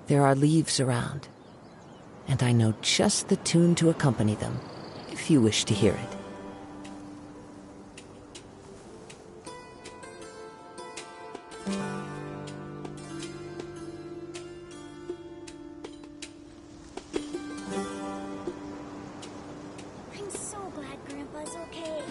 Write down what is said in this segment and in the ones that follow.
There are leaves around, and I know just the tune to accompany them, if you wish to hear it. I'm so glad Grandpa's okay.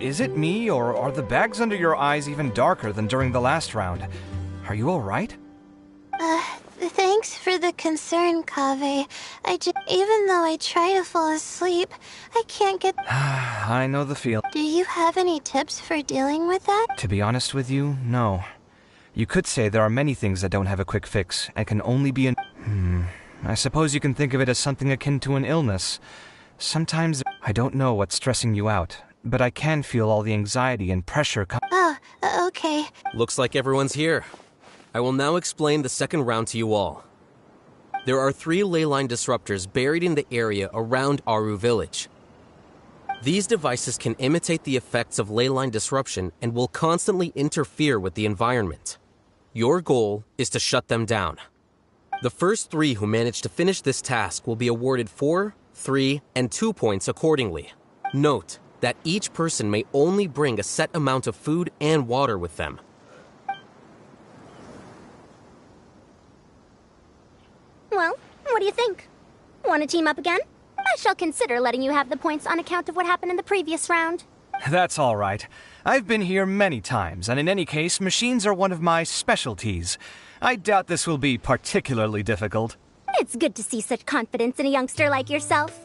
Is it me, or are the bags under your eyes even darker than during the last round? Are you alright? Thanks for the concern, Kaveh. Even though I try to fall asleep, I can't get... I know the feel. Do you have any tips for dealing with that? To be honest with you, no. You could say there are many things that don't have a quick fix, and can only be I suppose you can think of it as something akin to an illness. Sometimes I don't know what's stressing you out, but I can feel all the anxiety and pressure Okay. Looks like everyone's here. I will now explain the second round to you all. There are 3 ley line disruptors buried in the area around Aru Village. These devices can imitate the effects of ley line disruption and will constantly interfere with the environment. Your goal is to shut them down. The first 3 who manage to finish this task will be awarded 4, 3, and 2 points accordingly. Note that each person may only bring a set amount of food and water with them. Well, what do you think? Want to team up again? I shall consider letting you have the points on account of what happened in the previous round. That's all right. I've been here many times, and in any case, machines are one of my specialties. I doubt this will be particularly difficult. It's good to see such confidence in a youngster like yourself.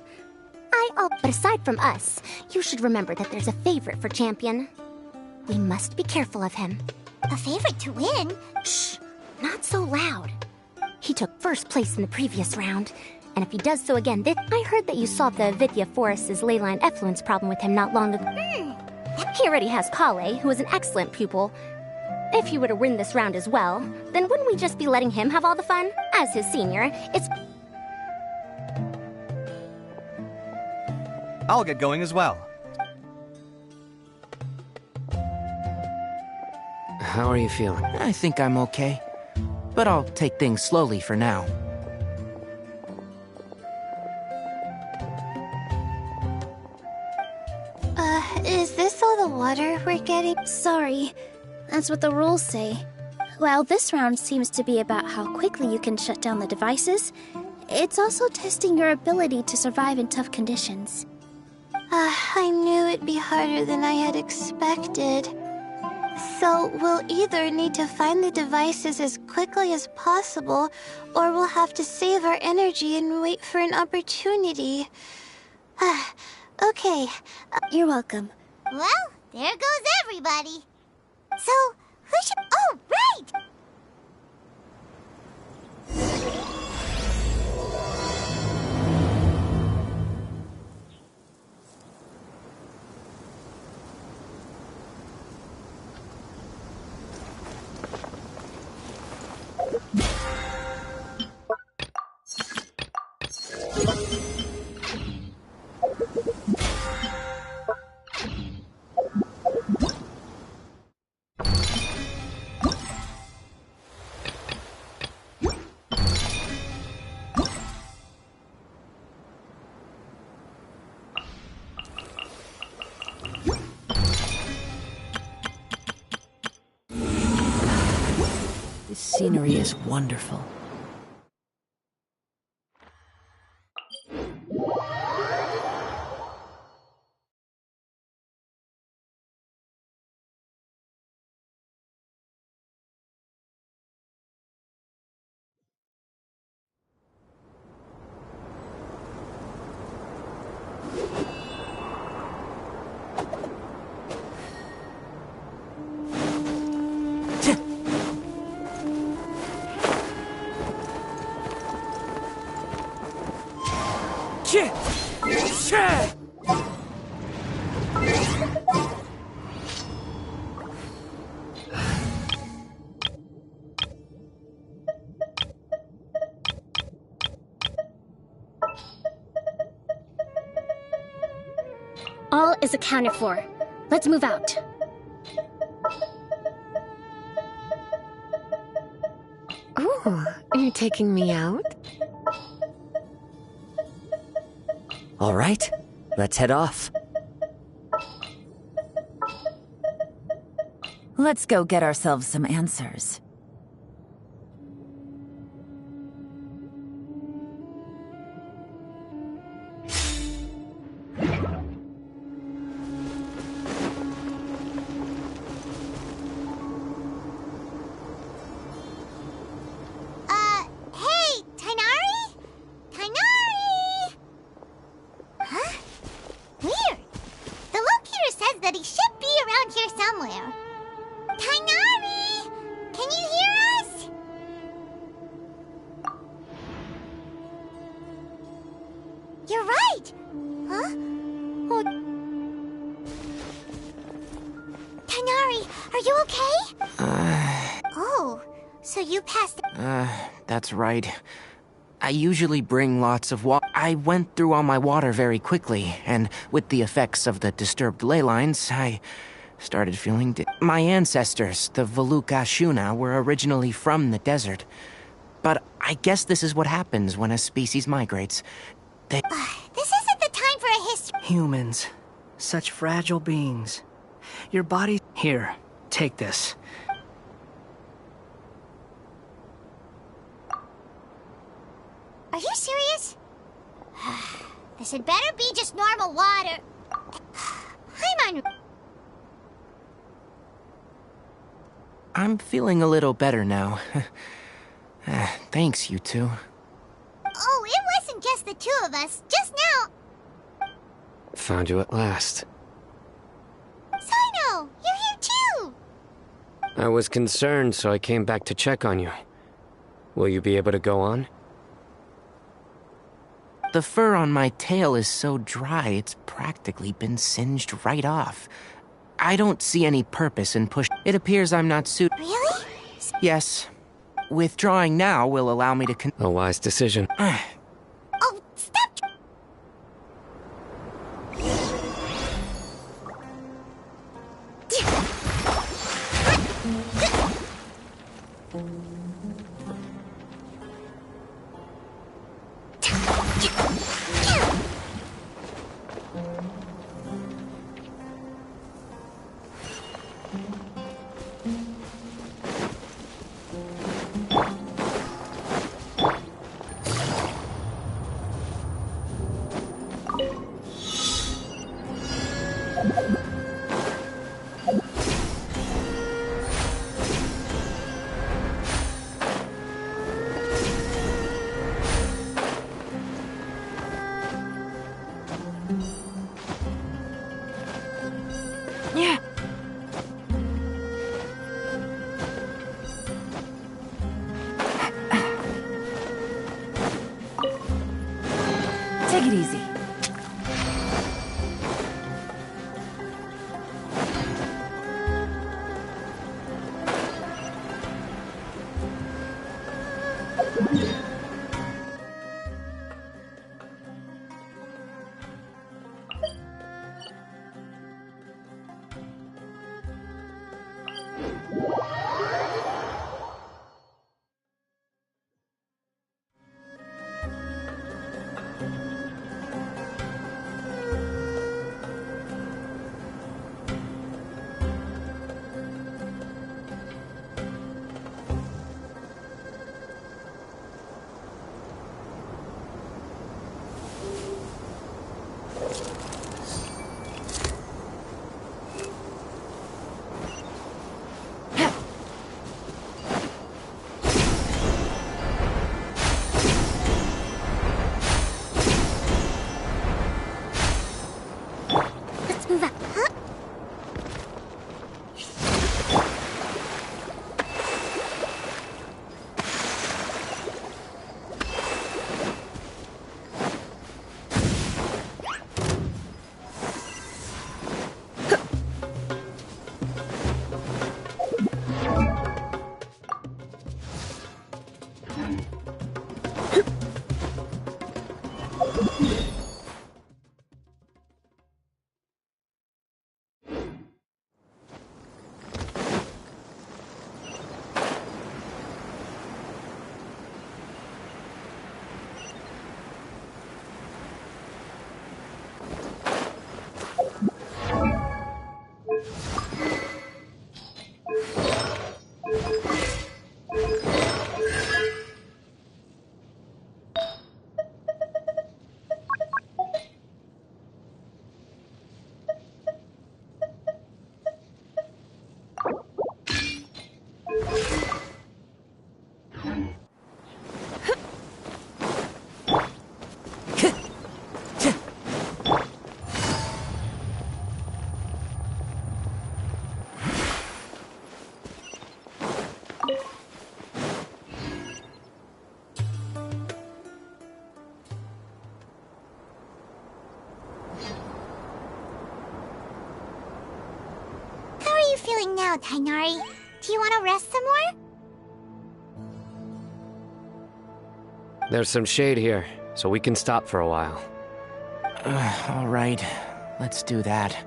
But aside from us, you should remember that there's a favorite for champion. We must be careful of him. A favorite to win? Shh! Not so loud. He took first place in the previous round, And if he does so again, I heard that you solved the Vidya Forest's leyline effluence problem with him not long ago. He already has Kale, who is an excellent pupil. If he were to win this round as well, then wouldn't we just be letting him have all the fun? As his senior, it's... I'll get going as well. How are you feeling? I think I'm okay, but I'll take things slowly for now. Is this all the water we're getting? Sorry. That's what the rules say. While this round seems to be about how quickly you can shut down the devices, it's also testing your ability to survive in tough conditions. I knew it'd be harder than I had expected. So we'll either need to find the devices as quickly as possible, or we'll have to save our energy and wait for an opportunity. Okay. You're welcome. Well, there goes everybody. So, who should... Oh, right! This scenery is wonderful. All is accounted for. Let's move out. Oh, you're taking me out? All right, let's head off. Let's go get ourselves some answers. Hey, Tainari? Tainari! Huh? Weird. The locator says that he should be around here somewhere. Tainari! Can you hear us? You're right! Huh? Oh. Tainari, are you okay? Oh, so you passed... That's right. I usually bring lots of water. I went through all my water very quickly, and with the effects of the disturbed ley lines, I started feeling... My ancestors, the Valuka Shuna, were originally from the desert. But I guess this is what happens when a species migrates. They... This isn't the time for a history... Humans. Such fragile beings. Your body... Here, take this. Are you serious? This had better be just normal water. I'm on... I'm feeling a little better now. Thanks, you two. Oh, it wasn't just the two of us. Just now... Found you at last. Sino, you're here too! I was concerned, so I came back to check on you. Will you be able to go on? The fur on my tail is so dry, it's practically been singed right off. I don't see any purpose in push. It appears I'm not suited. Really? Yes. Withdrawing now will allow me to A wise decision. Oh, stop! Yeah. Take it easy. Let's move up. Huh? How are you feeling now, Tainari? Do you want to rest some more? There's some shade here, so we can stop for a while. All right. Let's do that.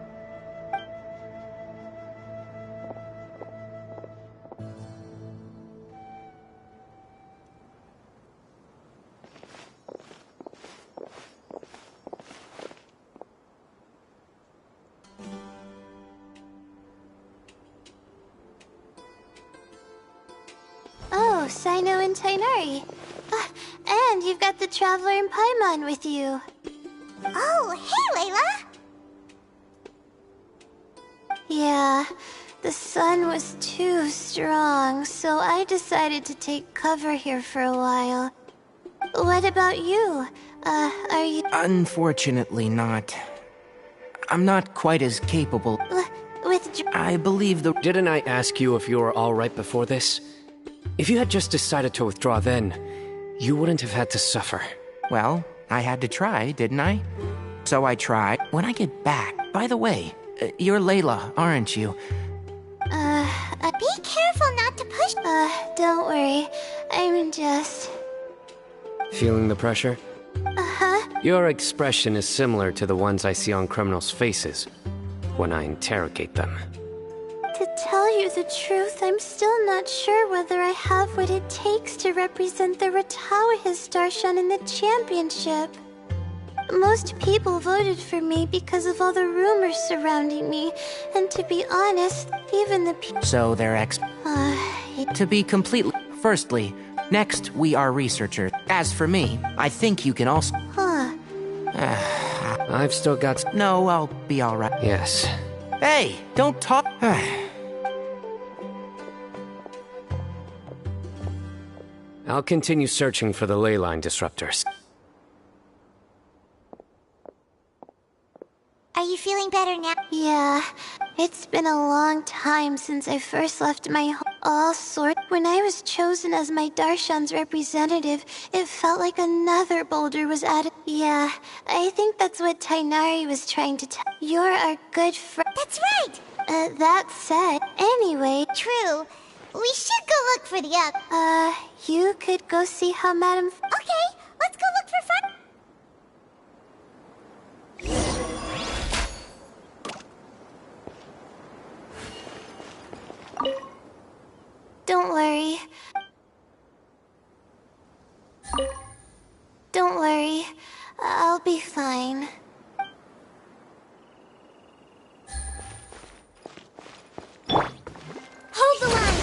Oh, Sino and Tainari. And you've got the Traveler and Paimon with you. Oh, hey, Layla! Yeah, the sun was too strong, so I decided to take cover here for a while. What about you? Are you... Unfortunately not. I'm not quite as capable. I believe the... Didn't I ask you if you were alright before this? If you had just decided to withdraw then, you wouldn't have had to suffer. Well, I had to try, didn't I? So I tried. When I get back... By the way, you're Layla, aren't you? Be careful not to push. Don't worry. I'm just... Feeling the pressure? Uh-huh. Your expression is similar to the ones I see on criminals' faces when I interrogate them. To tell you the truth, I'm still not sure whether I have what it takes to represent the Ratawa Darshan in the championship. Most people voted for me because of all the rumors surrounding me, and to be honest, even the people... So they're To be completely... Firstly, next we are researchers. As for me, I think you can also... I've still got... No, I'll be alright. Yes. Hey, don't talk... I'll continue searching for the leyline disruptors. Are you feeling better now? Yeah. It's been a long time since I first left my home. All sort. When I was chosen as my Darshan's representative, it felt like another boulder was added. Yeah, I think that's what Tainari was trying to tell. You're our good friend. That's right! That said, anyway... True. We should go look for the other. You could go see how Madam... Okay, let's go look for fun. Don't worry. Don't worry. I'll be fine. Hold the line!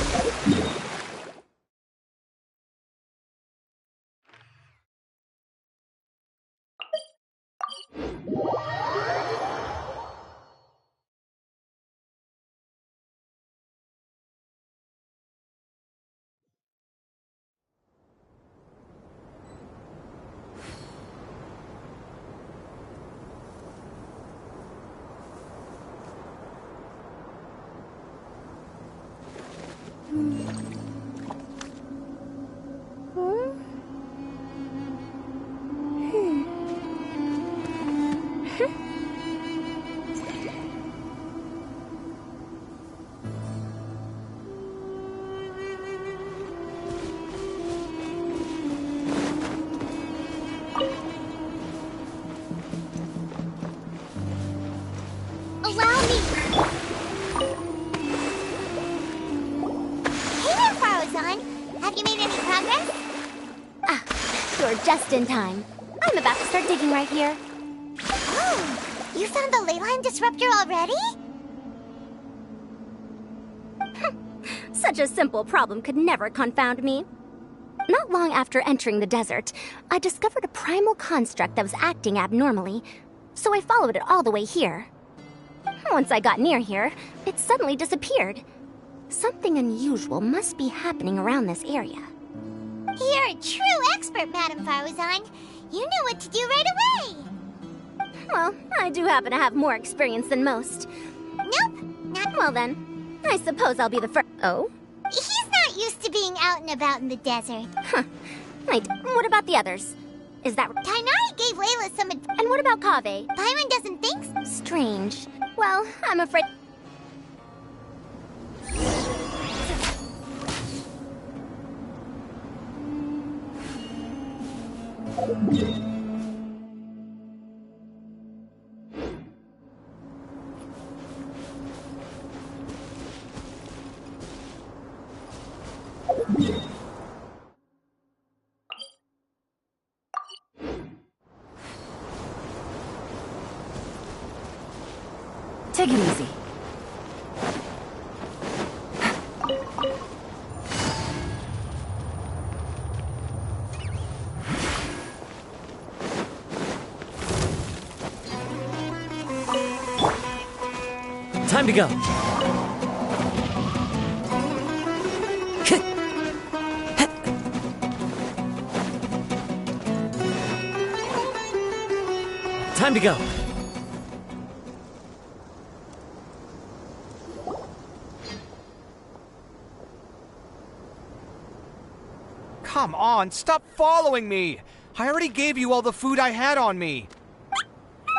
Just in time. I'm about to start digging right here. Oh, you found the leyline disruptor already? Such a simple problem could never confound me. Not long after entering the desert, I discovered a primal construct that was acting abnormally, so I followed it all the way here. Once I got near here, it suddenly disappeared. Something unusual must be happening around this area. You're a true expert, Madam Faruzan. You knew what to do right away. Well, I do happen to have more experience than most. Nope, not... Well then, I suppose I'll be the first... Oh? He's not used to being out and about in the desert. Huh. Wait, what about the others? Is that... Tainari gave Layla some... And what about Kaveh? Byron doesn't think so. Strange. Well, I'm afraid... Take it easy. Time to go. Time to go. Come on, stop following me! I already gave you all the food I had on me.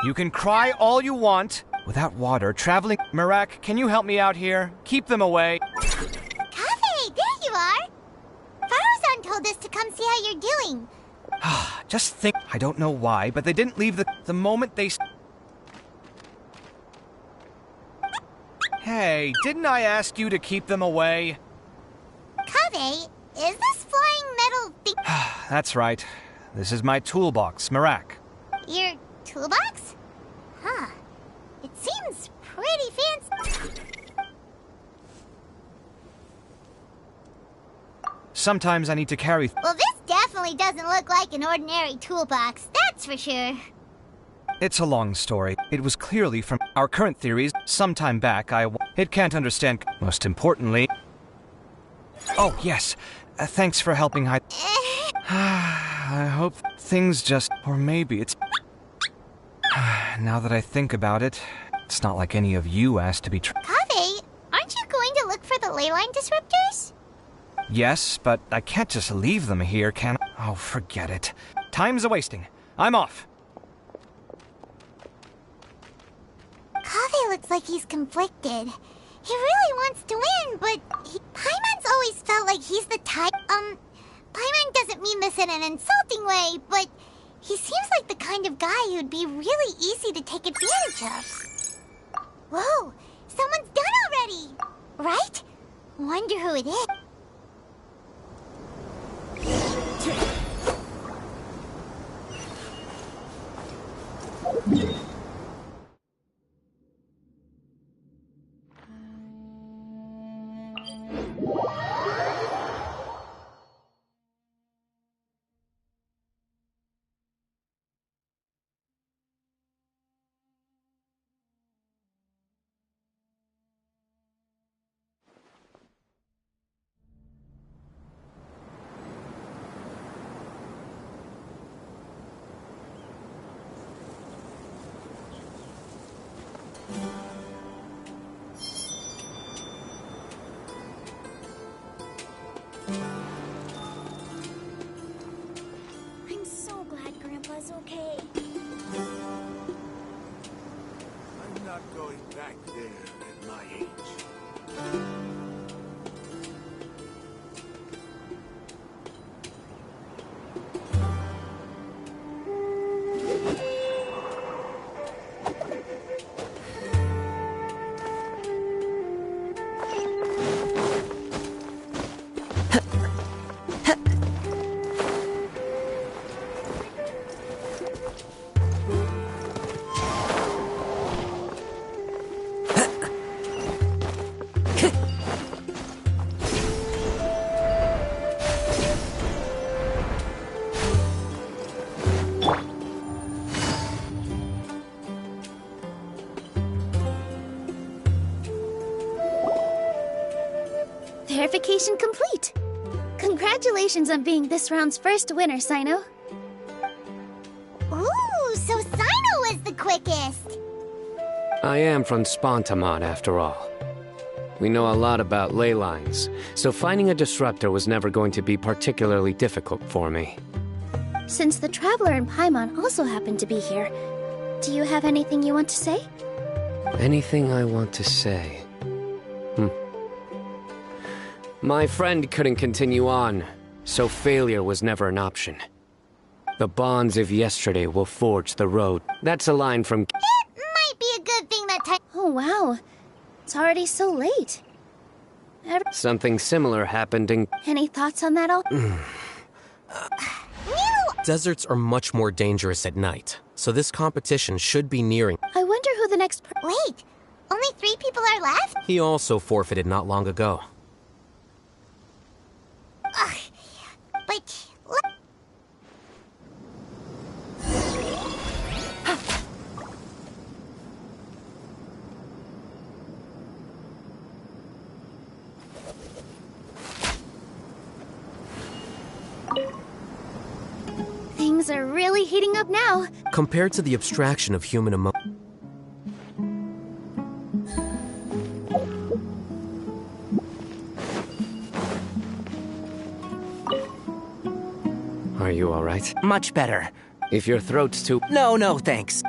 You can cry all you want. Without water, traveling... Merak, can you help me out here? Keep them away. Kaveh, there you are! Faruzan told us to come see how you're doing. Just think... I don't know why, but they didn't leave the moment they... Hey, didn't I ask you to keep them away? Kaveh, is this flying metal thing... That's right. This is my toolbox, Merak. Your toolbox? Huh. It seems pretty fancy. Sometimes I need to carry... Well, this definitely doesn't look like an ordinary toolbox, that's for sure. It's a long story. It was clearly from our current theories. Sometime back, It can't understand... Most importantly... Oh, yes. Thanks for helping hide... I hope things just... Or maybe it's... Now that I think about it, it's not like any of you asked to be... Kaveh, aren't you going to look for the ley line disruptors? Yes, but I can't just leave them here, can I? Oh, forget it. Time's a-wasting. I'm off. Kaveh looks like he's conflicted. He really wants to win, but Paimon's always felt like he's the type... Paimon doesn't mean this in an insulting way, but he seems like the kind of guy who'd be really easy to take advantage of. Whoa, someone's done already, right? Wonder who it is. I'm so glad Grandpa's okay. I'm not going back there at my age. Verification complete! Congratulations on being this round's first winner, Sino. Ooh, so Sino was the quickest! I am from Spontamod, after all. We know a lot about ley lines, so finding a disruptor was never going to be particularly difficult for me. Since the Traveler and Paimon also happen to be here, do you have anything you want to say? Anything I want to say? My friend couldn't continue on, so failure was never an option. The bonds of yesterday will forge the road. That's a line from... It might be a good thing that time... Oh, wow. It's already so late. Something similar happened in... Any thoughts on that all? Deserts are much more dangerous at night, so this competition should be nearing. I wonder who the next... Wait, only 3 people are left? He also forfeited not long ago. But... Things are really heating up now. Compared to the abstraction of human emotion. Are you all right? Much better. If your throat's too... No, thanks.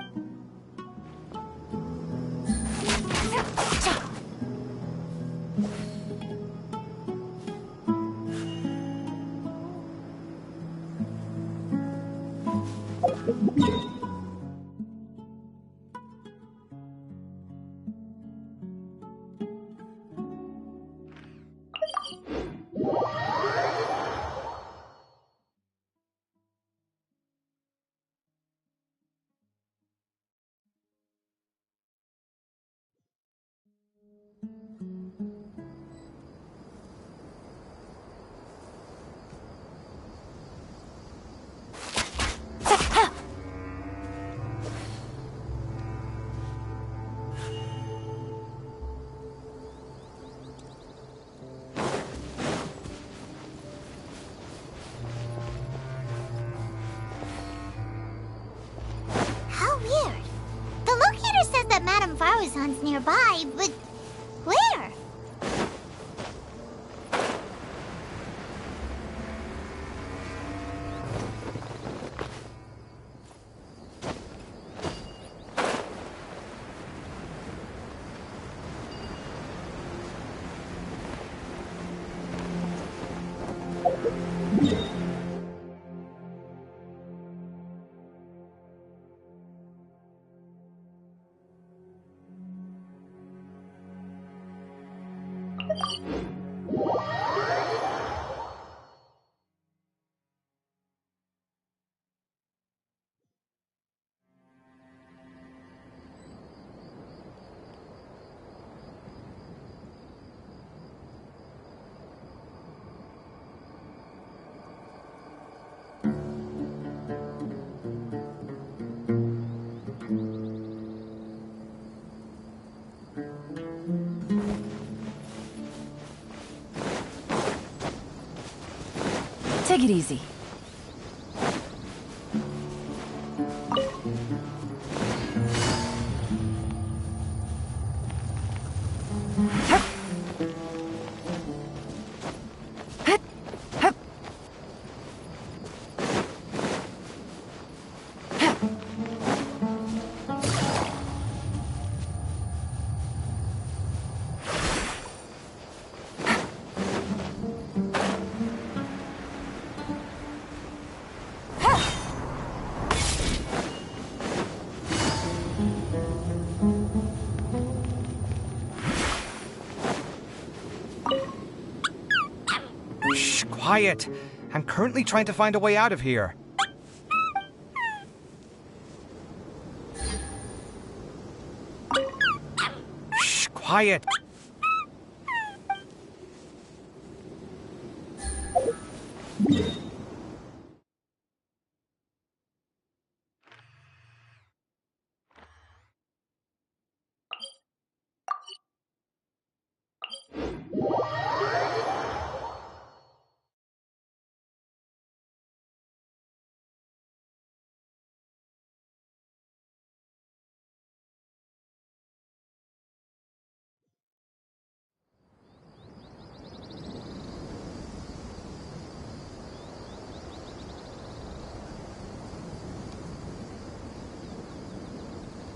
How weird. The locator says that Madame Varuzan's nearby, but where? Take it easy. Shh, quiet. I'm currently trying to find a way out of here. Shh, quiet.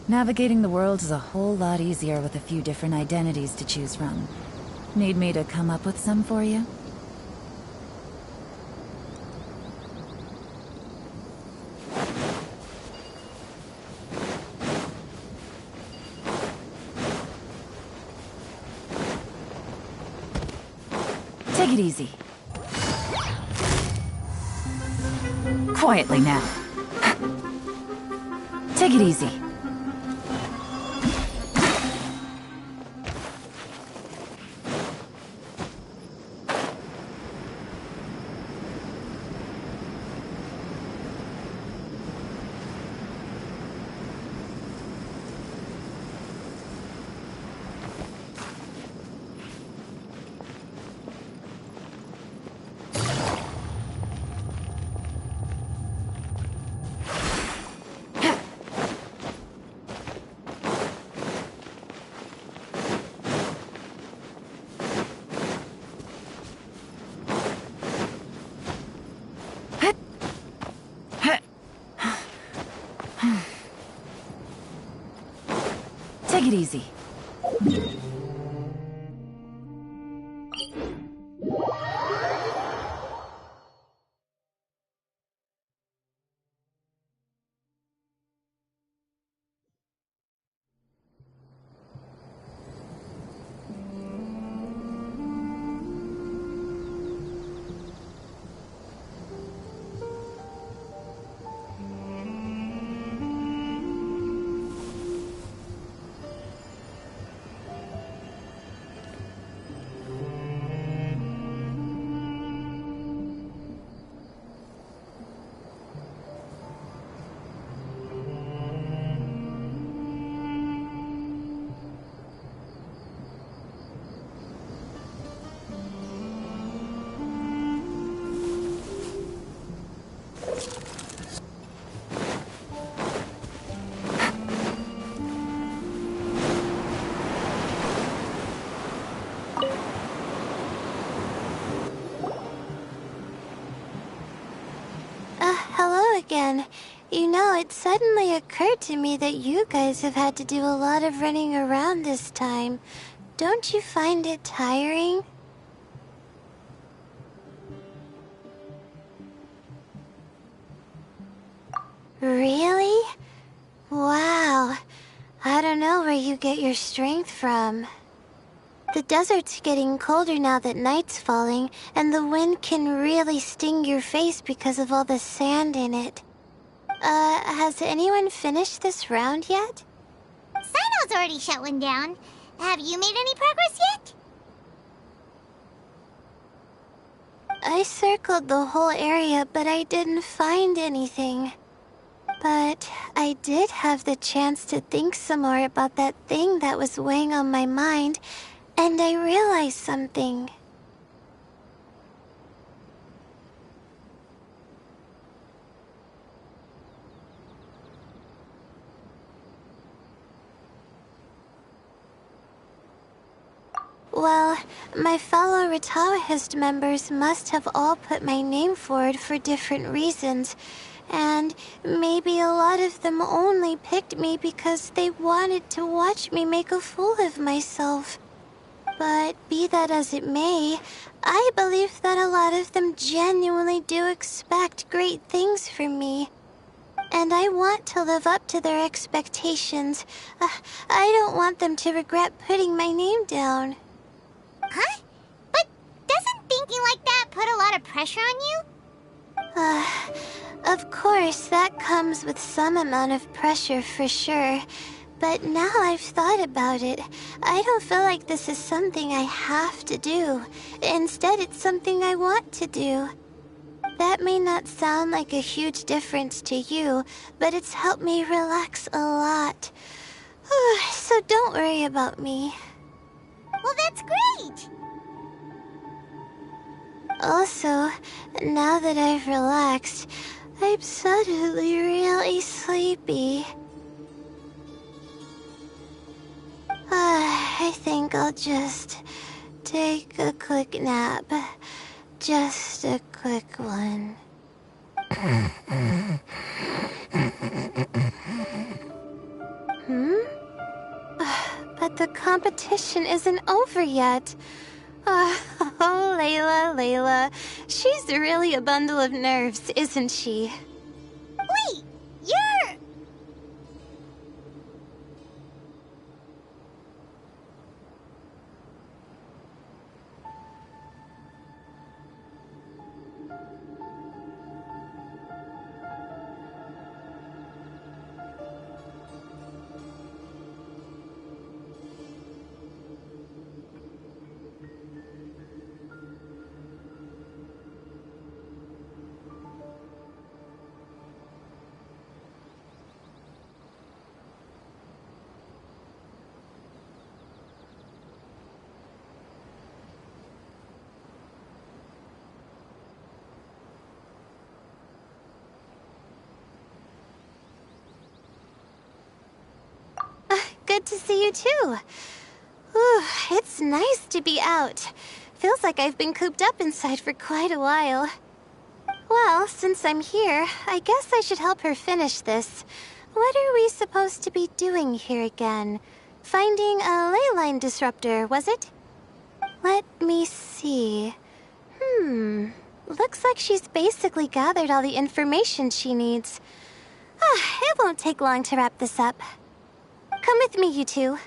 Navigating the world is a whole lot easier with a few different identities to choose from. Need me to come up with some for you? Take it easy. Quietly now. Take it easy. Take it easy. Hello again. You know, it suddenly occurred to me that you guys have had to do a lot of running around this time. Don't you find it tiring? Really? Wow. I don't know where you get your strength from. The desert's getting colder now that night's falling, and the wind can really sting your face because of all the sand in it. Has anyone finished this round yet? Sino's already shut one down. Have you made any progress yet? I circled the whole area, but I didn't find anything. But I did have the chance to think some more about that thing that was weighing on my mind, and I realized something. Well, my fellow Retawahist members must have all put my name forward for different reasons, and maybe a lot of them only picked me because they wanted to watch me make a fool of myself. But be that as it may, I believe that a lot of them genuinely do expect great things from me. And I want to live up to their expectations. I don't want them to regret putting my name down. Huh? But doesn't thinking like that put a lot of pressure on you? Of course, that comes with some amount of pressure for sure. But now I've thought about it, I don't feel like this is something I have to do. Instead, it's something I want to do. That may not sound like a huge difference to you, but it's helped me relax a lot. So don't worry about me. Well, that's great! Also, now that I've relaxed, I'm suddenly really sleepy. I think I'll just take a quick nap. Just a quick one. But the competition isn't over yet. Oh, Layla. She's really a bundle of nerves, isn't she? Wait, you're... Good to see you too. Ooh, it's nice to be out. Feels like I've been cooped up inside for quite a while. Well, since I'm here, I guess I should help her finish this. What are we supposed to be doing here again? Finding a ley line disruptor, was it? Let me see. Looks like she's basically gathered all the information she needs. It won't take long to wrap this up. Come with me, you two.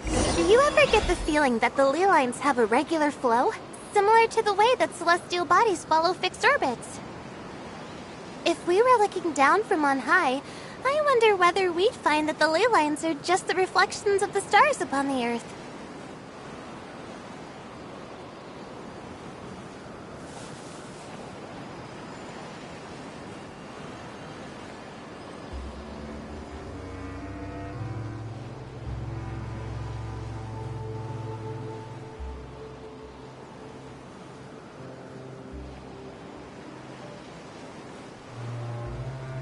Do you ever get the feeling that the ley lines have a regular flow? Similar to the way that celestial bodies follow fixed orbits. If we were looking down from on high, I wonder whether we'd find that the ley lines are just the reflections of the stars upon the Earth.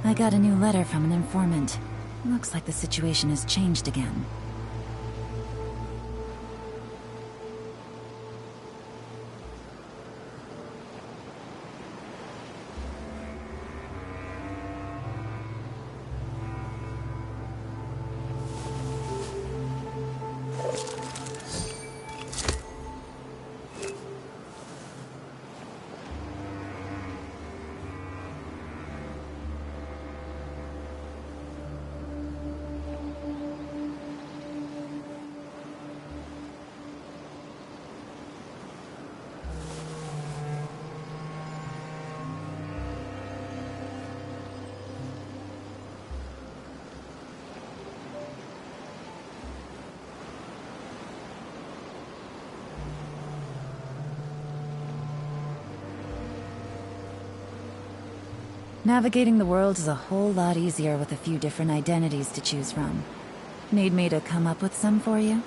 I got a new letter from an informant. Looks like the situation has changed again. Navigating the world is a whole lot easier with a few different identities to choose from. Need me to come up with some for you?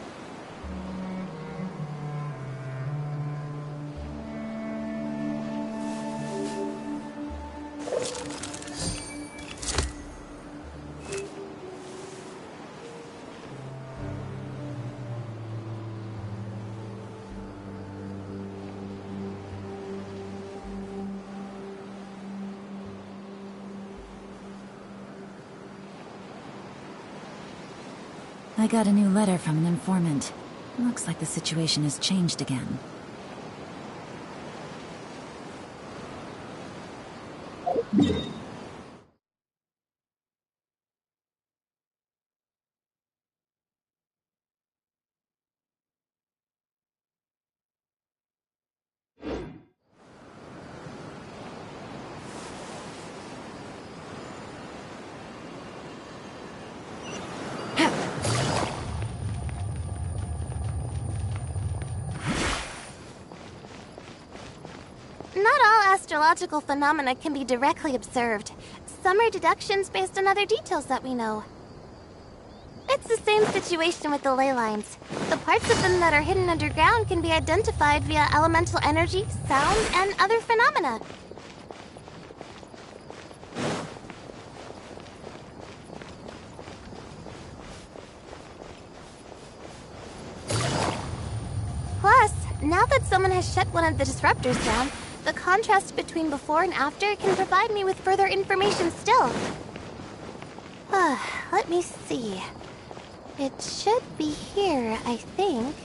I got a new letter from an informant. Looks like the situation has changed again. Not all astrological phenomena can be directly observed. Some are deductions based on other details that we know. It's the same situation with the ley lines. The parts of them that are hidden underground can be identified via elemental energy, sound, and other phenomena. Plus, now that someone has shut one of the disruptors down, the contrast between before and after can provide me with further information still. Let me see. It should be here, I think.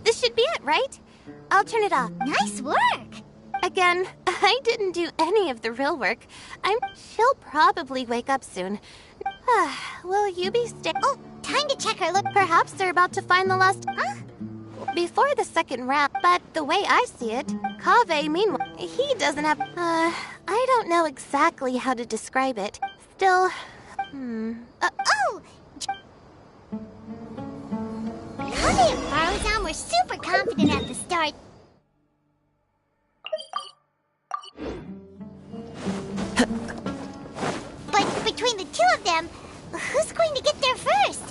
This should be it, right? I'll turn it off. Nice work! Again, I didn't do any of the real work. She'll probably wake up soon. Will you be Oh, time to check her look. Perhaps they're about to find the last... Before the second round, but the way I see it, Kaveh, meanwhile, he doesn't have... I don't know exactly how to describe it. Still... Oh! Kaveh and Faruzan were super confident at the start. But between the two of them, who's going to get there first?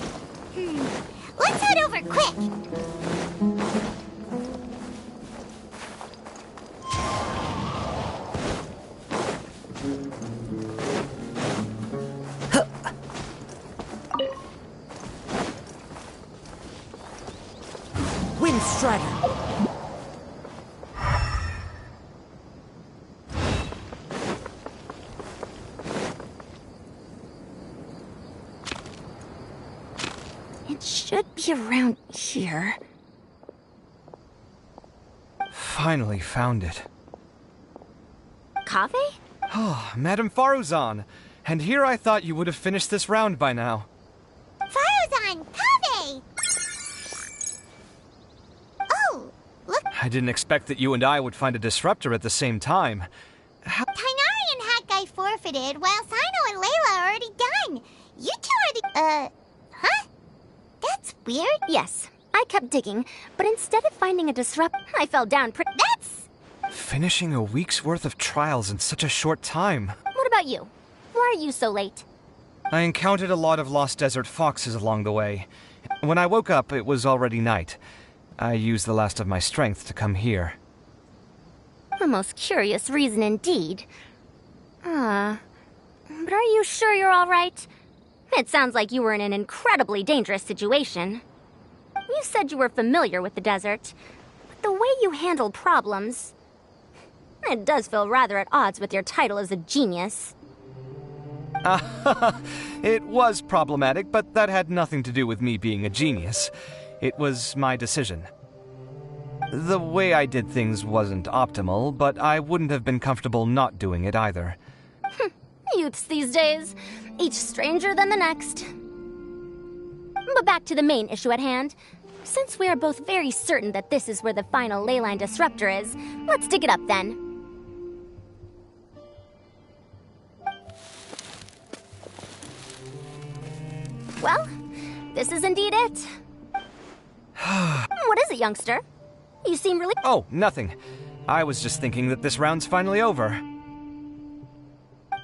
Let's head over quick. Wind Strider! It should be around here. Finally found it. Kaveh? Oh, Madame Faruzan. And here I thought you would have finished this round by now. Faruzan! Kaveh! Oh, look. I didn't expect that you and I would find a disruptor at the same time. Tainari and Hakai forfeited, while Sino and Layla are already done. You two are the... huh? That's weird. Yes, I kept digging, but instead of finding a disrupt, I fell down That's... Finishing a week's worth of trials in such a short time. What about you? Why are you so late? I encountered a lot of lost desert foxes along the way. When I woke up, it was already night. I used the last of my strength to come here. A most curious reason indeed. But are you sure you're all right? It sounds like you were in an incredibly dangerous situation. You said you were familiar with the desert, but the way you handle problems... It does feel rather at odds with your title as a genius. It was problematic, but that had nothing to do with me being a genius. It was my decision. The way I did things wasn't optimal, but I wouldn't have been comfortable not doing it either. Youths these days, each stranger than the next. But back to the main issue at hand. Since we are both very certain that this is where the final leyline disruptor is, let's dig it up then. Well, this is indeed it. What is it, youngster? You seem really... Oh, nothing. I was just thinking that this round's finally over.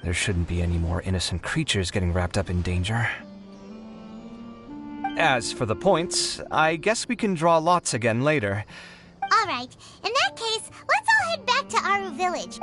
There shouldn't be any more innocent creatures getting wrapped up in danger. As for the points, I guess we can draw lots again later. All right. In that case, let's all head back to Aru Village.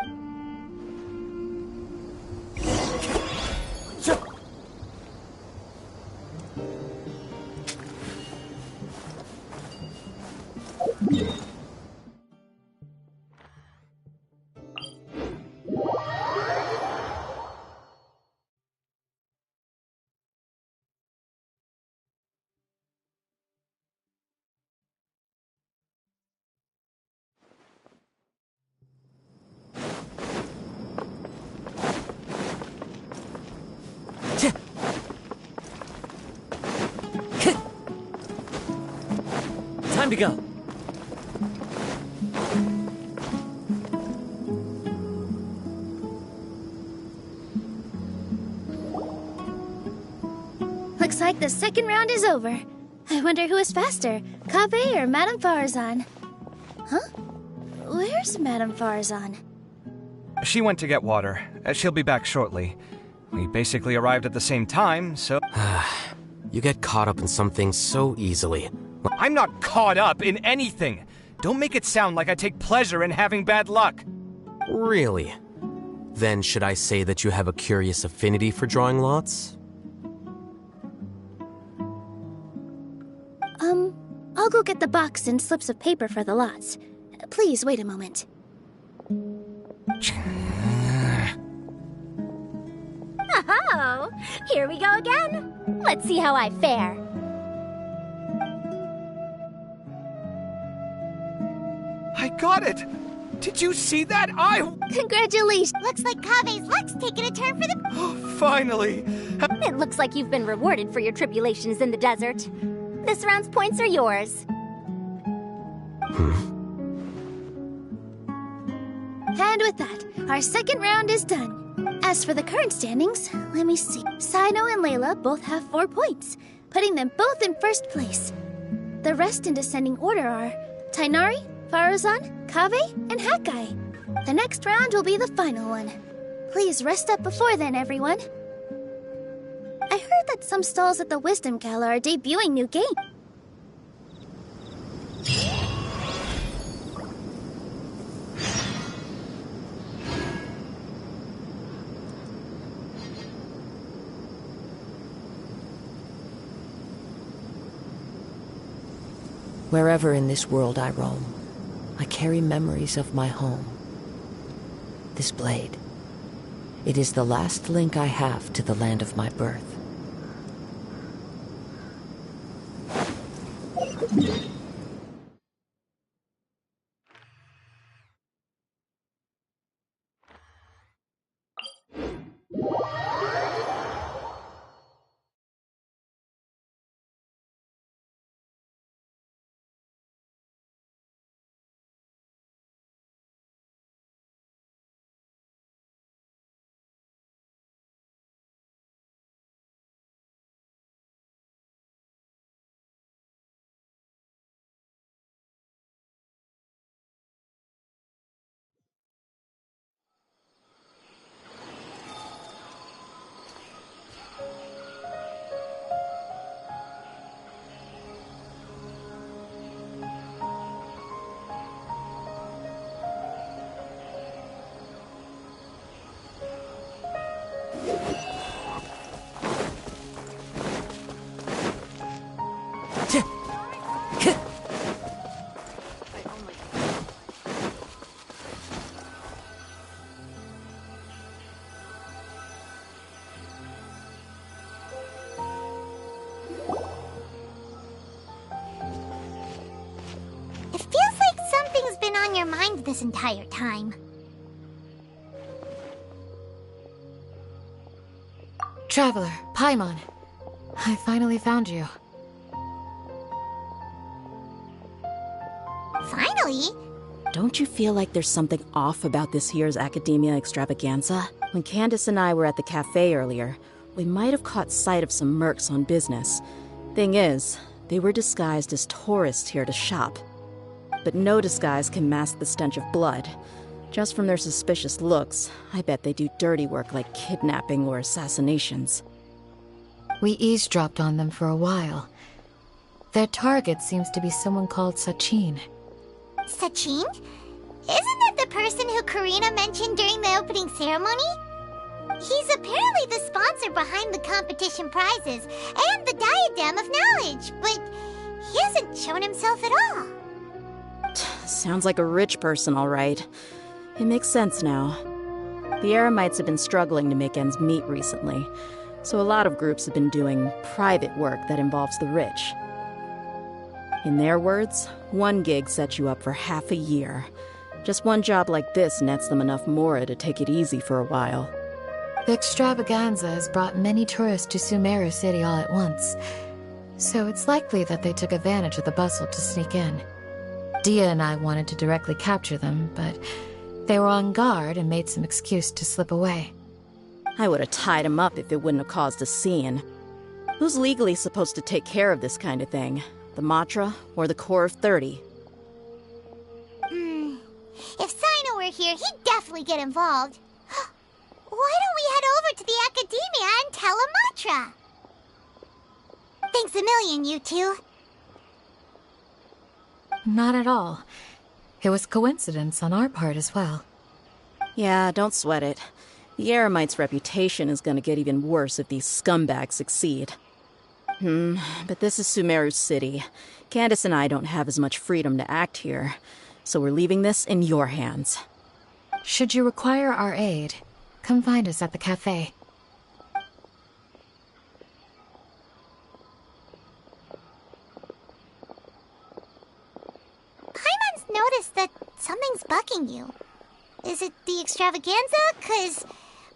Time to go. Looks like the second round is over. I wonder who is faster, Kaveh or Madame Faruzan? Huh? Where's Madame Faruzan? She went to get water. She'll be back shortly. We basically arrived at the same time, so... You get caught up in some things so easily. I'm not caught up in anything! Don't make it sound like I take pleasure in having bad luck! Really? Then should I say that you have a curious affinity for drawing lots? I'll go get the box and slips of paper for the lots. Please wait a moment. Oh, here we go again. Let's see how I fare. I got it! Did you see that? Congratulations! Looks like Kaveh's luck's taking a turn for the... Finally! It looks like you've been rewarded for your tribulations in the desert. This round's points are yours. And with that, our second round is done. As for the current standings, let me see. Sino and Layla both have 4 points, putting them both in first place. The rest in descending order are Tainari, Faruzan, Kaveh, and Hakai. The next round will be the final one. Please rest up before then, everyone. I heard that some stalls at the Wisdom Gala are debuting new games. Wherever in this world I roam, I carry memories of my home. This blade, it is the last link I have to the land of my birth. It feels like something's been on your mind this entire time. Traveler, Paimon. I finally found you. Finally? Don't you feel like there's something off about this year's Academia extravaganza? When Candace and I were at the cafe earlier, we might have caught sight of some mercs on business. Thing is, they were disguised as tourists here to shop. But no disguise can mask the stench of blood. Just from their suspicious looks, I bet they do dirty work like kidnapping or assassinations. We eavesdropped on them for a while. Their target seems to be someone called Sachin. Sachin? Isn't that the person who Karina mentioned during the opening ceremony? He's apparently the sponsor behind the competition prizes and the Diadem of Knowledge, but he hasn't shown himself at all. Sounds like a rich person, all right. It makes sense now. The Eremites have been struggling to make ends meet recently, so a lot of groups have been doing private work that involves the rich. In their words, one gig sets you up for half a year. Just one job like this nets them enough mora to take it easy for a while. The extravaganza has brought many tourists to Sumeru City all at once, so it's likely that they took advantage of the bustle to sneak in. Dia and I wanted to directly capture them, but they were on guard and made some excuse to slip away. I would have tied him up if it wouldn't have caused a scene. Who's legally supposed to take care of this kind of thing? The Matra or the Corps of 30? If Sino were here, he'd definitely get involved. Why don't we head over to the Academia and tell Amatra? Thanks a million, you two. Not at all. It was coincidence on our part as well. Yeah, don't sweat it. The Eremites' reputation is gonna get even worse if these scumbags succeed. But this is Sumeru City. Candace and I don't have as much freedom to act here, so we're leaving this in your hands. Should you require our aid, come find us at the cafe. Paimon's noticed that something's bugging you. Is it the extravaganza? 'Cause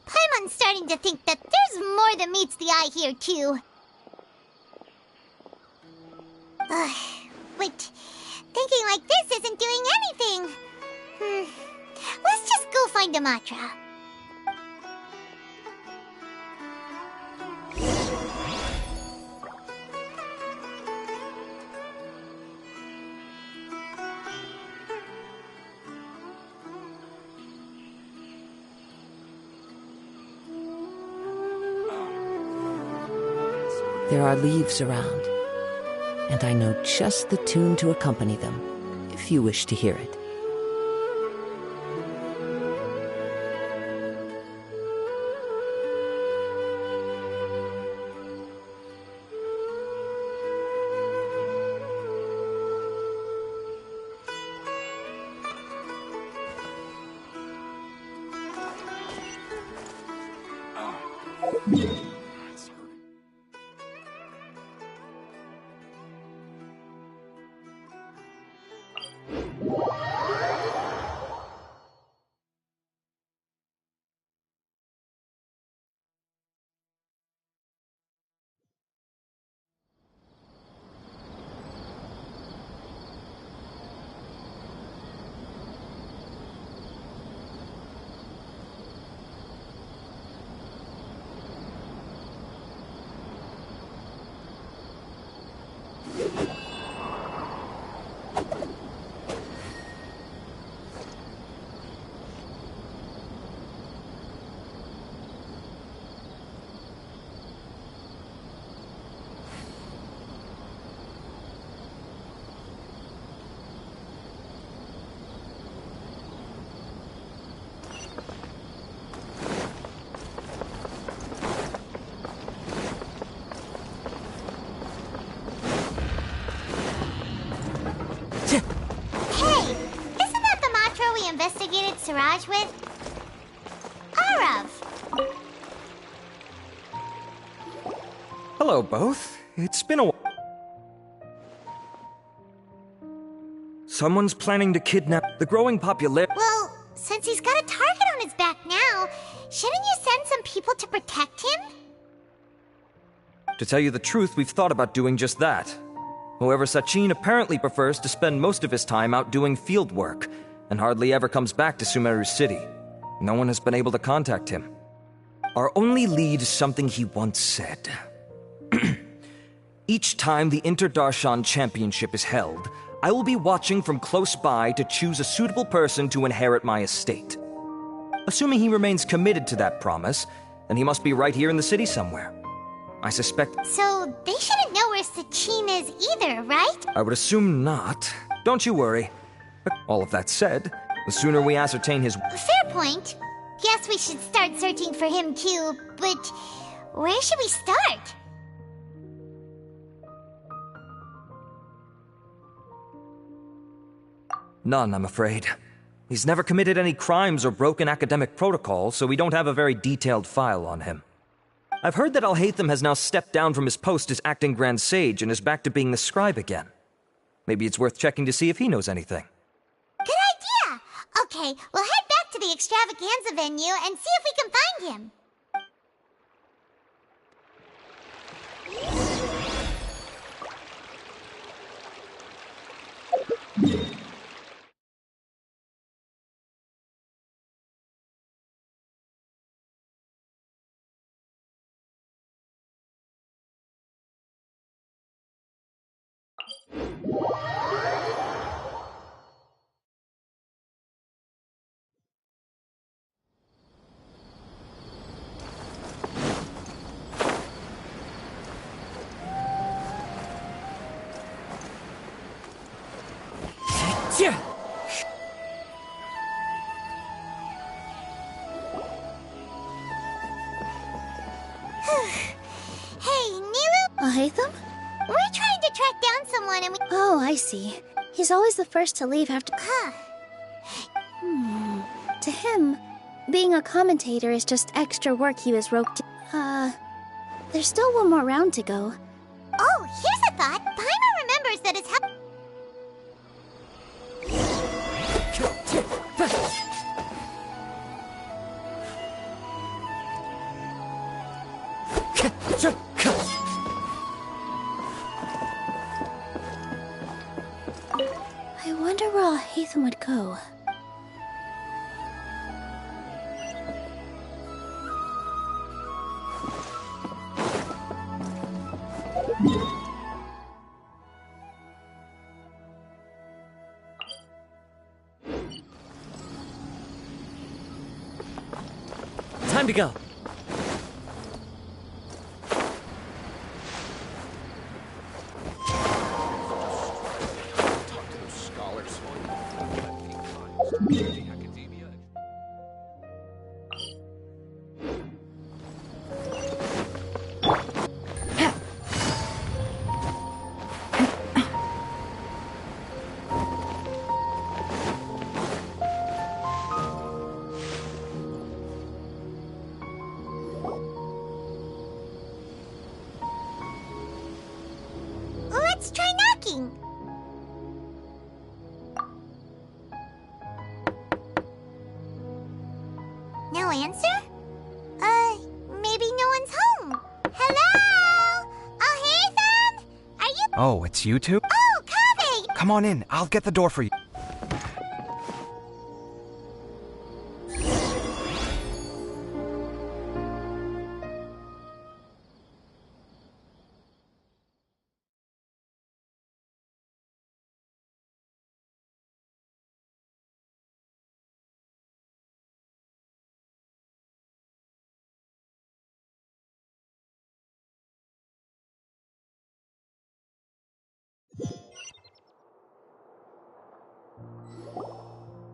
Paimon's starting to think that there's more than meets the eye here, too. But thinking like this isn't doing anything. Let's just go find Amatra. There are leaves around, and I know just the tune to accompany them, if you wish to hear it. Hey, isn't that the mantra we investigated Siraj with? Arav! Hello, both. It's been a while. Someone's planning to kidnap the growing popularity. Well, since he's got a target on his back now, shouldn't you send some people to protect him? To tell you the truth, we've thought about doing just that. However, Sachin apparently prefers to spend most of his time out doing field work, and hardly ever comes back to Sumeru City. No one has been able to contact him. Our only lead is something he once said. Each time the Inter-Darshan Championship is held, I will be watching from close by to choose a suitable person to inherit my estate. Assuming he remains committed to that promise, then he must be right here in the city somewhere. I suspect... So, they shouldn't know where Sachin is either, right? I would assume not. Don't you worry. But all of that said, the sooner we ascertain his... Fair point. Guess we should start searching for him too, but where should we start? None, I'm afraid. He's never committed any crimes or broken academic protocol, so we don't have a very detailed file on him. I've heard that Alhaitham has now stepped down from his post as acting Grand Sage and is back to being the scribe again. Maybe it's worth checking to see if he knows anything. Good idea! Okay, we'll head back to the extravaganza venue and see if we can find him. Hey, Nilu? Alhaitham? We're trying to track down someone and we... Oh, I see. He's always the first to leave after... To him, being a commentator is just extra work he was roped to... There's still one more round to go. Oh, here's a thought. Paimon remembers that it's I wonder where Alhaitham would go. Time to go. asking. No answer? Maybe no one's home. Hello? Oh, hey, Ethan? Are you... Oh, it's you two? Oh, Kaveh! Come on in. I'll get the door for you.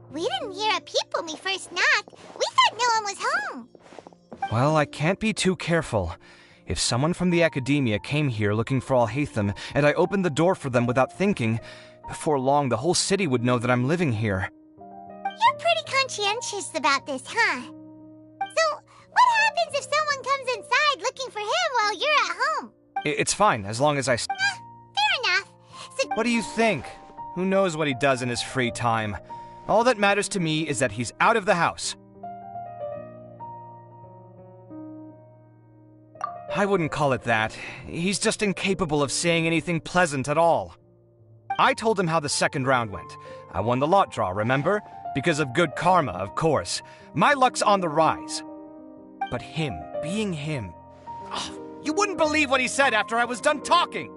We didn't hear a peep when we first knocked. We thought no one was home. Well, I can't be too careful. If someone from the Academia came here looking for Alhaitham, and I opened the door for them without thinking, before long the whole city would know that I'm living here. You're pretty conscientious about this, huh? So, what happens if someone comes inside looking for him while you're at home? It's fine, as long as I... Fair enough. So... What do you think? Who knows what he does in his free time? All that matters to me is that he's out of the house. I wouldn't call it that. He's just incapable of saying anything pleasant at all. I told him how the second round went. I won the lot draw, remember? Because of good karma, of course. My luck's on the rise. But him, being him... Oh, you wouldn't believe what he said after I was done talking!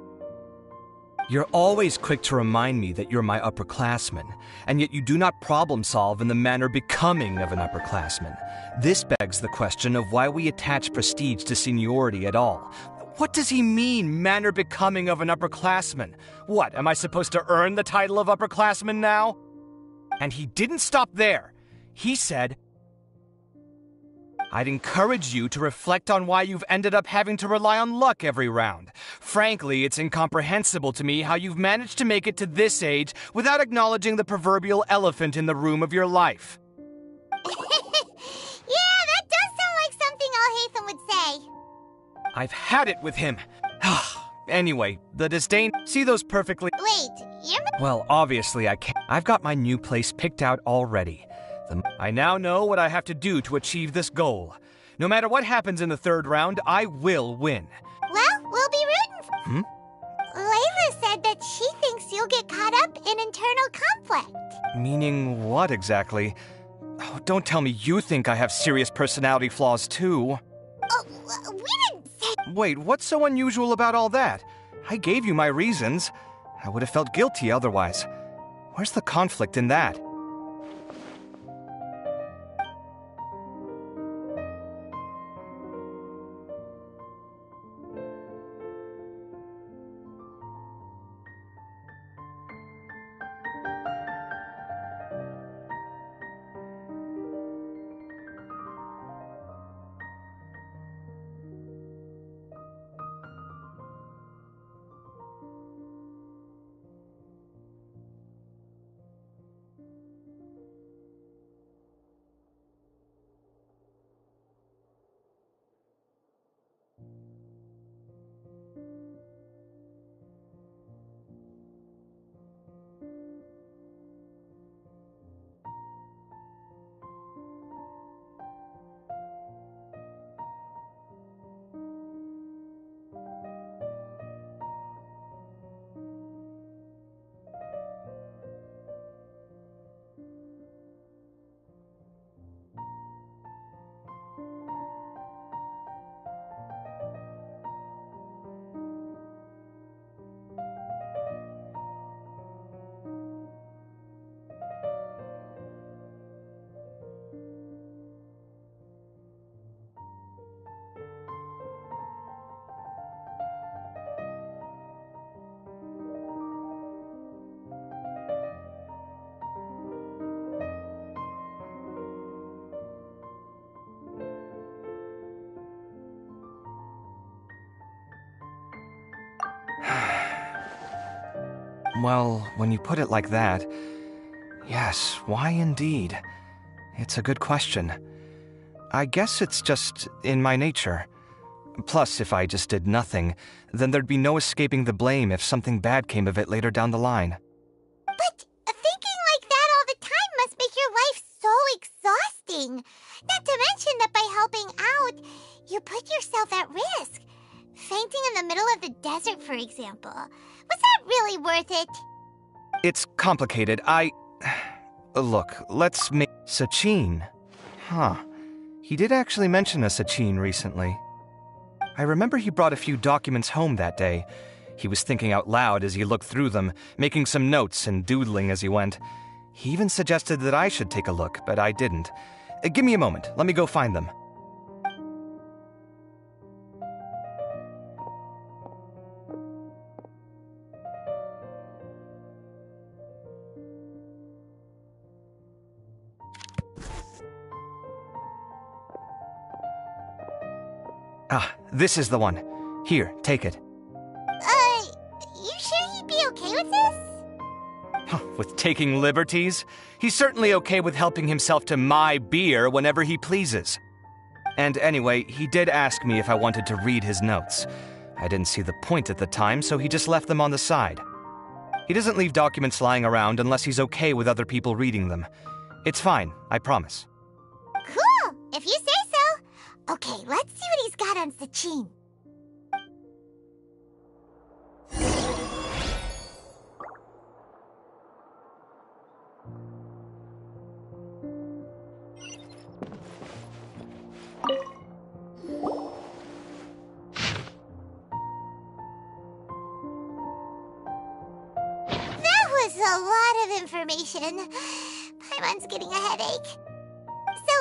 You're always quick to remind me that you're my upperclassman, and yet you do not problem solve in the manner becoming of an upperclassman. This begs the question of why we attach prestige to seniority at all. What does he mean, manner becoming of an upperclassman? What, am I supposed to earn the title of upperclassman now? And he didn't stop there. He said, I'd encourage you to reflect on why you've ended up having to rely on luck every round. Frankly, it's incomprehensible to me how you've managed to make it to this age without acknowledging the proverbial elephant in the room of your life. Yeah, that does sound like something Alhaitham would say. I've had it with him. Anyway, the disdain... See those perfectly... Wait, you're... Well, obviously I can't. I've got my new place picked out already. I now know what I have to do to achieve this goal. No matter what happens in the third round, I will win. Well, we'll be rooting for... Layla said that she thinks you'll get caught up in internal conflict. Meaning what exactly? Oh, don't tell me you think I have serious personality flaws too. Oh, we didn't say... Wait, what's so unusual about all that? I gave you my reasons. I would have felt guilty otherwise. Where's the conflict in that? Well, when you put it like that, yes, why indeed? It's a good question. I guess it's just in my nature. Plus, if I just did nothing, then there'd be no escaping the blame if something bad came of it later down the line. But thinking like that all the time must make your life so exhausting. Not to mention that by helping out, you put yourself at risk. Fainting in the middle of the desert, for example. Was that really worth it? It's complicated. Look, let's make... Sachin. Huh. He did actually mention a Sachin recently. I remember he brought a few documents home that day. He was thinking out loud as he looked through them, making some notes and doodling as he went. He even suggested that I should take a look, but I didn't. Give me a moment. Let me go find them. Ah, this is the one. Here, take it. You sure he'd be okay with this? With taking liberties? He's certainly okay with helping himself to my beer whenever he pleases. And anyway, he did ask me if I wanted to read his notes. I didn't see the point at the time, so he just left them on the side. He doesn't leave documents lying around unless he's okay with other people reading them. It's fine, I promise. Cool, if you say so. Okay, let's see what he's got on Sachin. A lot of information. Paimon's getting a headache. So,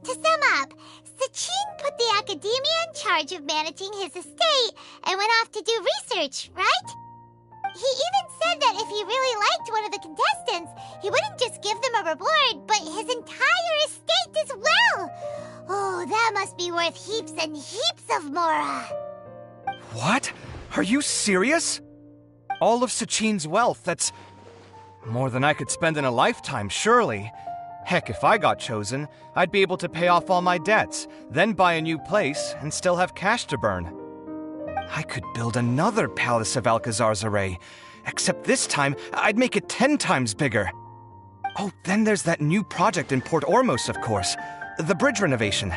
to sum up, Sachin put the academia in charge of managing his estate and went off to do research, right? He even said that if he really liked one of the contestants, he wouldn't just give them a reward, but his entire estate as well. Oh, that must be worth heaps and heaps of mora. What? Are you serious? All of Sachin's wealth, that's more than I could spend in a lifetime, surely. Heck, if I got chosen, I'd be able to pay off all my debts, then buy a new place, and still have cash to burn. I could build another Palace of Alcazar's array, except this time, I'd make it 10 times bigger. Oh, then there's that new project in Port Ormos, of course. The bridge renovation.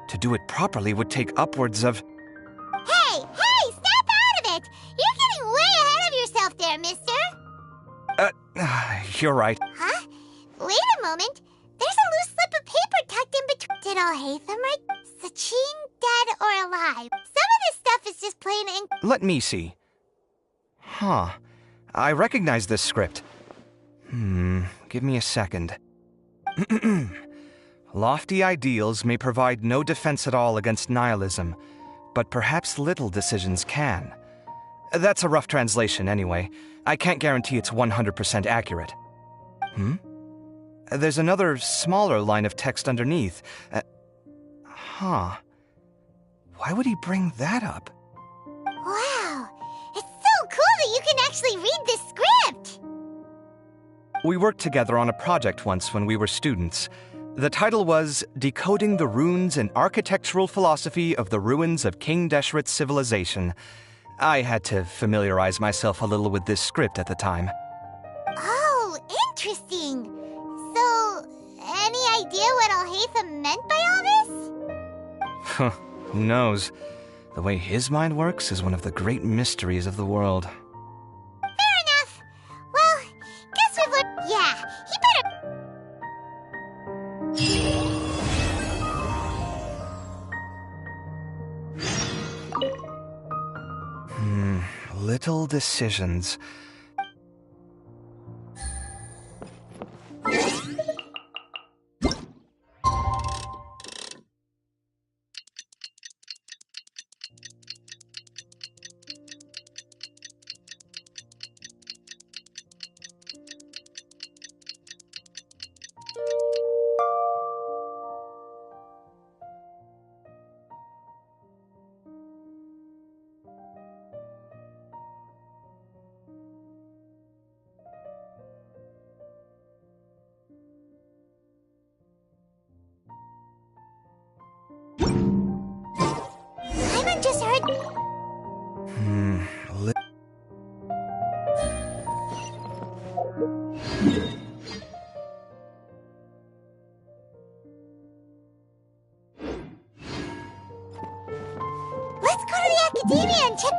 To do it properly would take upwards of... Hey, snap out of it! You're getting way ahead of yourself there, mister! You're right. Huh? Wait a moment. There's a loose slip of paper tucked in between. Did Alhaitham write Sachin dead or alive? Some of this stuff is just plain ink. Let me see. Huh. I recognize this script. Give me a second. Lofty ideals may provide no defense at all against nihilism, but perhaps little decisions can. That's a rough translation, anyway. I can't guarantee it's 100% accurate. There's another, smaller line of text underneath. Why would he bring that up? Wow! It's so cool that you can actually read this script! We worked together on a project once when we were students. The title was Decoding the Runes and Architectural Philosophy of the Ruins of King Deshret's Civilization. I had to familiarize myself a little with this script at the time. Oh, interesting. So, any idea what Alhaitham meant by all this? Who knows? The way his mind works is one of the great mysteries of the world. Fair enough. Well, guess we've learned... Yeah, he better... Little decisions. You just heard... Let's go to the academia and check...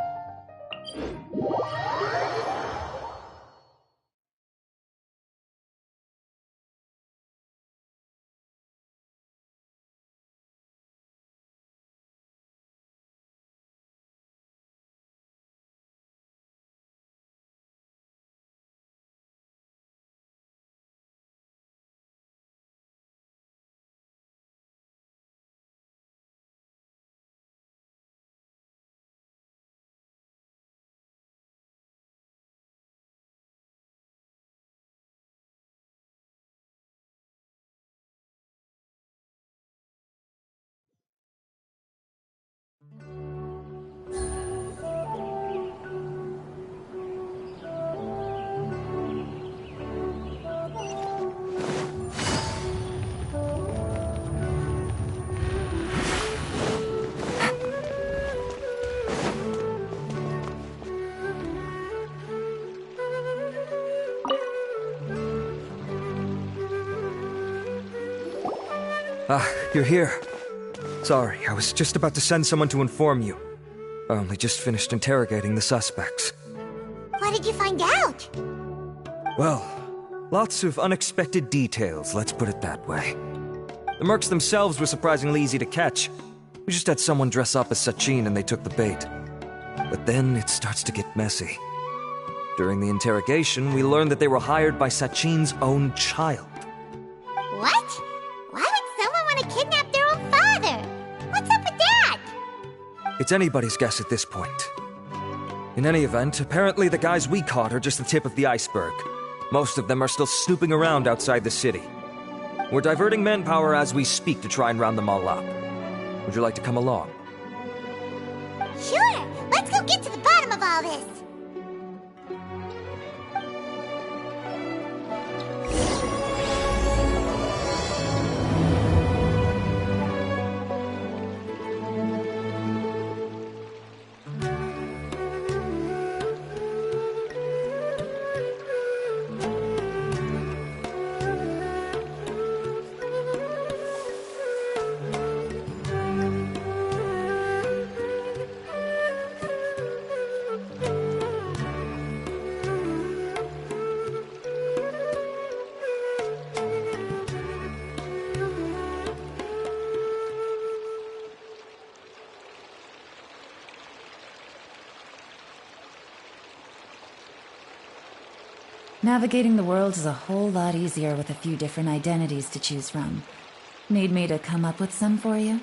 Ah, you're here. Sorry, I was just about to send someone to inform you. I only just finished interrogating the suspects. What did you find out? Well, lots of unexpected details, let's put it that way. The mercs themselves were surprisingly easy to catch. We just had someone dress up as Sachin and they took the bait. But then it starts to get messy. During the interrogation, we learned that they were hired by Sachin's own child. What? Why would someone want to kidnap their own father? What's up with that? It's anybody's guess at this point. In any event, apparently the guys we caught are just the tip of the iceberg. Most of them are still snooping around outside the city. We're diverting manpower as we speak to try and round them all up. Would you like to come along? Sure! Let's go get to the bottom of all this! Navigating the world is a whole lot easier with a few different identities to choose from. Need me to come up with some for you?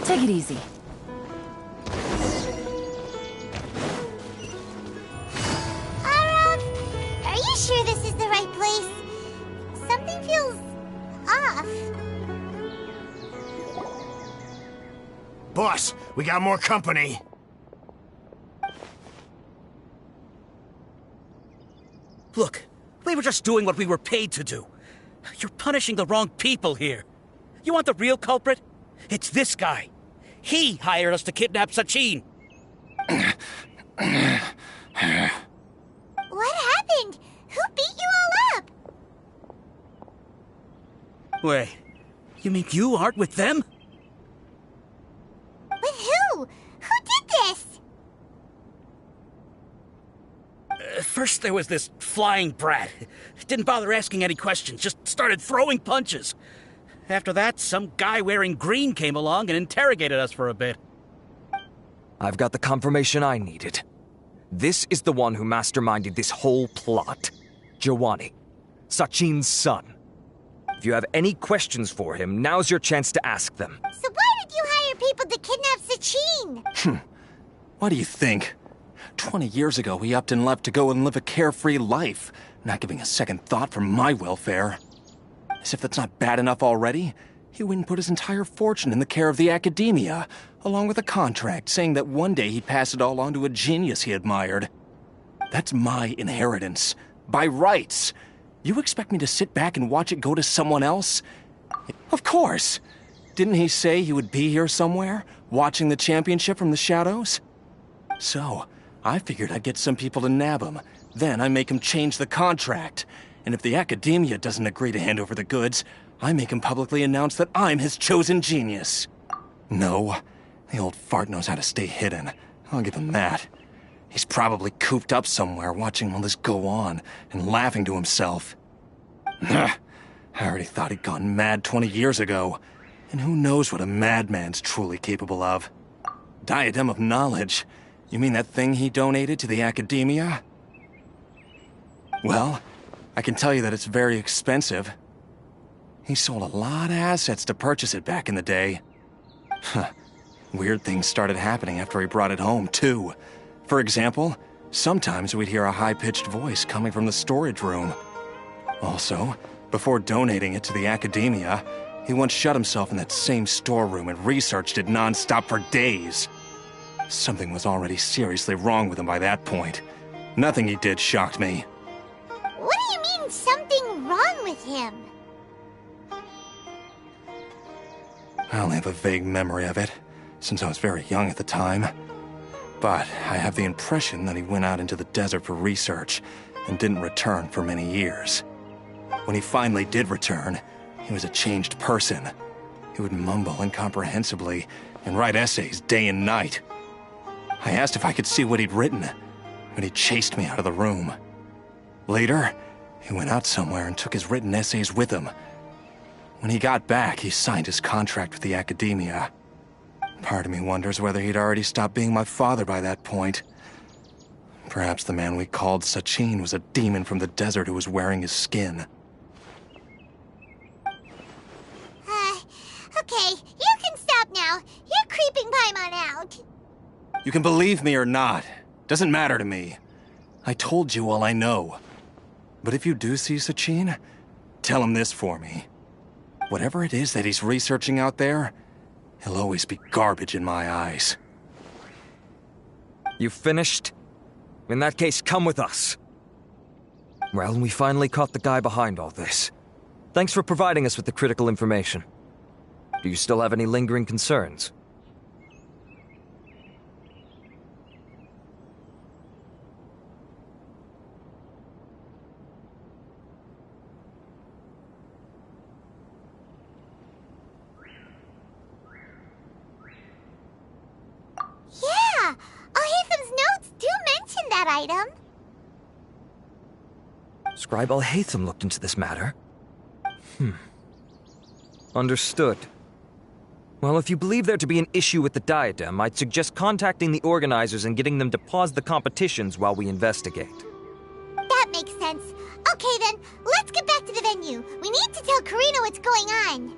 Take it easy. Are you sure this is the right place? Something feels off. Boss, we got more company. Look, we were just doing what we were paid to do. You're punishing the wrong people here. You want the real culprit? It's this guy. He hired us to kidnap Sachin. What happened? Who beat you all up? Wait, you mean you aren't with them? With who? Who did this? First there was this flying brat. Didn't bother asking any questions, just started throwing punches. After that, some guy wearing green came along and interrogated us for a bit. I've got the confirmation I needed. This is the one who masterminded this whole plot. Jawani, Sachin's son. If you have any questions for him, now's your chance to ask them. So why did you hire people to kidnap Sachin? What do you think? 20 years ago, he upped and left to go and live a carefree life, not giving a second thought for my welfare. As if that's not bad enough already, he went and put his entire fortune in the care of the academia, along with a contract saying that one day he'd pass it all on to a genius he admired. That's my inheritance. By rights. You expect me to sit back and watch it go to someone else? Of course. Didn't he say he would be here somewhere, watching the championship from the shadows? So, I figured I'd get some people to nab him. Then I make him change the contract. And if the academia doesn't agree to hand over the goods, I make him publicly announce that I'm his chosen genius. No, the old fart knows how to stay hidden. I'll give him that. He's probably cooped up somewhere watching all this go on and laughing to himself. I already thought he'd gone mad 20 years ago. And who knows what a madman's truly capable of. Diadem of knowledge. You mean that thing he donated to the academia? Well, I can tell you that it's very expensive. He sold a lot of assets to purchase it back in the day. Weird things started happening after he brought it home, too. For example, sometimes we'd hear a high-pitched voice coming from the storage room. Also, before donating it to the academia, he once shut himself in that same storeroom and researched it non-stop for days. Something was already seriously wrong with him by that point. Nothing he did shocked me. What do you mean, something wrong with him? I only have a vague memory of it, since I was very young at the time. But I have the impression that he went out into the desert for research and didn't return for many years. When he finally did return, he was a changed person. He would mumble incomprehensibly and write essays day and night. I asked if I could see what he'd written, but he chased me out of the room. Later, he went out somewhere and took his written essays with him. When he got back, he signed his contract with the academia. Part of me wonders whether he'd already stopped being my father by that point. Perhaps the man we called Sachin was a demon from the desert who was wearing his skin. Okay, you can stop now. You're creeping Paimon out. You can believe me or not. Doesn't matter to me. I told you all I know. But if you do see Sachin, tell him this for me. Whatever it is that he's researching out there, he'll always be garbage in my eyes. You finished? In that case, come with us. Well, we finally caught the guy behind all this. Thanks for providing us with the critical information. Do you still have any lingering concerns? Yeah! Al-Haytham's notes do mention that item. Scribe Al-Haytham looked into this matter. Understood. Well, if you believe there to be an issue with the diadem, I'd suggest contacting the organizers and getting them to pause the competitions while we investigate. That makes sense. Okay then, let's get back to the venue. We need to tell Karina what's going on.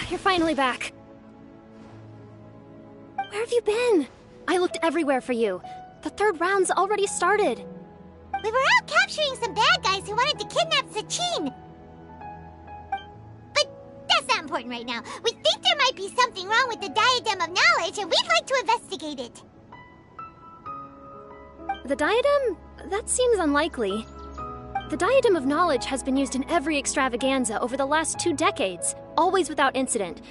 You're finally back. Where have you been? I looked everywhere for you. The third round's already started. We were out capturing some bad guys who wanted to kidnap Sachin. But that's not important right now. We think there might be something wrong with the Diadem of Knowledge, and we'd like to investigate it. The Diadem? That seems unlikely. The Diadem of Knowledge has been used in every extravaganza over the last 2 decades, always without incident.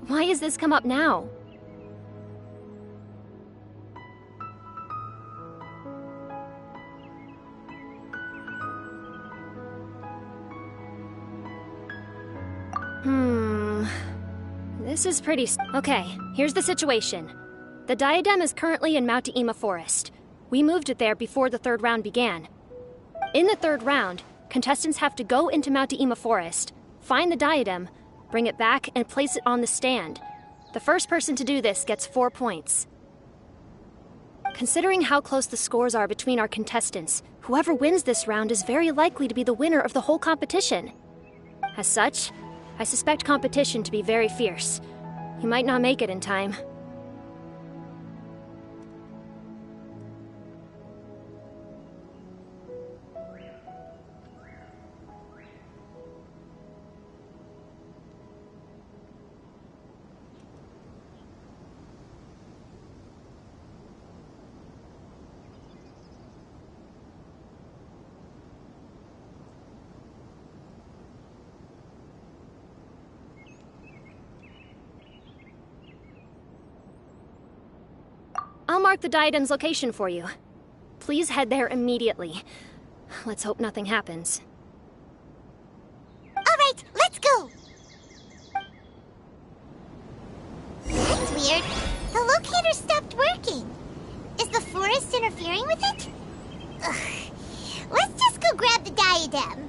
Why has this come up now? This is pretty okay, here's the situation. The Diadem is currently in Mount Ima Forest. We moved it there before the third round began. In the third round, contestants have to go into Mount Ima Forest, find the Diadem, bring it back, and place it on the stand. The first person to do this gets 4 points. Considering how close the scores are between our contestants, whoever wins this round is very likely to be the winner of the whole competition. As such, I suspect competition to be very fierce. You might not make it in time. I'll mark the Diadem's location for you. Please head there immediately. Let's hope nothing happens. All right, let's go! That's weird. The locator stopped working. Is the forest interfering with it? Ugh. Let's just go grab the Diadem.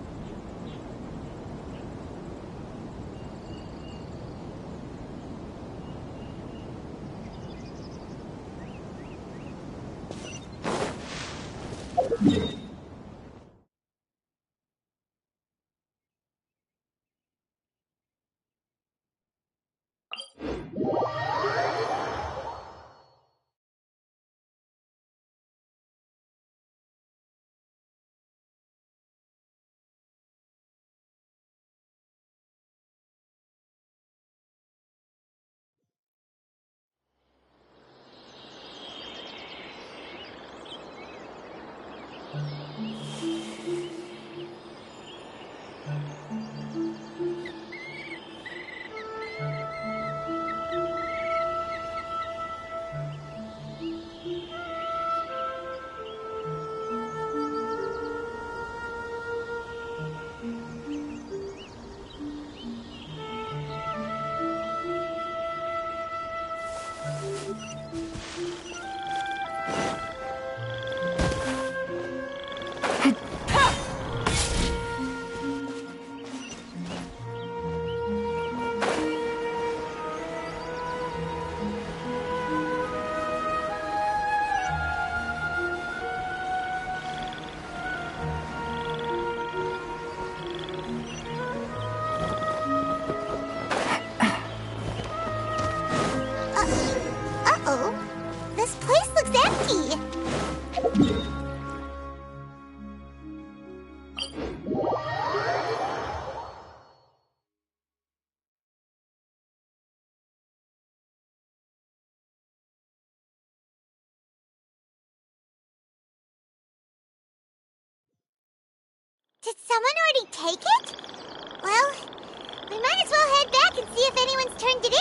Did someone already take it? Well, we might as well head back and see if anyone's turned it in.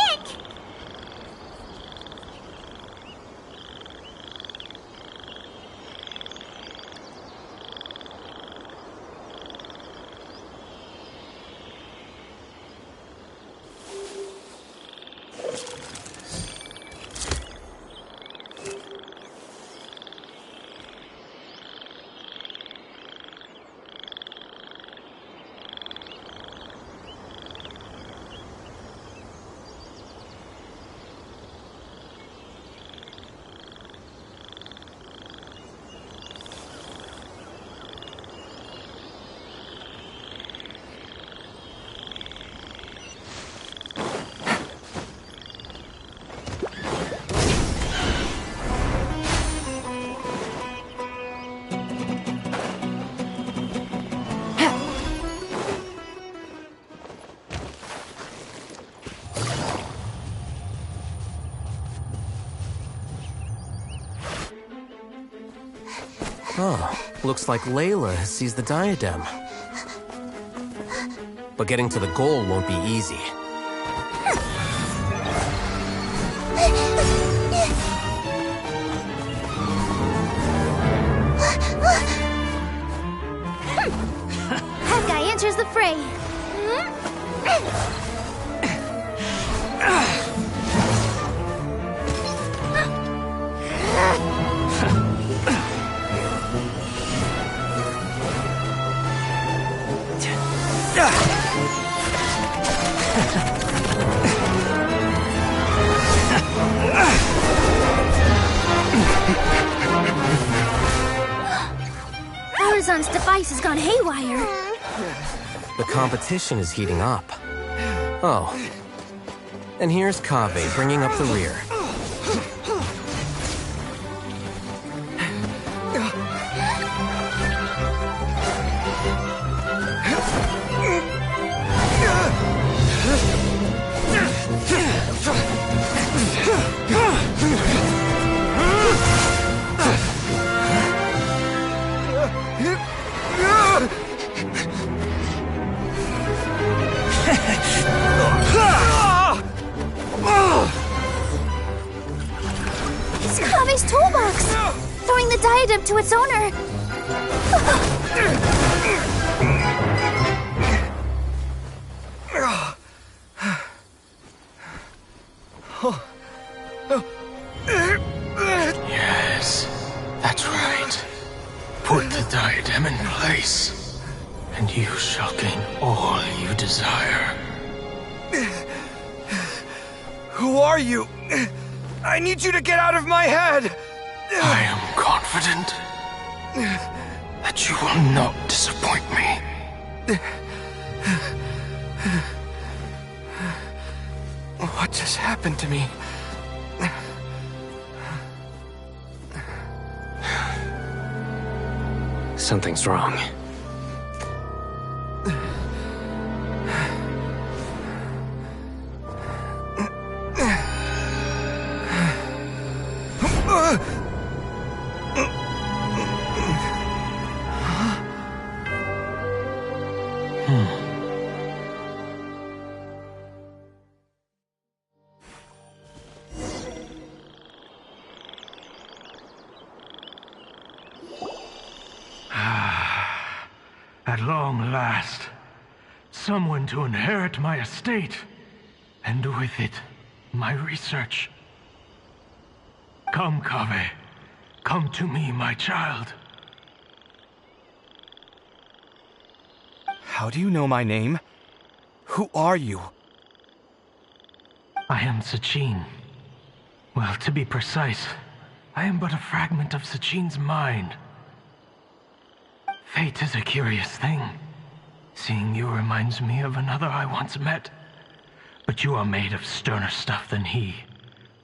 Oh, looks like Layla has seized the diadem. But getting to the goal won't be easy. That guy enters the fray. Horizon's device has gone haywire. The competition is heating up. Oh. And here's Kaveh bringing up the rear. It's Kaveh's toolbox! Throwing the diadem to its owner! Yes, that's right. Put the diadem in place, and you shall gain all you desire. Who are you? I need you to get out of my head! I am confident that you will not disappoint me. What just happened to me? Something's wrong. At long last, someone to inherit my estate, and with it, my research. Come, Kaveh. Come to me, my child. How do you know my name? Who are you? I am Sachin. Well, to be precise, I am but a fragment of Sachin's mind. Fate is a curious thing. Seeing you reminds me of another I once met. But you are made of sterner stuff than he,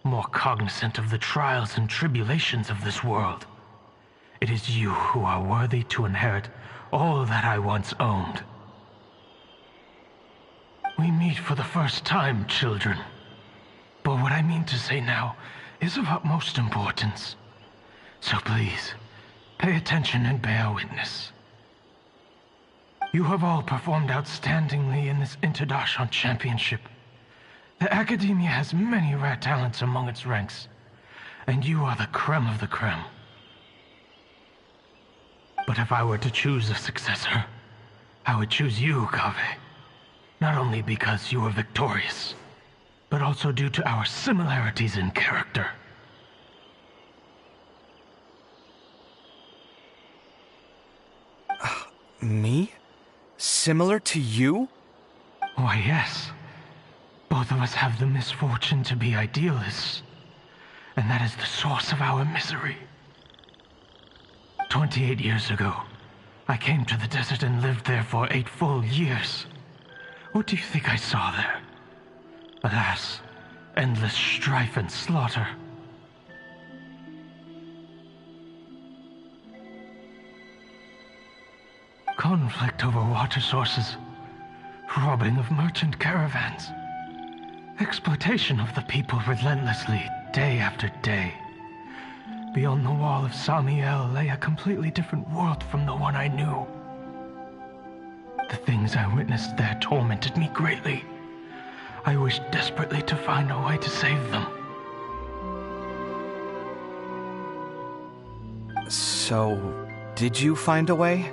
more cognizant of the trials and tribulations of this world. It is you who are worthy to inherit all that I once owned. We meet for the first time, children. But what I mean to say now is of utmost importance. So please, pay attention and bear witness. You have all performed outstandingly in this Interdashon Championship. The Academia has many rare talents among its ranks, and you are the creme of the creme. But if I were to choose a successor, I would choose you, Kaveh. Not only because you were victorious, but also due to our similarities in character. Me? Similar to you? Why, yes. Both of us have the misfortune to be idealists, and that is the source of our misery. 28 years ago, I came to the desert and lived there for 8 full years. What do you think I saw there? Alas, endless strife and slaughter. Conflict over water sources, robbing of merchant caravans, exploitation of the people relentlessly, day after day. Beyond the wall of Samiel lay a completely different world from the one I knew. The things I witnessed there tormented me greatly. I wished desperately to find a way to save them. So, did you find a way?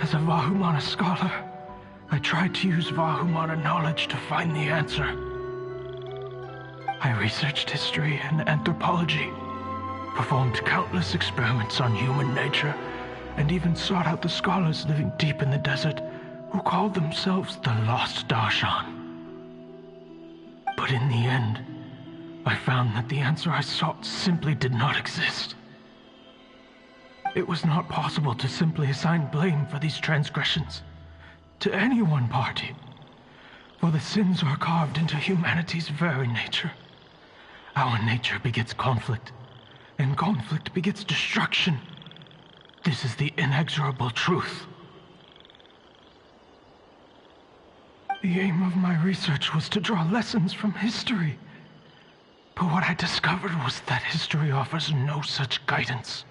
As a Vahumana scholar, I tried to use Vahumana knowledge to find the answer. I researched history and anthropology, performed countless experiments on human nature, and even sought out the scholars living deep in the desert who called themselves the Lost Darshan. But in the end, I found that the answer I sought simply did not exist. It was not possible to simply assign blame for these transgressions to any one party, for the sins are carved into humanity's very nature. Our nature begets conflict, and conflict begets destruction. This is the inexorable truth. The aim of my research was to draw lessons from history, but what I discovered was that history offers no such guidance.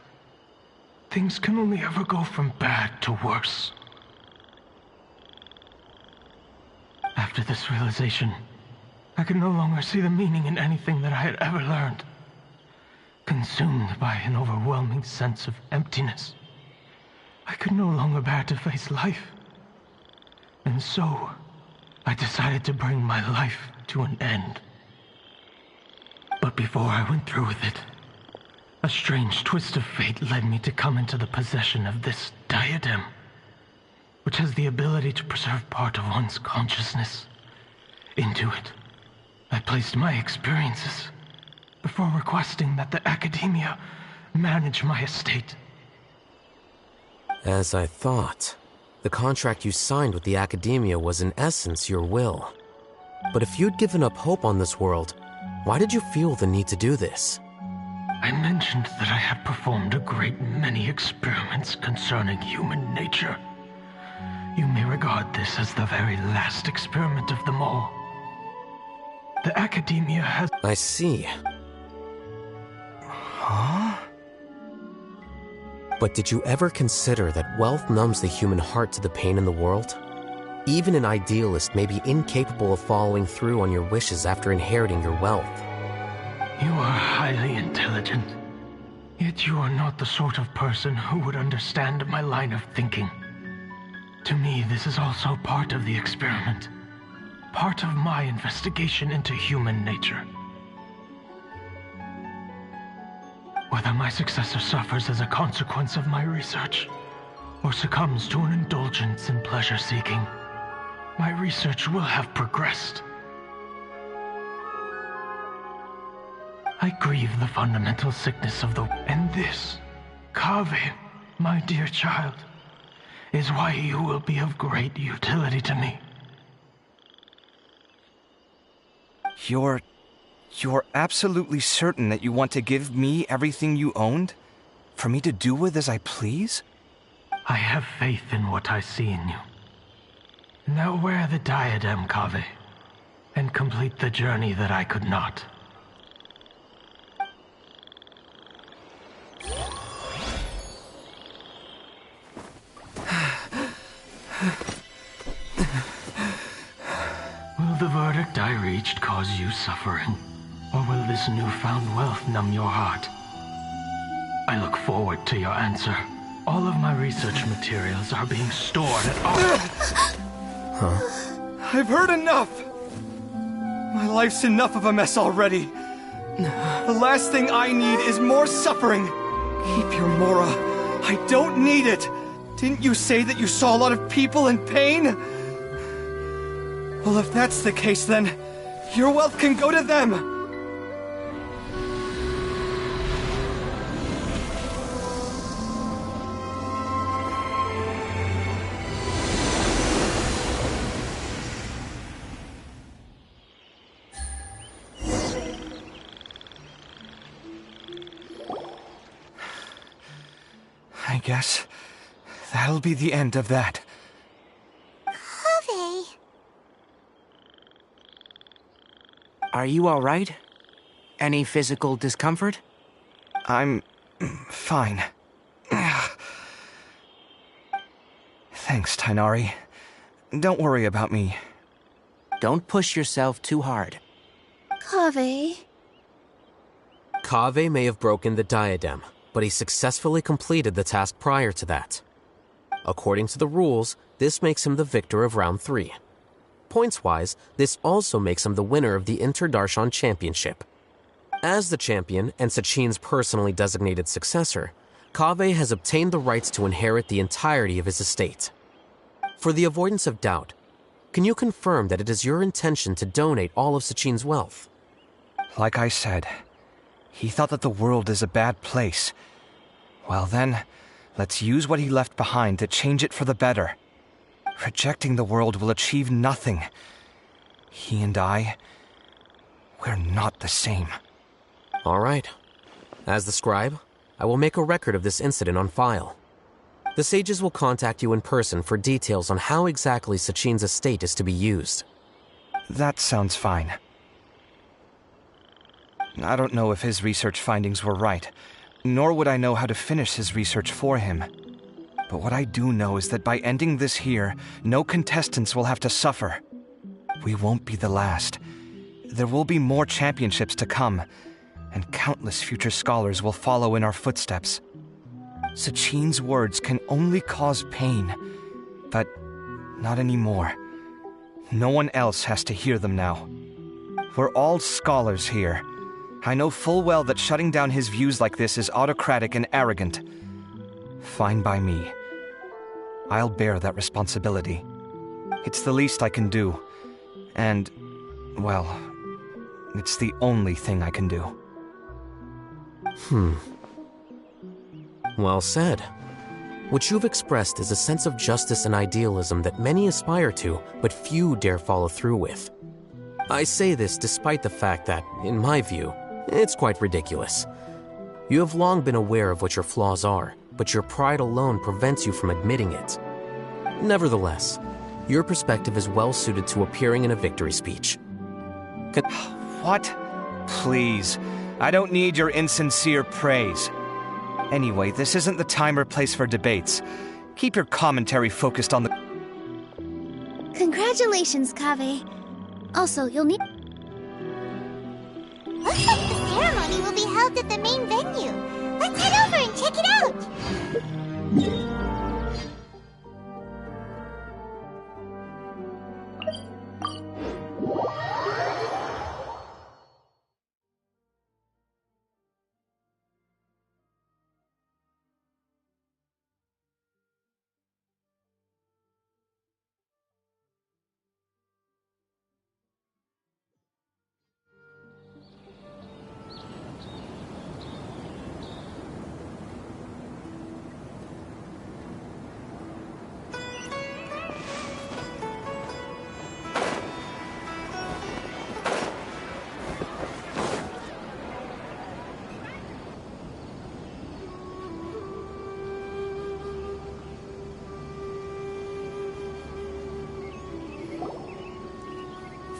Things can only ever go from bad to worse. After this realization, I could no longer see the meaning in anything that I had ever learned. Consumed by an overwhelming sense of emptiness, I could no longer bear to face life. And so, I decided to bring my life to an end. But before I went through with it, a strange twist of fate led me to come into the possession of this diadem, which has the ability to preserve part of one's consciousness. Into it, I placed my experiences before requesting that the Academia manage my estate. As I thought, the contract you signed with the Academia was in essence your will. But if you'd given up hope on this world, why did you feel the need to do this? I mentioned that I had performed a great many experiments concerning human nature. You may regard this as the very last experiment of them all. The Academia has... I see. Huh? But did you ever consider that wealth numbs the human heart to the pain in the world? Even an idealist may be incapable of following through on your wishes after inheriting your wealth. You are highly intelligent, yet you are not the sort of person who would understand my line of thinking. To me, this is also part of the experiment, part of my investigation into human nature. Whether my successor suffers as a consequence of my research, or succumbs to an indulgence in pleasure-seeking, my research will have progressed. I grieve the fundamental sickness of the... And this, Kaveh, my dear child, is why you will be of great utility to me. You're absolutely certain that you want to give me everything you owned? For me to do with as I please? I have faith in what I see in you. Now wear the diadem, Kaveh, and complete the journey that I could not. Will the verdict I reached cause you suffering? Or will this newfound wealth numb your heart? I look forward to your answer. All of my research materials are being stored at Huh? I've heard enough! My life's enough of a mess already. The last thing I need is more suffering. Keep your Mora. I don't need it. Didn't you say that you saw a lot of people in pain? Well, if that's the case, then your wealth can go to them. I guess that'll be the end of that. Kaveh. Are you all right? Any physical discomfort? I'm fine. Thanks, Tainari. Don't worry about me. Don't push yourself too hard. Kaveh. Kaveh may have broken the diadem, but he successfully completed the task prior to that. According to the rules, this makes him the victor of round 3. Points-wise, this also makes him the winner of the Inter-Darshan Championship. As the champion and Sachin's personally designated successor, Kaveh has obtained the rights to inherit the entirety of his estate. For the avoidance of doubt, can you confirm that it is your intention to donate all of Sachin's wealth? Like I said, he thought that the world is a bad place. Well then, let's use what he left behind to change it for the better. Rejecting the world will achieve nothing. He and I, we're not the same. All right. As the scribe, I will make a record of this incident on file. The sages will contact you in person for details on how exactly Sachin's estate is to be used. That sounds fine. I don't know if his research findings were right, nor would I know how to finish his research for him. But what I do know is that by ending this here, no contestants will have to suffer. We won't be the last. There will be more championships to come, and countless future scholars will follow in our footsteps. Sachin's words can only cause pain, but not anymore. No one else has to hear them now. We're all scholars here. I know full well that shutting down his views like this is autocratic and arrogant. Fine by me. I'll bear that responsibility. It's the least I can do. And, well, it's the only thing I can do. Well said. What you've expressed is a sense of justice and idealism that many aspire to, but few dare follow through with. I say this despite the fact that, in my view, it's quite ridiculous. You have long been aware of what your flaws are, but your pride alone prevents you from admitting it. Nevertheless, your perspective is well suited to appearing in a victory speech. What? Please. I don't need your insincere praise. Anyway, this isn't the time or place for debates. Keep your commentary focused on the... Congratulations, Kaveh. Also, you'll need... Looks like the ceremony will be held at the main venue. Let's head over and check it out.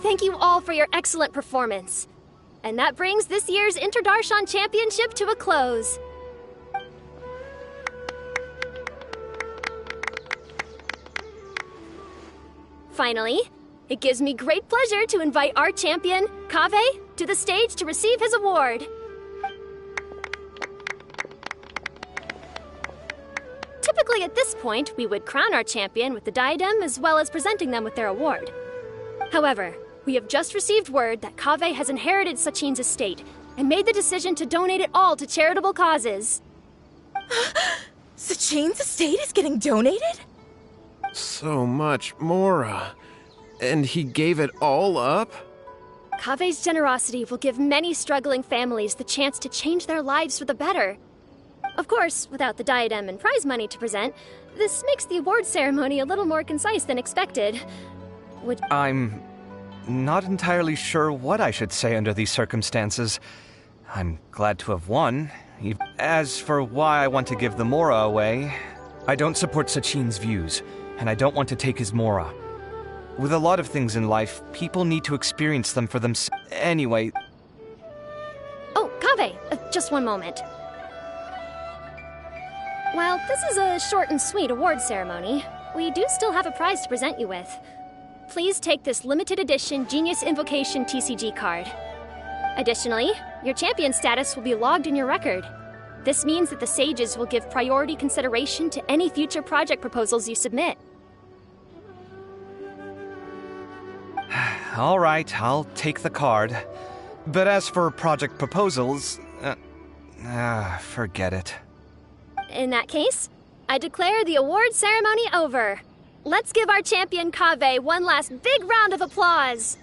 Thank you all for your excellent performance. And that brings this year's Inter-Darshan Championship to a close. Finally, it gives me great pleasure to invite our champion, Kaveh, to the stage to receive his award. Typically at this point, we would crown our champion with the diadem as well as presenting them with their award. However, we have just received word that Kaveh has inherited Sachin's estate and made the decision to donate it all to charitable causes. Sachin's estate is getting donated? So much, Mora. And he gave it all up? Kaveh's generosity will give many struggling families the chance to change their lives for the better. Of course, without the diadem and prize money to present, this makes the award ceremony a little more concise than expected. I'm not entirely sure what I should say under these circumstances. I'm glad to have won. As for why I want to give the Mora away, I don't support Sachin's views, and I don't want to take his Mora. With a lot of things in life, people need to experience them for themselves. Anyway... Oh, Kaveh, just one moment. While this is a short and sweet award ceremony, we do still have a prize to present you with. Please take this limited edition Genius Invocation TCG card. Additionally, your champion status will be logged in your record. This means that the Sages will give priority consideration to any future project proposals you submit. All right, I'll take the card. But as for project proposals, forget it. In that case, I declare the award ceremony over. Let's give our champion Kaveh one last big round of applause.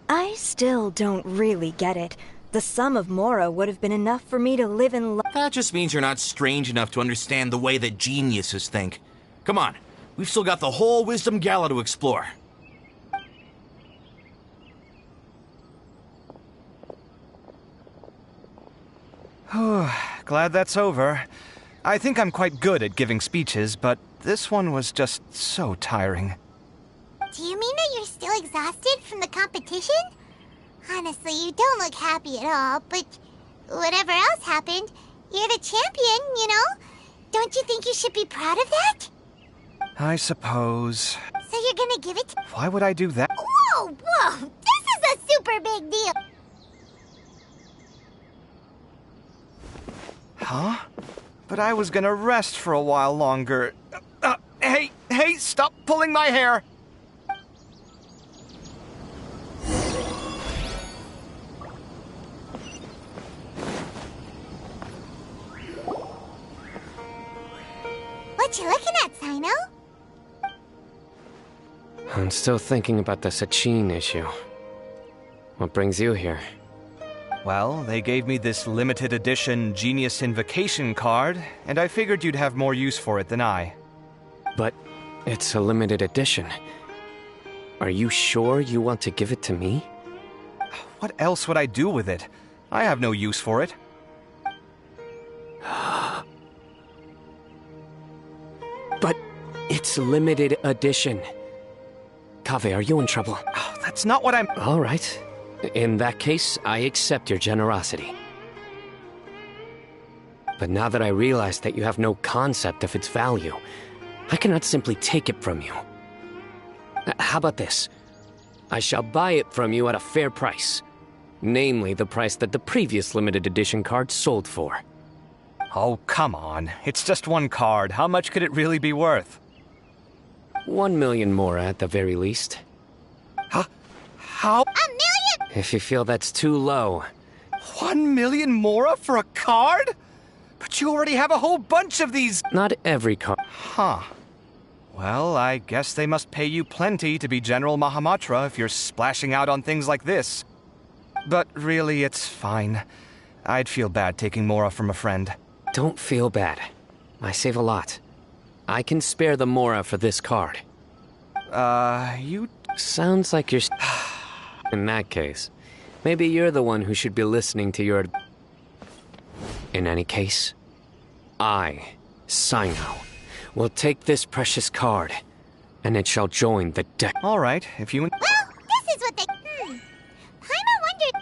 I still don't really get it. The sum of Mora would have been enough for me to live in That just means you're not strange enough to understand the way that geniuses think. Come on, we've still got the whole Wisdom Gala to explore. Glad that's over. I think I'm quite good at giving speeches, but this one was just so tiring. Do you mean that you're still exhausted from the competition? Honestly, you don't look happy at all, but whatever else happened, you're the champion, you know? Don't you think you should be proud of that? I suppose. So you're gonna give it to... Why would I do that? Whoa, whoa! This is a super big deal! Huh? But I was gonna rest for a while longer. Hey, stop pulling my hair! What you looking at, Sino? I'm still thinking about the Sachin issue. What brings you here? Well, they gave me this limited edition Genius Invocation card, and I figured you'd have more use for it than I. But it's a limited edition. Are you sure you want to give it to me? What else would I do with it? I have no use for it. But it's limited edition. Kaveh, are you in trouble? Oh, that's not what I'm... All right. In that case, I accept your generosity. But now that I realize that you have no concept of its value, I cannot simply take it from you. How about this? I shall buy it from you at a fair price. Namely, the price that the previous limited edition card sold for. Oh, come on. It's just one card. How much could it really be worth? 1 million more at the very least. Huh? How? 1 million? If you feel that's too low. 1 million more for a card? But you already have a whole bunch of these. Not every card. Huh. Well, I guess they must pay you plenty to be General Mahamatra if you're splashing out on things like this. But really, it's fine. I'd feel bad taking Mora from a friend. Don't feel bad. I save a lot. I can spare the Mora for this card. You... Sounds like you're... In that case, maybe you're the one who should be listening to your... In any case, I, Sino, will take this precious card, and it shall join the deck. All right, if you... Well, this is what they... Paimon wondered...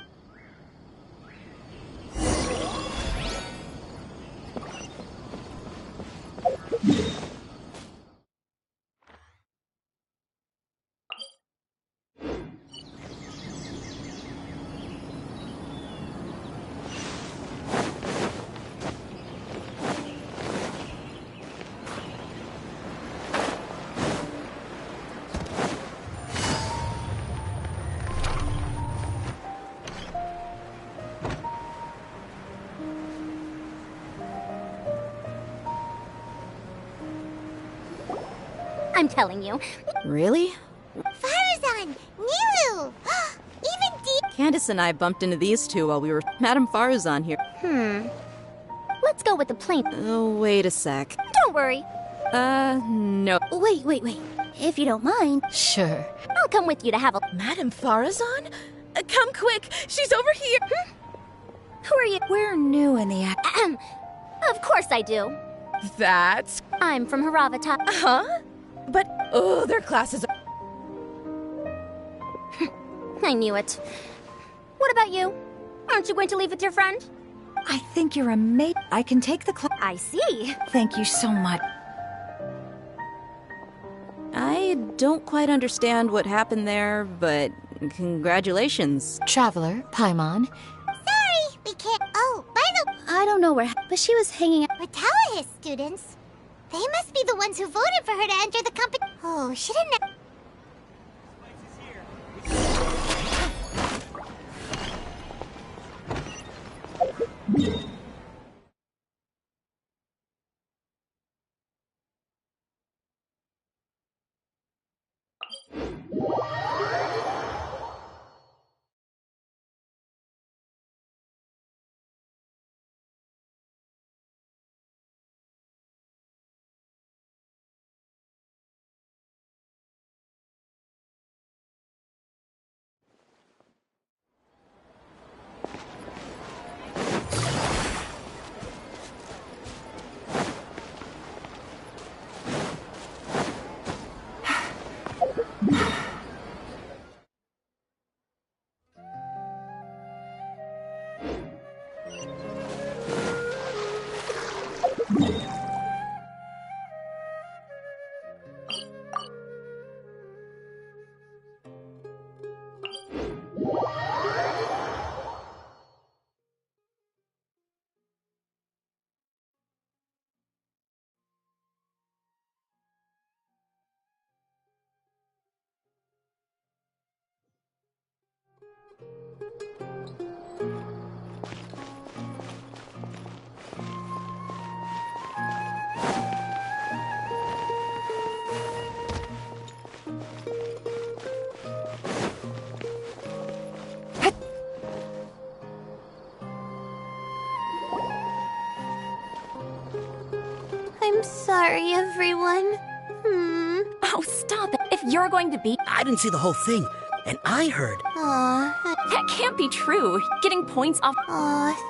I'm telling you. Really? Farazan! Nilu! Even D. Candace and I bumped into these two while we were Madame Faruzan here. Let's go with the plane. Oh, wait a sec. Don't worry. No. Wait. If you don't mind. Sure. I'll come with you to have a... Madame Farazan? Come quick! She's over here! Who are you? We're new in the act. Of course I do. That's... I'm from Haravata. Huh? But, their classes are... I knew it. What about you? Aren't you going to leave with your friend? I think you're a mate. I can take the class. I see. Thank you so much. I don't quite understand what happened there, but congratulations. Traveler, Paimon. Sorry, we can't. Oh, by the way. I don't know where, but she was hanging out. We're Talahis students. They must be the ones who voted for her to enter the company. Oh, she didn't. I'm sorry, everyone. Oh, stop it. If you're going to be... I didn't see the whole thing, and I heard. That can't be true. Getting points off...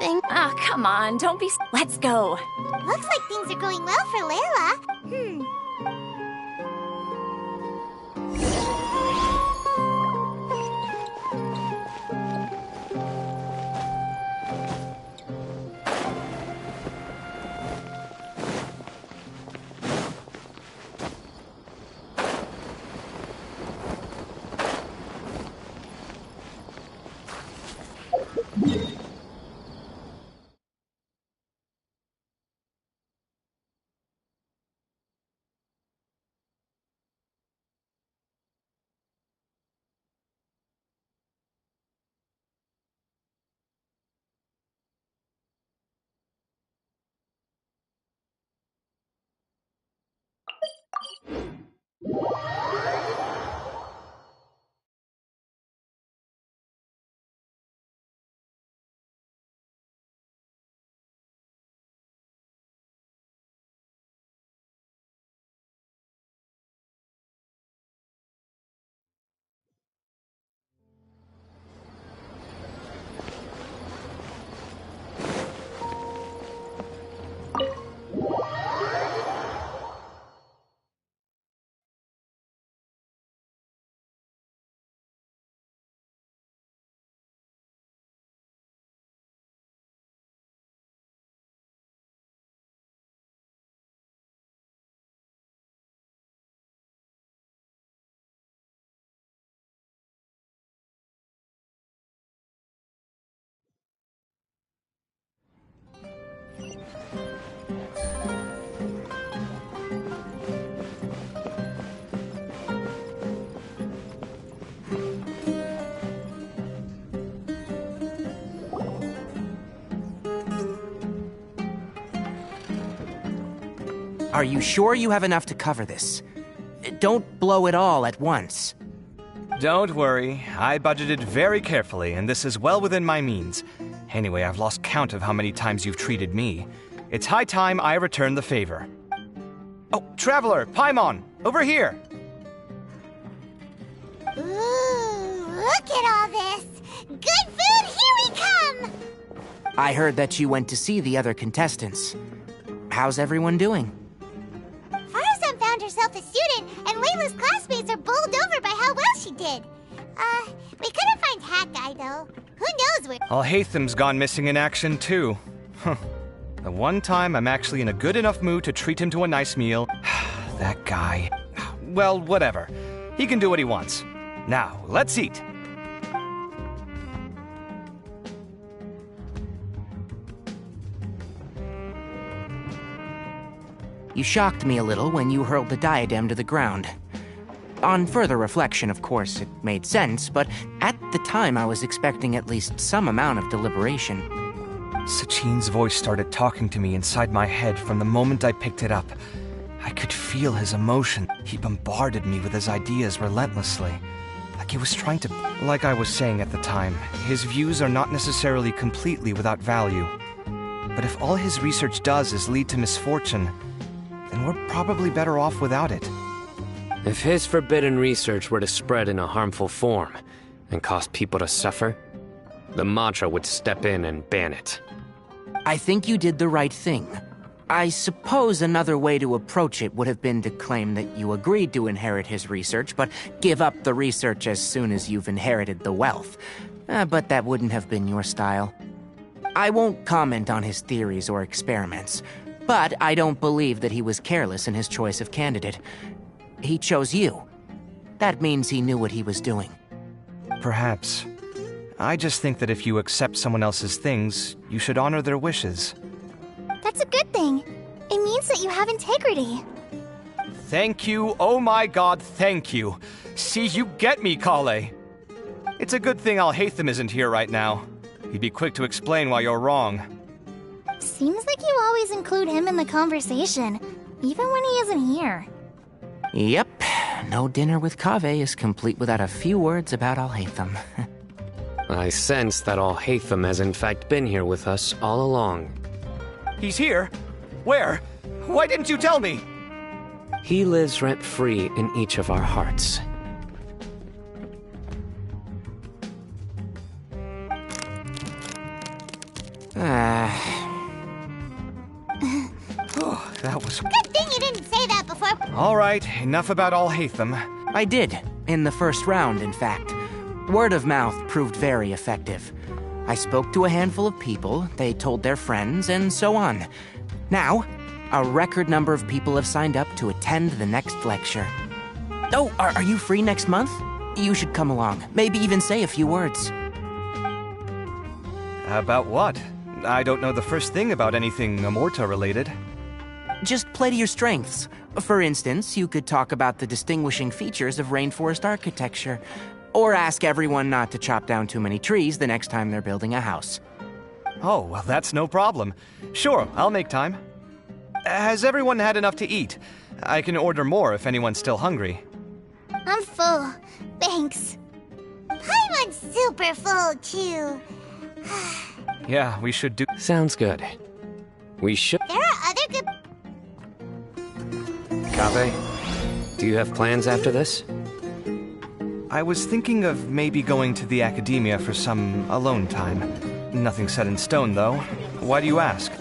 Thank... come on. Don't be... Let's go. Looks like things are going well for Layla. Are you sure you have enough to cover this? Don't blow it all at once. Don't worry, I budgeted very carefully, and this is well within my means. Anyway, I've lost count of how many times you've treated me. It's high time I return the favor. Oh, Traveler, Paimon, over here! Ooh, look at all this! Good food, here we come! I heard that you went to see the other contestants. How's everyone doing? Farazan found herself a student, and Layla's classmates are bowled over by how well she did. We couldn't find Hat Guy, though. Who knows where— Alhaitham's gone missing in action, too. Huh. The one time I'm actually in a good enough mood to treat him to a nice meal. That guy. Well, whatever. He can do what he wants. Now, let's eat. You shocked me a little when you hurled the diadem to the ground. On further reflection, of course, it made sense, but at the time I was expecting at least some amount of deliberation. Sachin's voice started talking to me inside my head from the moment I picked it up. I could feel his emotion. He bombarded me with his ideas relentlessly. Like he was trying to... Like I was saying at the time, his views are not necessarily completely without value. But if all his research does is lead to misfortune, then we're probably better off without it. If his forbidden research were to spread in a harmful form and cause people to suffer, the Mantra would step in and ban it. I think you did the right thing. I suppose another way to approach it would have been to claim that you agreed to inherit his research, but give up the research as soon as you've inherited the wealth. But that wouldn't have been your style. I won't comment on his theories or experiments, but I don't believe that he was careless in his choice of candidate. He chose you. That means he knew what he was doing. Perhaps. I just think that if you accept someone else's things, you should honor their wishes. That's a good thing. It means that you have integrity. Thank you, oh my god, thank you. See, you get me, Kale. It's a good thing Alhaitham isn't here right now. He'd be quick to explain why you're wrong. Seems like you always include him in the conversation, even when he isn't here. Yep, no dinner with Kaveh is complete without a few words about Alhaitham. I sense that Alhaitham has in fact been here with us all along. He's here? Where? Why didn't you tell me? He lives rent-free in each of our hearts. Oh, that was... Good thing you didn't say that before. All right, enough about Alhaitham. I did, in the first round, in fact. Word of mouth proved very effective. I spoke to a handful of people, they told their friends, and so on. Now, a record number of people have signed up to attend the next lecture. Oh, are you free next month? You should come along, maybe even say a few words. About what? I don't know the first thing about anything Amorta-related. Just play to your strengths. For instance, you could talk about the distinguishing features of rainforest architecture, or ask everyone not to chop down too many trees the next time they're building a house. Oh, well, that's no problem. Sure, I'll make time. Has everyone had enough to eat? I can order more if anyone's still hungry. I'm full. Thanks. Paimon's super full, too. Yeah, we should do... Sounds good. We should... There are other good... Kaveh, do you have plans after this? I was thinking of maybe going to the academia for some alone time. Nothing set in stone, though. Why do you ask?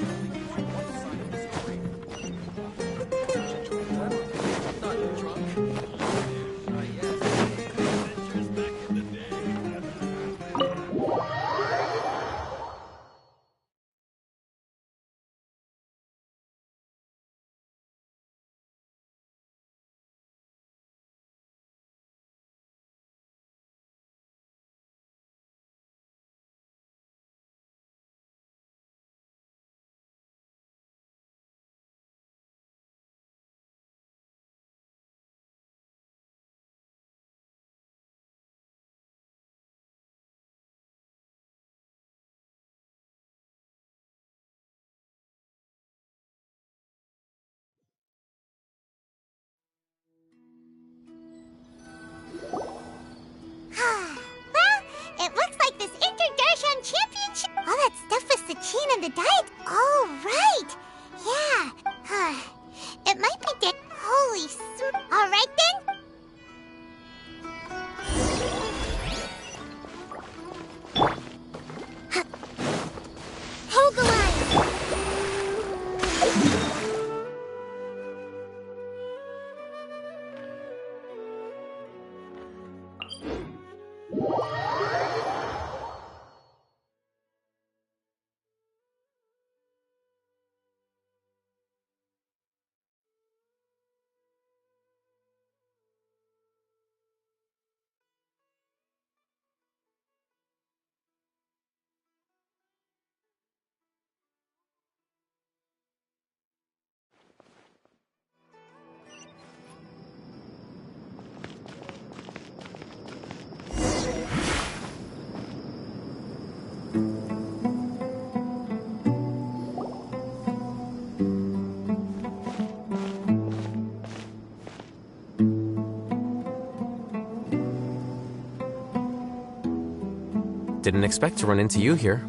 Didn't expect to run into you here.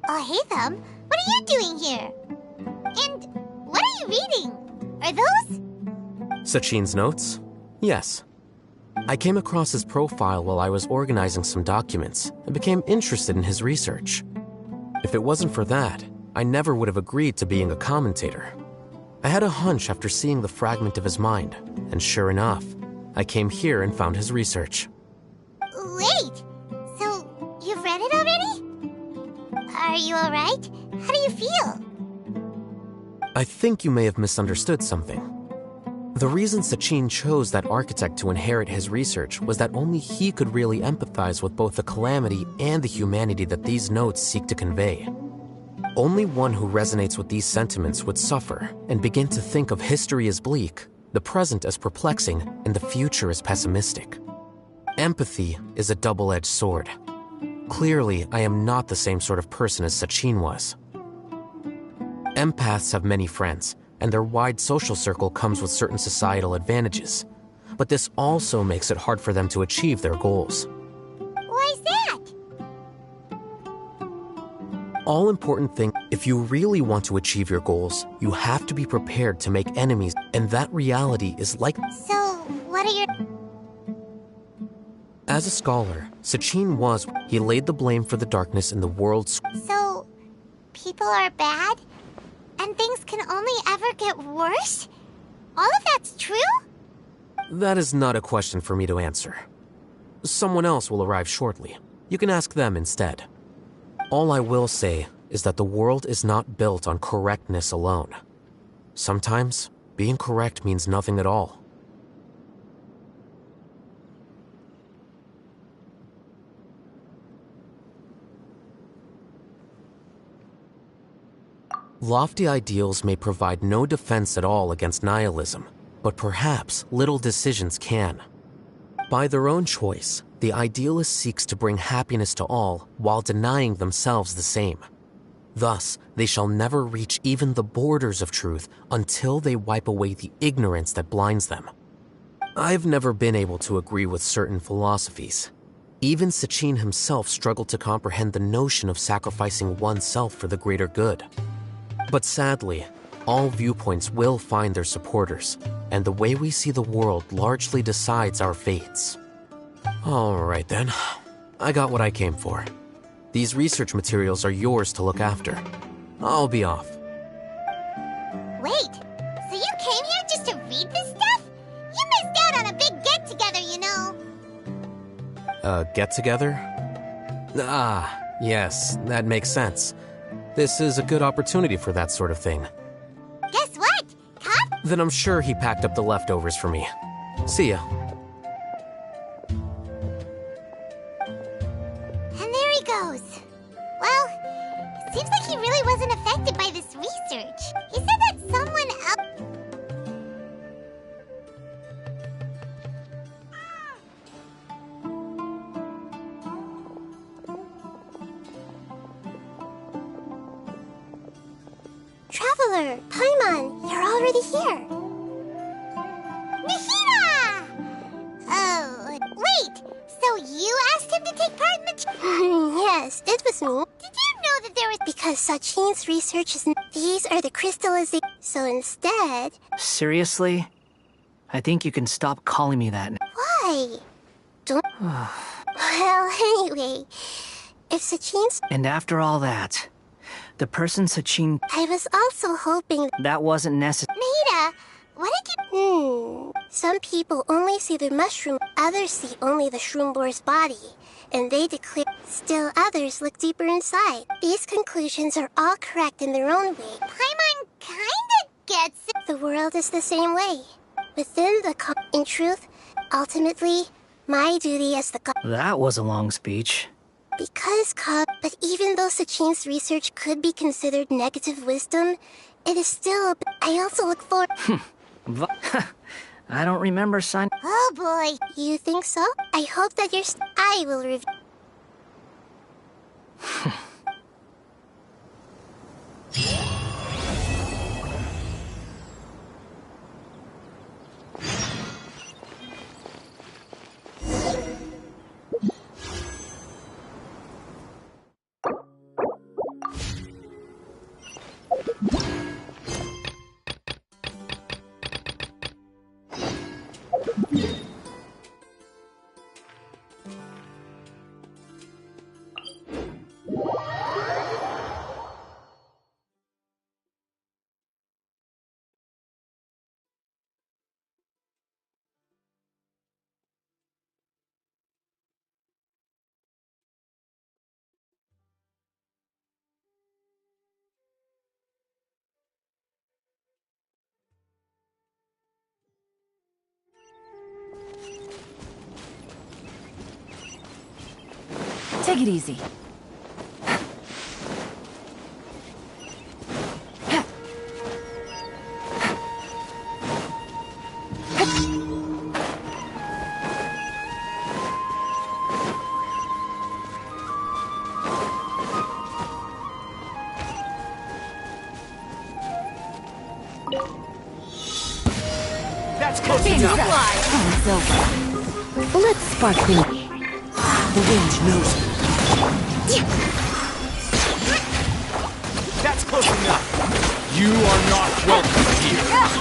Oh, hey, Thumb. What are you doing here? And what are you reading? Are those? Sachin's notes? Yes. I came across his profile while I was organizing some documents and became interested in his research. If it wasn't for that, I never would have agreed to being a commentator. I had a hunch after seeing the fragment of his mind, and sure enough, I came here and found his research. Wait! So, you've read it already? Are you alright? How do you feel? I think you may have misunderstood something. The reason Sachin chose that architect to inherit his research was that only he could really empathize with both the calamity and the humanity that these notes seek to convey. Only one who resonates with these sentiments would suffer and begin to think of history as bleak, the present as perplexing, and the future as pessimistic. Empathy is a double-edged sword. Clearly, I am not the same sort of person as Sachin was. Empaths have many friends, and their wide social circle comes with certain societal advantages. But this also makes it hard for them to achieve their goals. Why is that? All important thing, if you really want to achieve your goals, you have to be prepared to make enemies, and that reality is like... So, what are your... As a scholar, Sachin was... He laid the blame for the darkness in the world's... So, people are bad? And things can only ever get worse? All of that's true? That is not a question for me to answer. Someone else will arrive shortly. You can ask them instead. All I will say is that the world is not built on correctness alone. Sometimes, being correct means nothing at all. Lofty ideals may provide no defense at all against nihilism, but perhaps little decisions can. By their own choice, the idealist seeks to bring happiness to all while denying themselves the same. Thus, they shall never reach even the borders of truth until they wipe away the ignorance that blinds them. I've never been able to agree with certain philosophies. Even Sachin himself struggled to comprehend the notion of sacrificing oneself for the greater good. But sadly, all viewpoints will find their supporters, and the way we see the world largely decides our fates. Alright then, I got what I came for. These research materials are yours to look after. I'll be off. Wait, so you came here just to read this stuff? You missed out on a big get-together, you know. Get-together? Ah, yes, that makes sense. This is a good opportunity for that sort of thing. Guess what? Cop? Then I'm sure he packed up the leftovers for me. See ya. And there he goes. Well, it seems like he really wasn't affected by this research. He said that someone else... Traveler, Paimon, you're already here. Nihira! Oh, wait, so you asked him to take part in the... Yes, it was me. Did you know that there was... Because Sachin's research is... These are the crystallizations. So instead... Seriously? I think you can stop calling me that. Why? Don't... Well, anyway, if Sachin's... And after all that, the person Sachin... I was also hoping... That wasn't necessary. Nahida, what did you... Some people only see the mushroom, others see only the shroomboar's body, and they declare... Still others look deeper inside. These conclusions are all correct in their own way. Paimon kinda gets it. The world is the same way. Within the... In truth, ultimately, my duty as the... That was a long speech. Because, but even though Sachin's research could be considered negative wisdom, it is still I also look forward... I don't remember sign... Oh boy, you think so? I hope that you're... I will review... Take it easy. That's close Being enough. fly. Oh, it's over. Let's spark things. The wind knows it. That's close enough. You are not welcome here.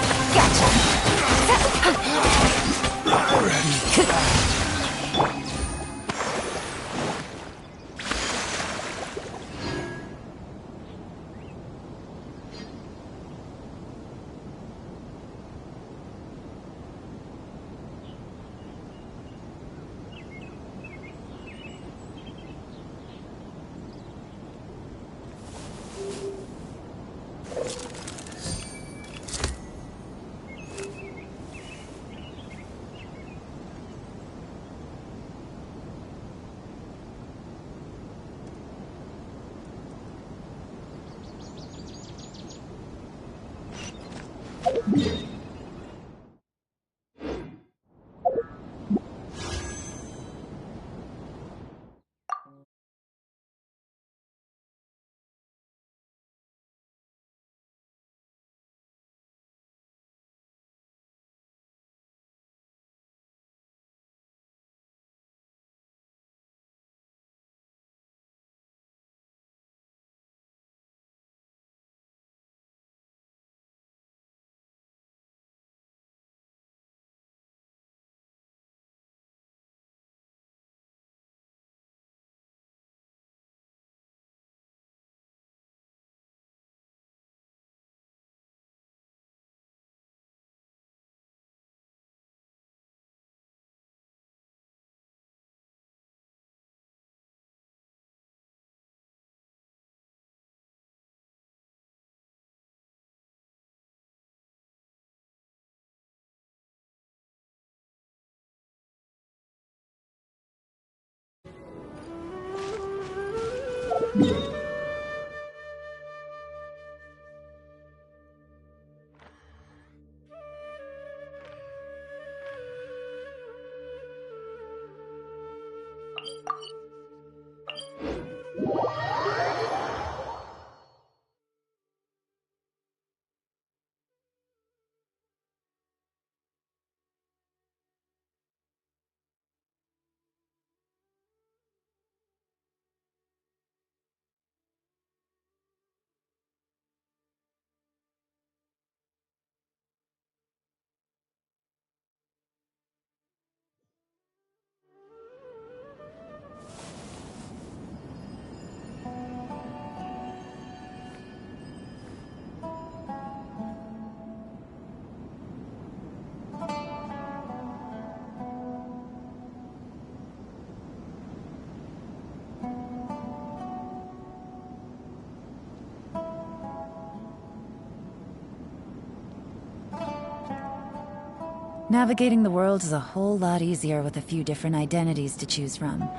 Navigating the world is a whole lot easier with a few different identities to choose from.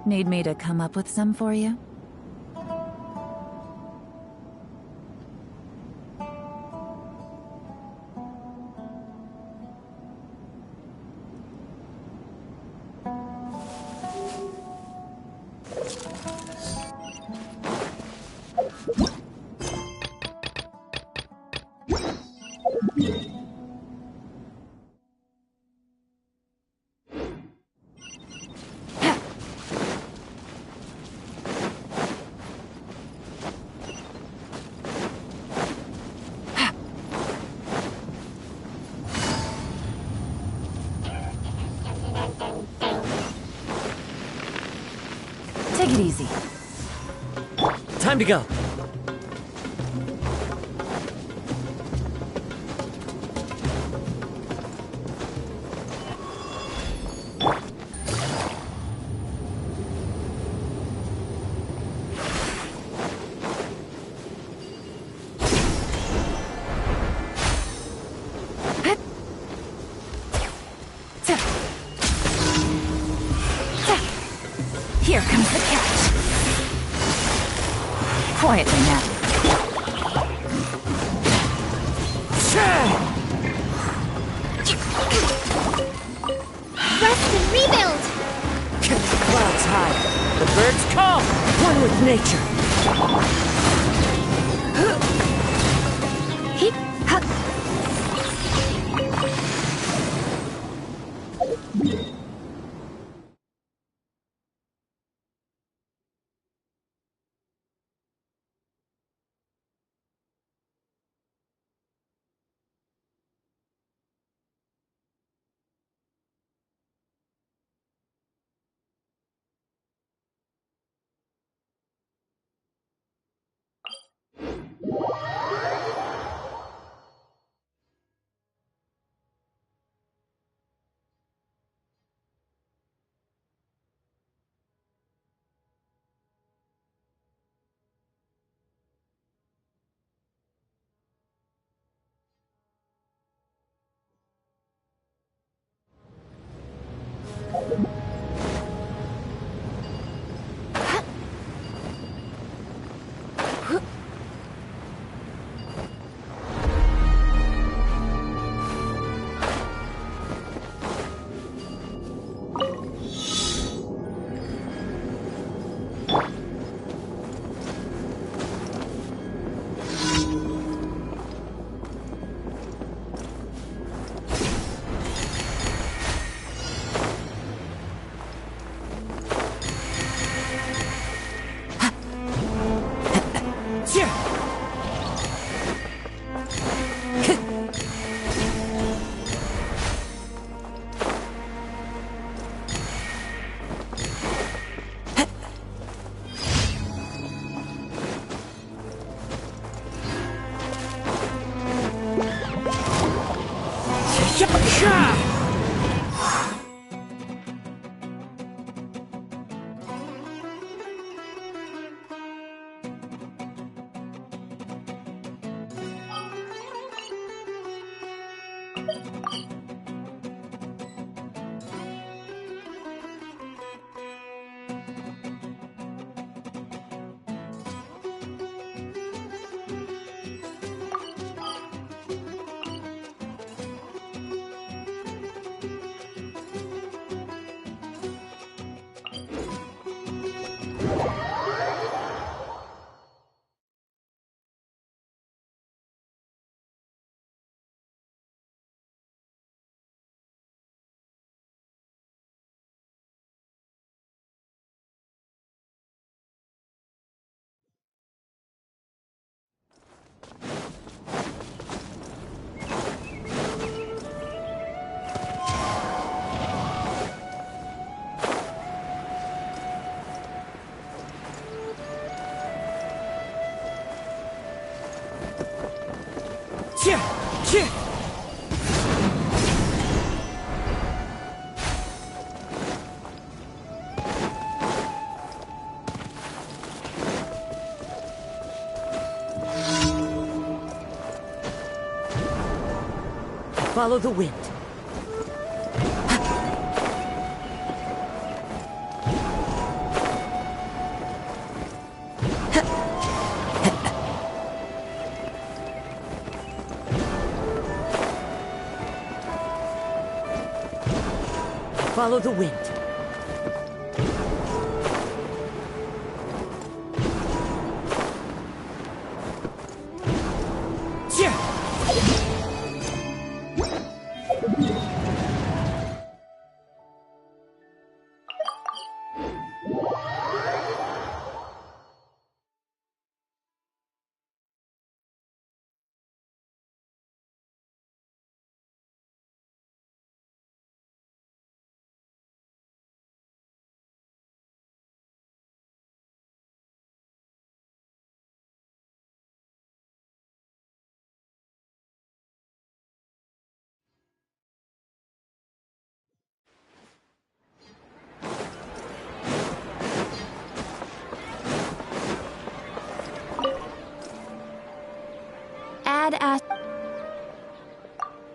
Need me to come up with some for you? Take it easy. Time to go. Here comes the catch. Quietly now. Rest and rebuild! Clouds high, the birds call, one with nature. Follow the wind. Follow the wind.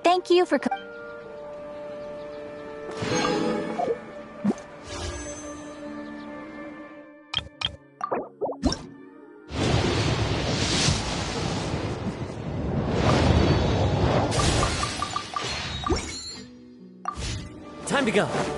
Thank you for Time to go.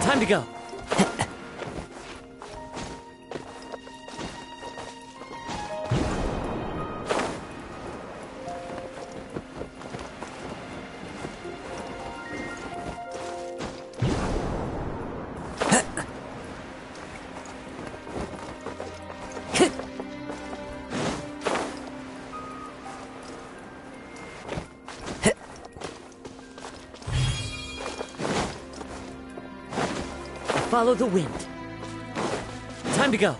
Time to go. Follow the wind. Time to go.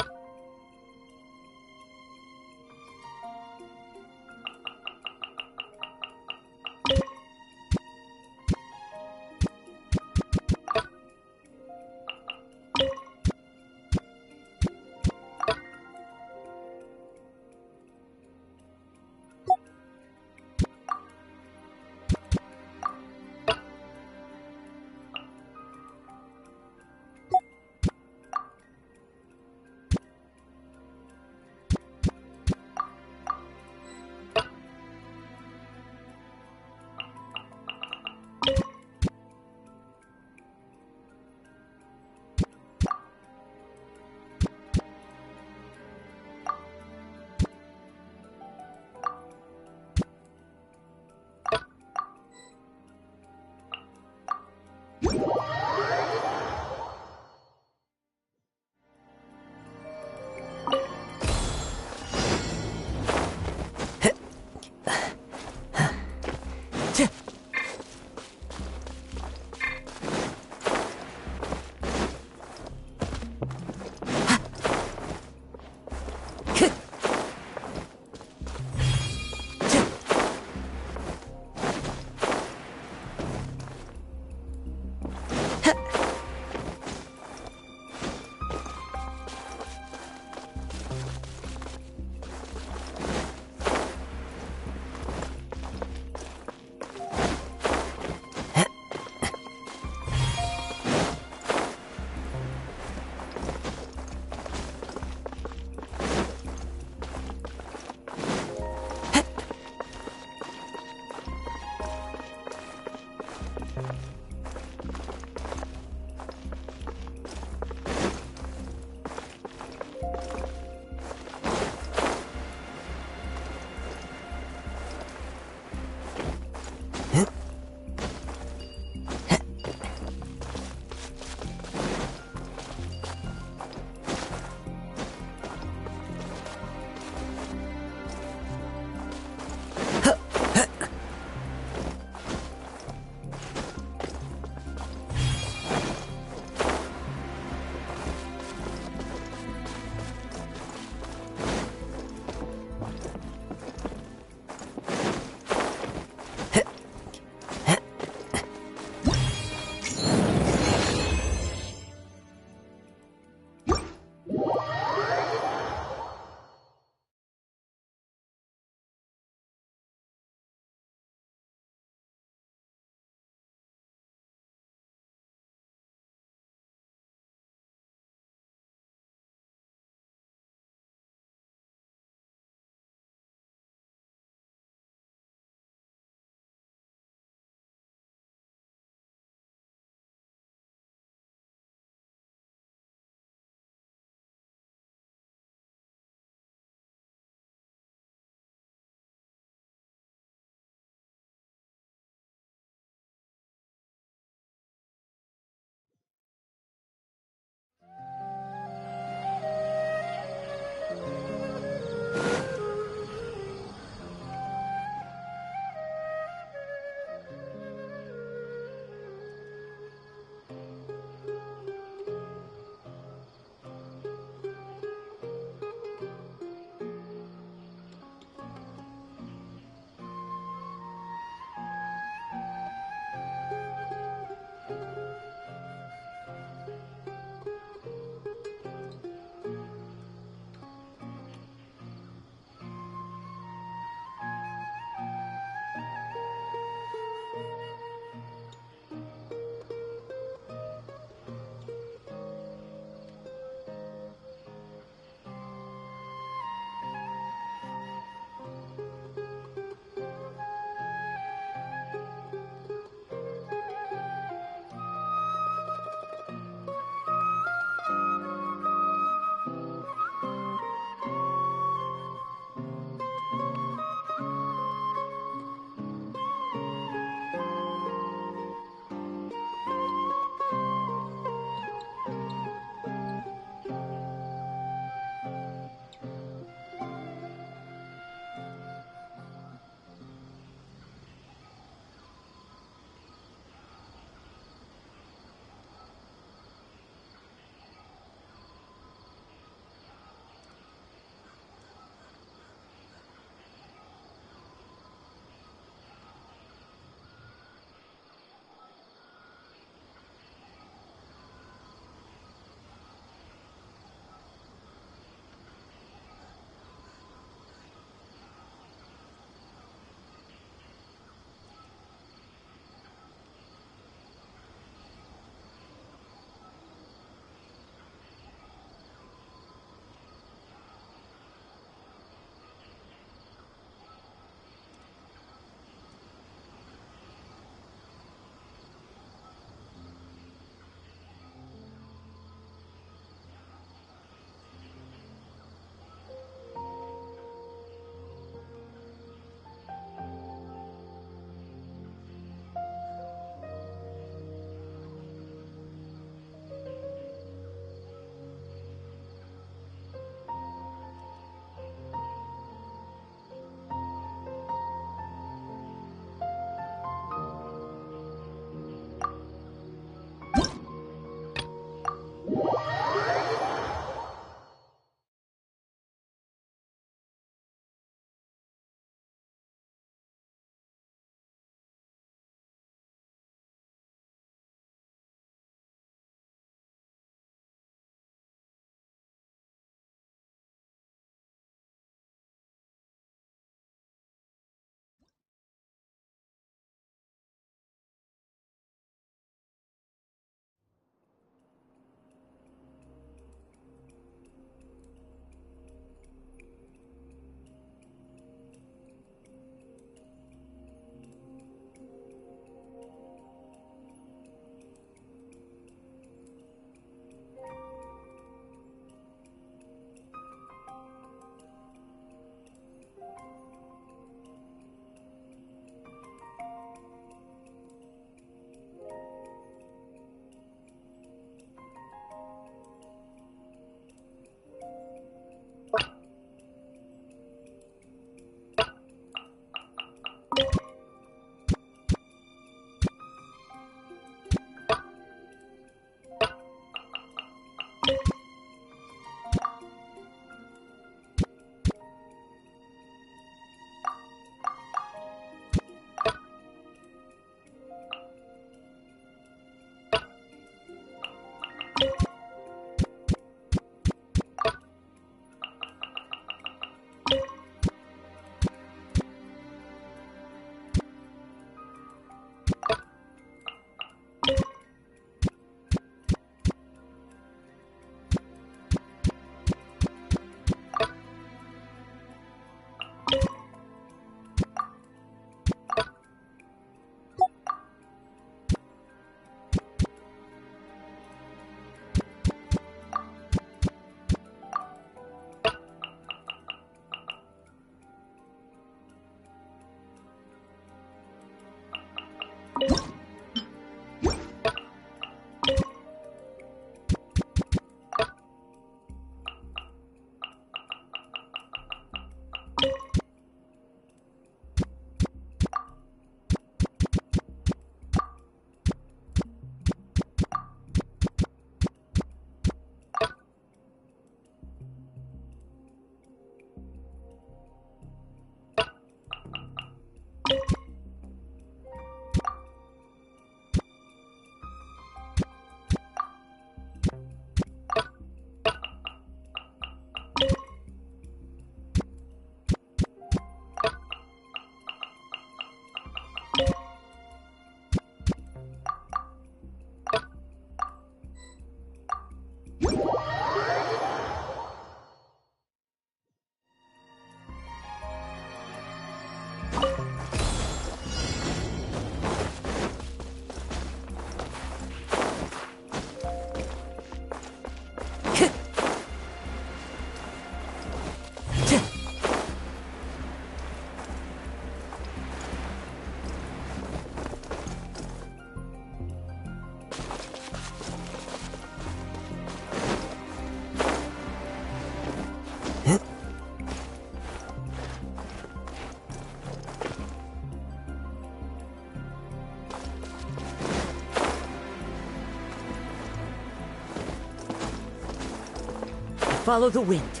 Follow the wind.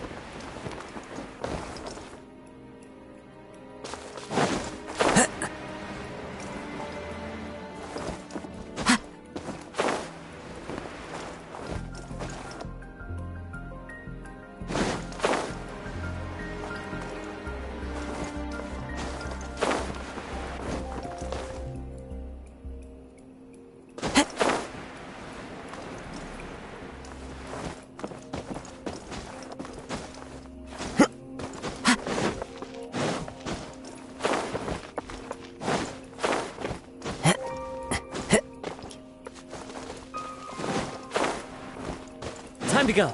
Time to go.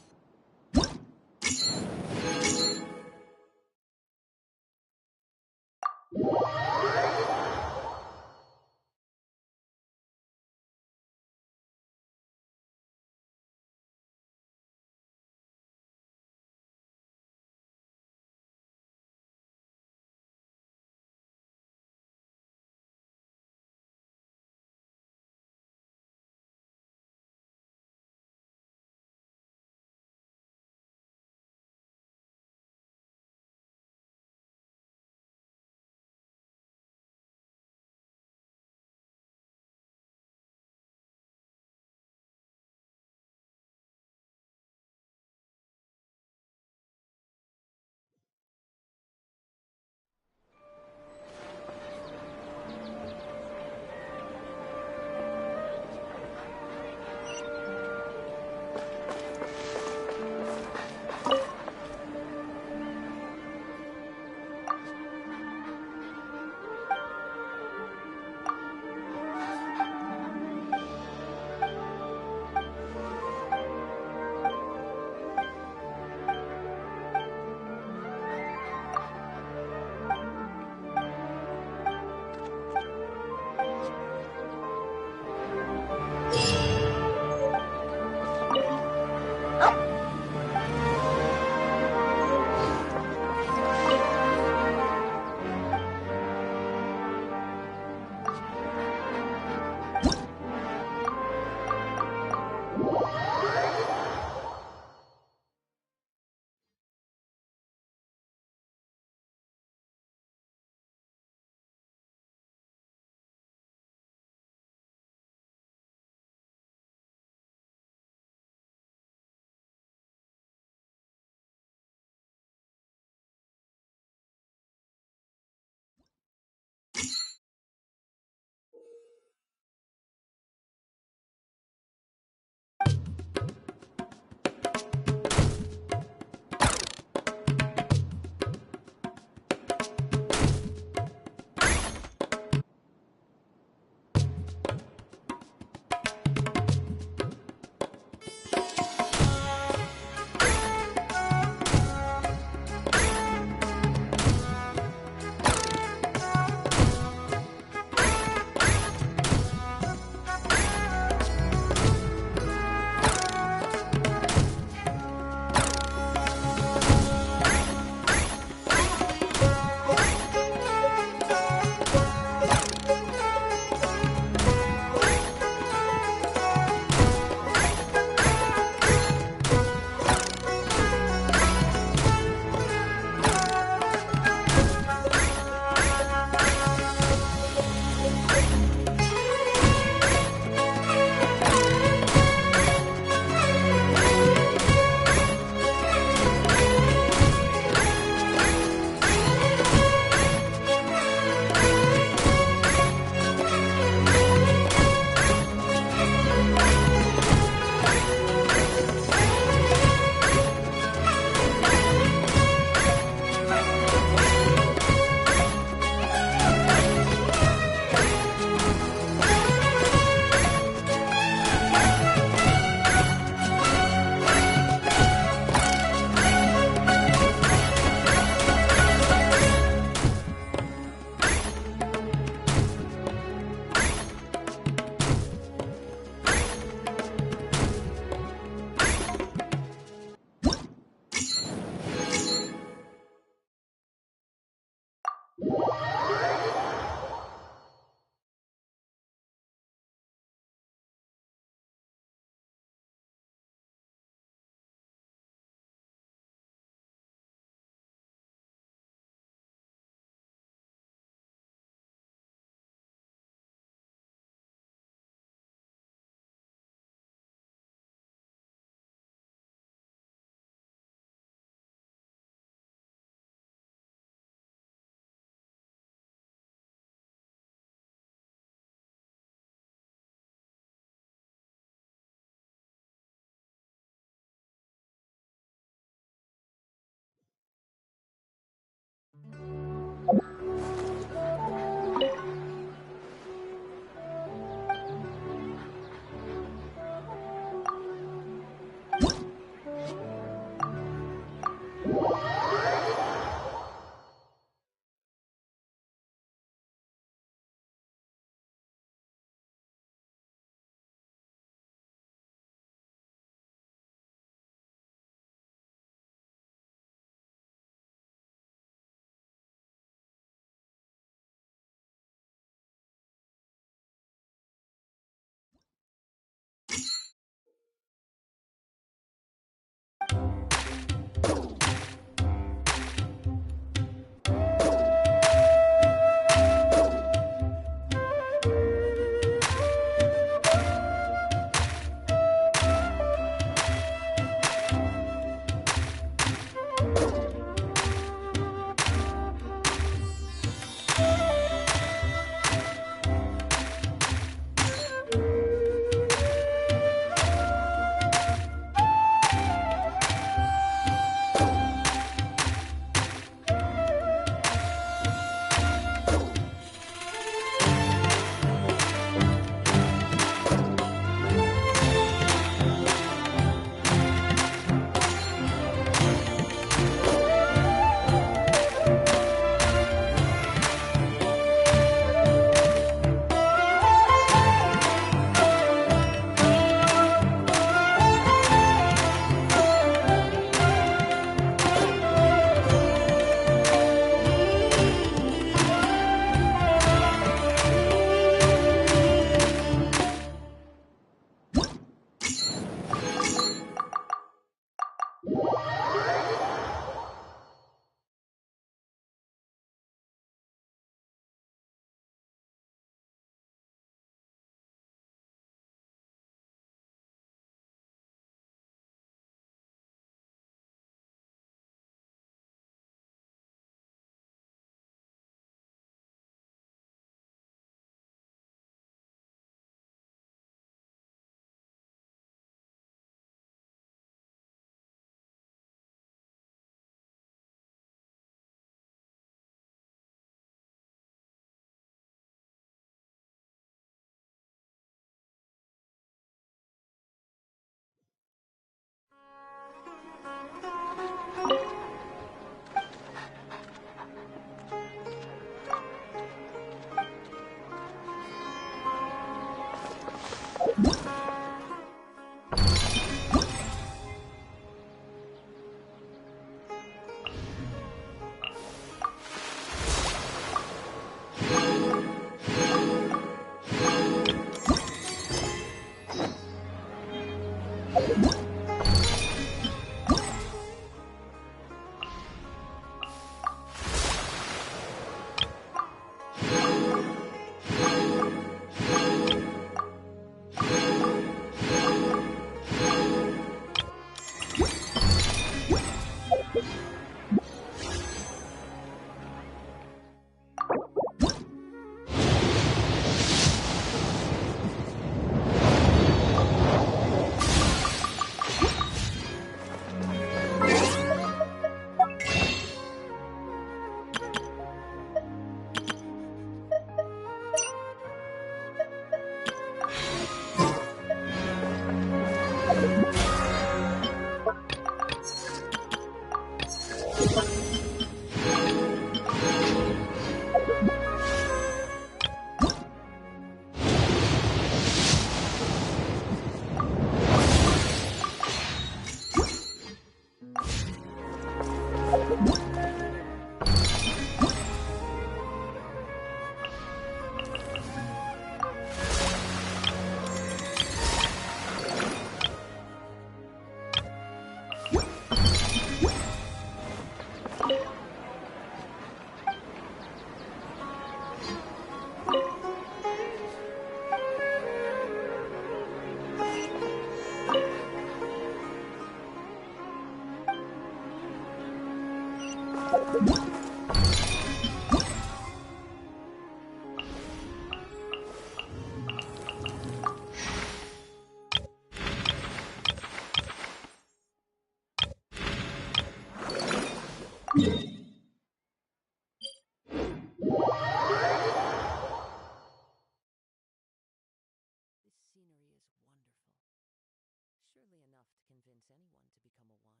convince anyone to become a wanderer.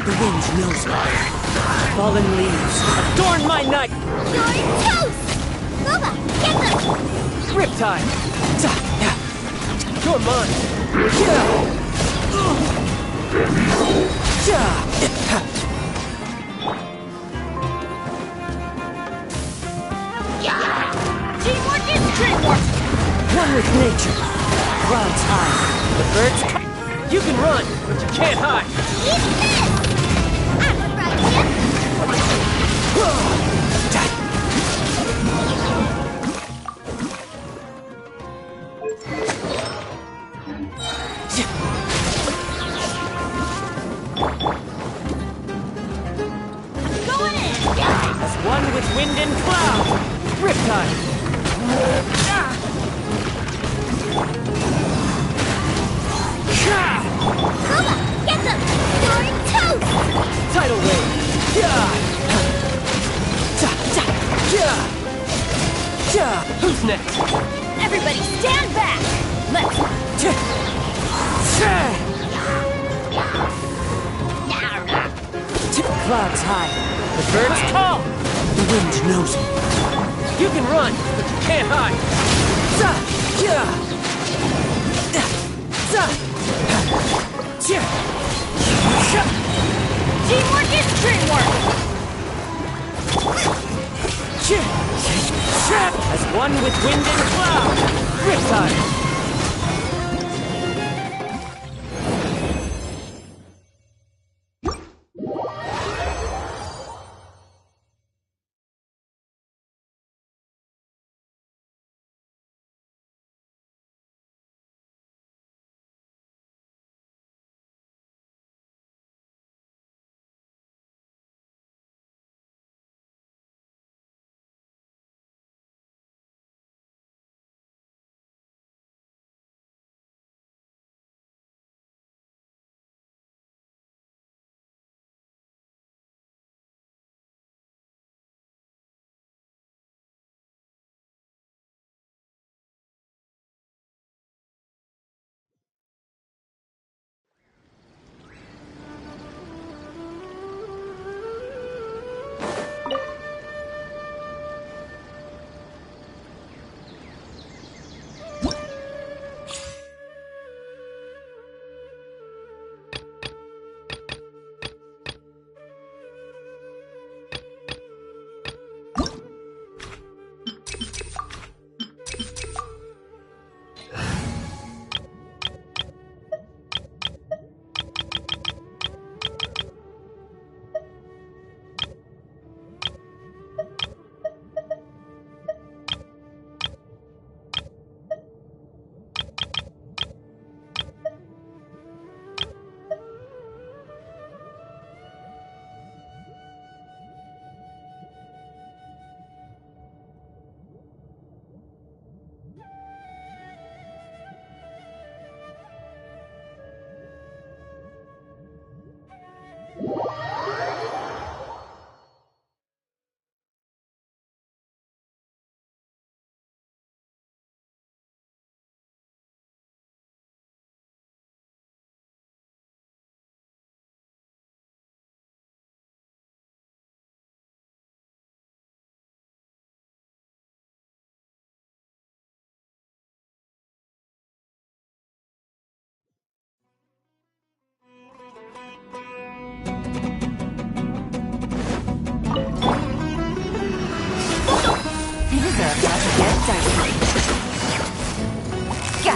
The wind knows me. Fallen leaves, adorn my night! You're toast! Luba, get them! Riptide! You're mine! Teamwork is dreamwork! One with nature. Clouds high. The birds come. You can run, but you can't hide! Eat this! I'm a Ryan! Going in! As one with wind and cloud. Riptide. Luba, get them! You're toast! Tidal wave. Who's next? Everybody stand back! Let's... Clouds high. The birds call. The wind knows me. You can run, but you can't hide! Teamwork is dreamwork! As one with wind and cloud. Riptide.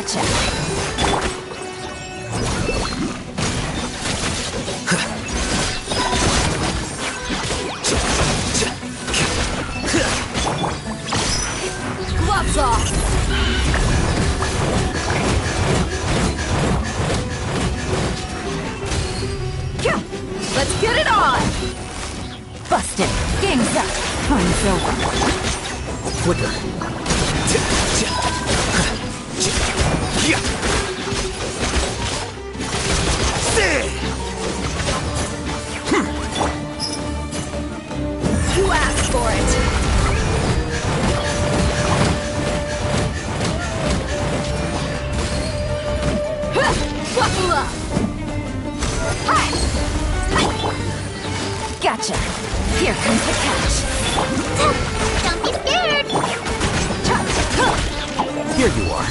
Gotcha. Gloves off! Let's get it on! Busted. Game's up. Time's over. Quicker. You asked for it! Buckle up! Gotcha. Here comes the catch. Don't be scared! Here you are.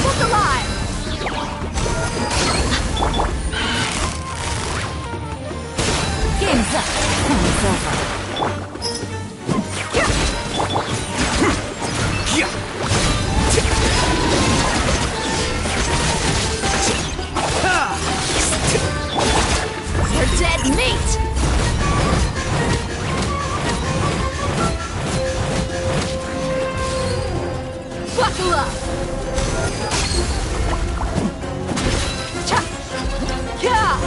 Look alive! Game's up. Time's over. You're dead meat! Buckle up! Yeah!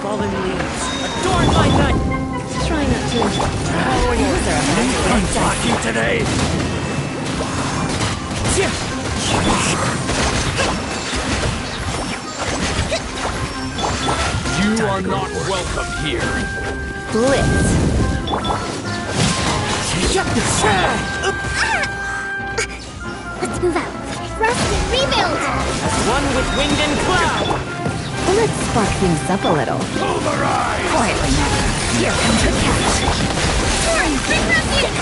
Fallen leaves, adorn my night! Try not to. Following orders. I'm talking today! You are not welcome here. Blitz. Let's move out. Rest and rebuild! As one with wind and cloud! Let's spark things up a little. Quietly now. Here comes the catch. Bring rescue!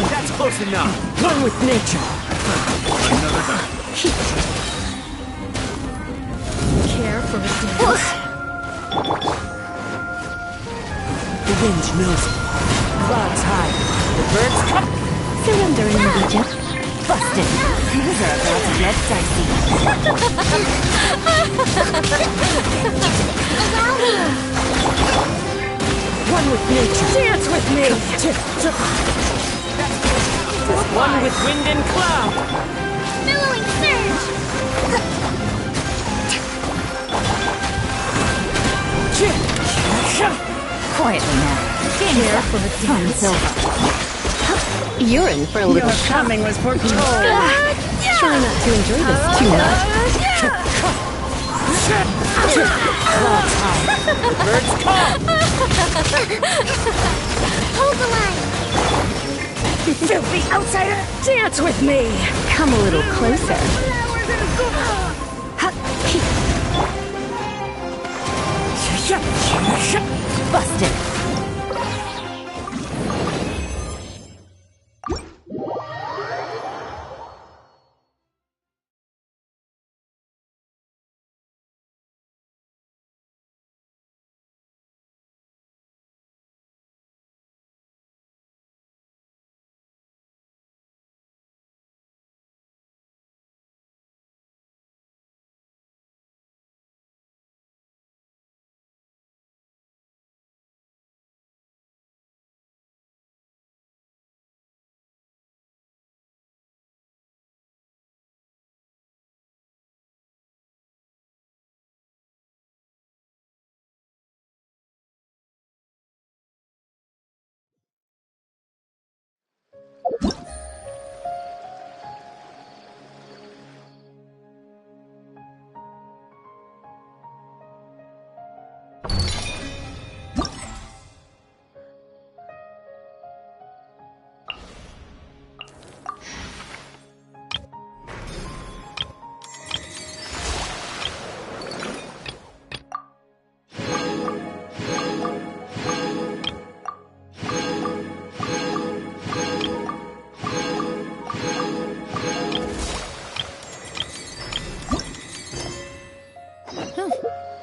That's close enough! One with nature! Care for a dance? The wind knows it. Clouds high. The birds come. Surrendering, Egypt. Busted. Things are about to get dicey. One with nature. Dance with me! One with wind and cloud! Billowing surge! Quietly now. Here for the dance over. You're in for a little Your coming was foretold. Try not to enjoy this too much. Birds call! Hold the line! Filthy outsider! Dance with me! Come a little closer. Busted.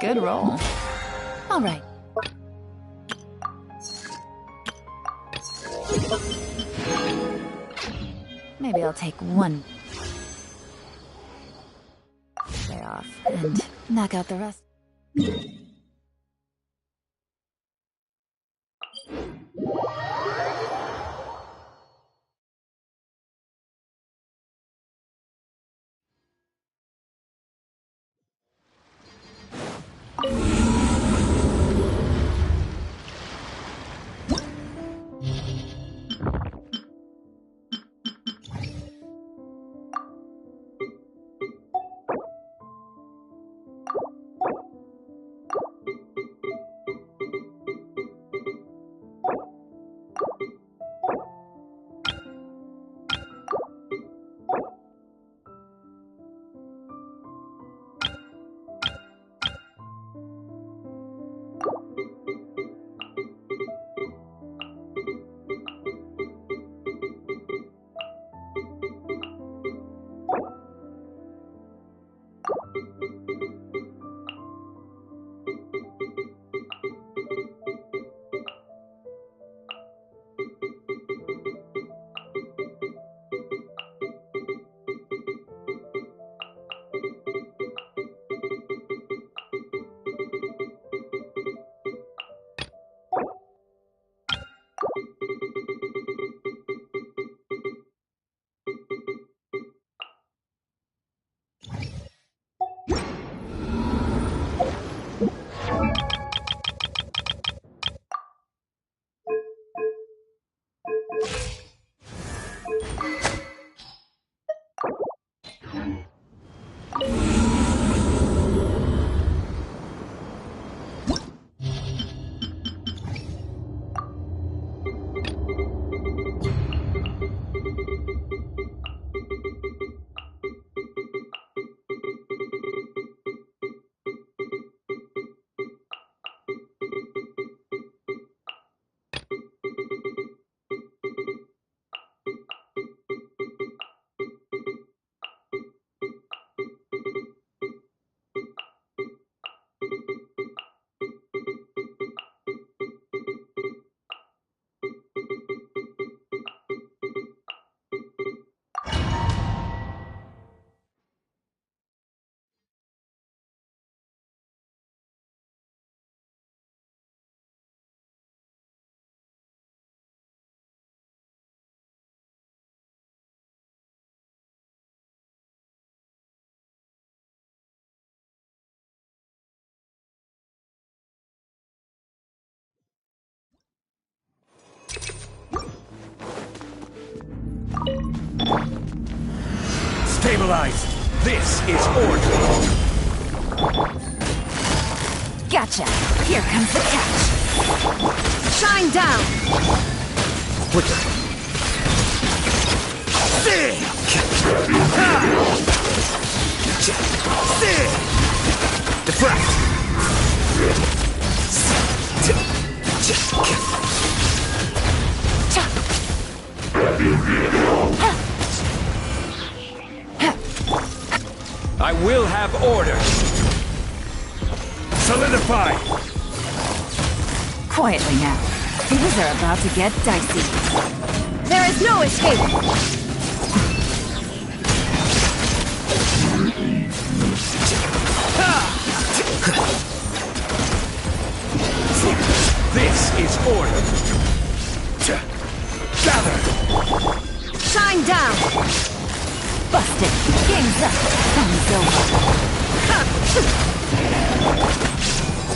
Good roll. All right. Maybe I'll take one day off and knock out the rest. Stabilize! This is order! Gotcha! Here comes the catch! Shine down! Quicker! Deflect! I will have order! Solidify! Quietly now. Things are about to get dicey. There is no escape! This is order! Gather! Shine down! Busted! Game's up! Fun's over!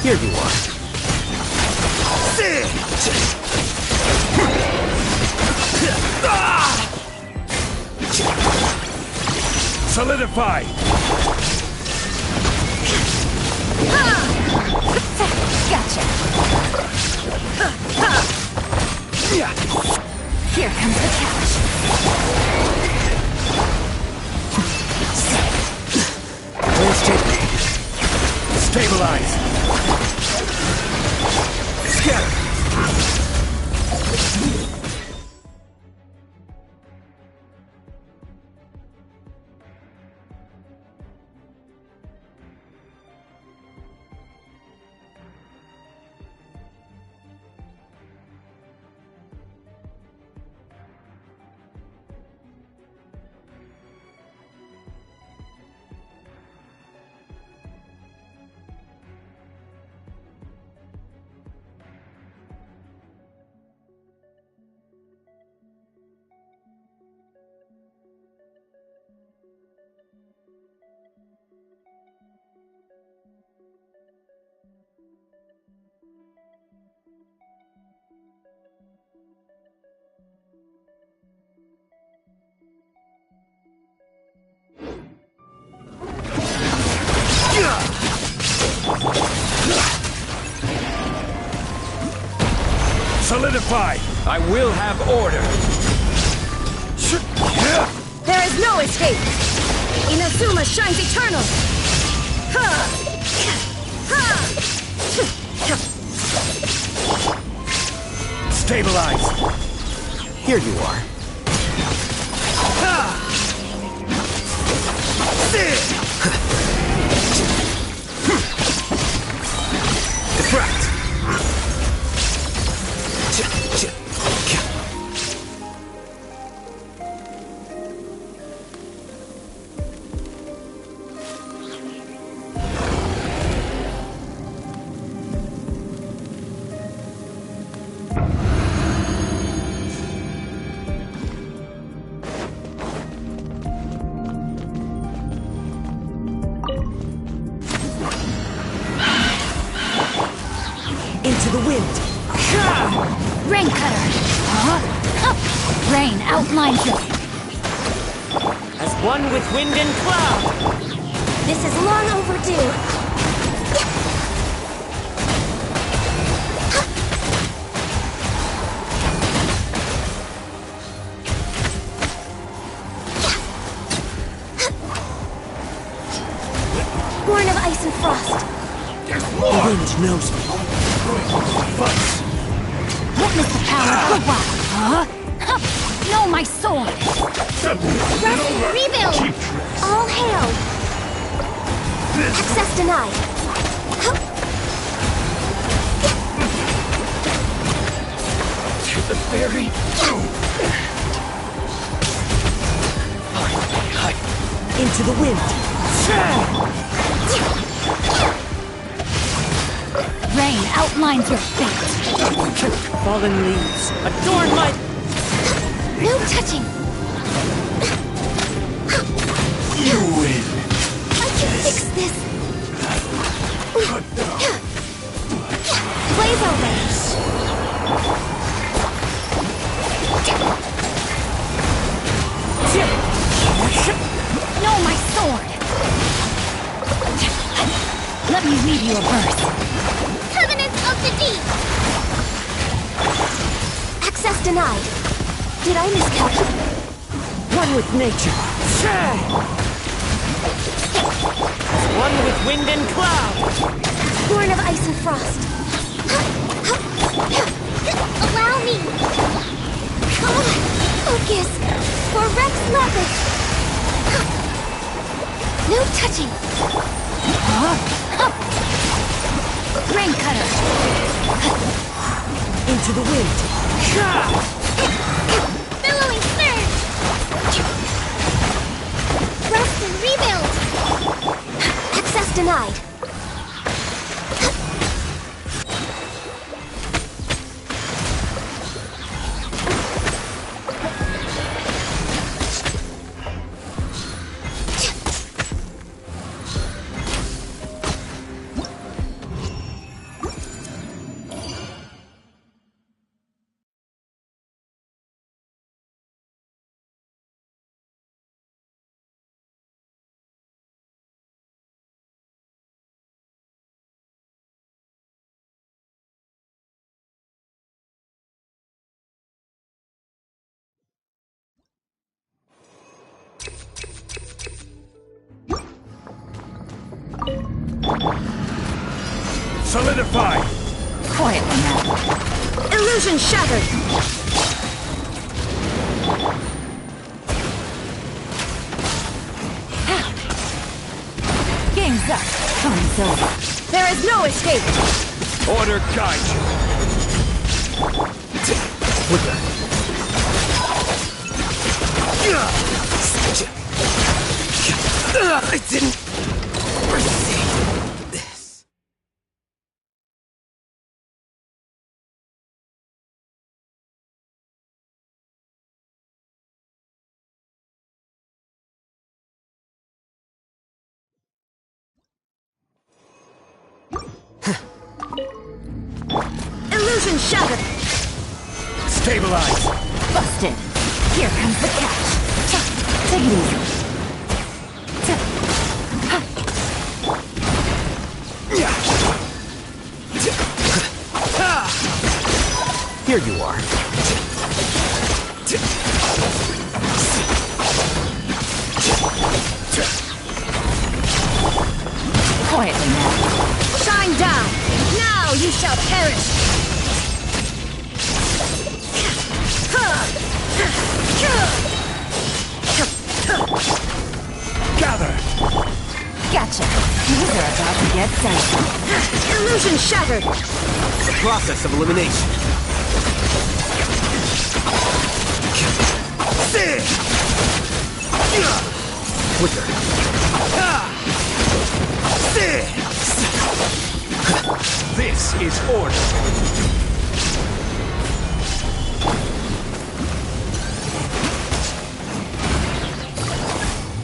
Here you are. Solidify! Gotcha! Here comes the catch! Where's JP? Stabilize! Scatter! Solidify! I will have order! There is no escape! Inazuma shines eternal! Stabilize! Here you are. Deflect! Into the wind! Rain cutter! Rain outlines it! As one with wind and cloud! This is long overdue. Born of ice and frost. The wind knows me. Witness the power of the wild! Know my sword! Rebuild! All hail! Access denied. To the ferry. Into the wind! Rain outlines your fate! Fallen leaves, adorn my... No touching! You win! I can fix this! Blazer race! Here you a verse. Covenants of the Deep! Access denied. Did I miscalculate? One with nature. One with wind and cloud. Born of ice and frost. Allow me. Focus. For Rex Lapis. No touching. Rain cutter. Into the wind. Billowing surge. Rest and rebuild. Access denied. Solidify! Quietly now. Illusion shattered! Game's up. Fun's over. There is no escape! Order guide you! I didn't foresee this. Illusion shattered! Stabilize! Busted. Here comes the catch. Take it easy. Here you are. Quietly now. Shine down! Now you shall perish! Gather! Gotcha. These are about to get dicey. Illusion shattered! The process of elimination. Quicker. This is order.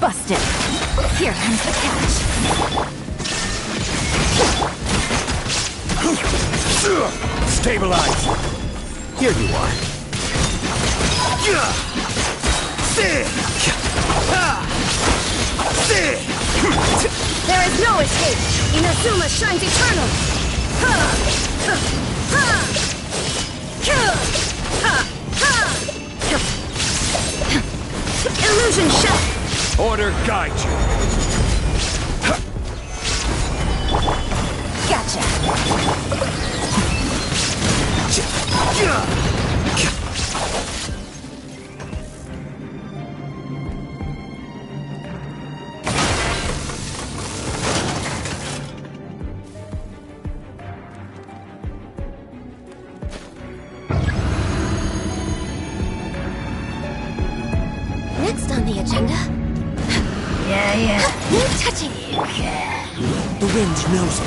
Busted. Here comes the catch. Stabilize. Here you are. There is no escape! Inazuma shines eternal! Illusion shut! Order guide you. Gotcha. Next on the agenda. Yeah. No touching. The wind knows me.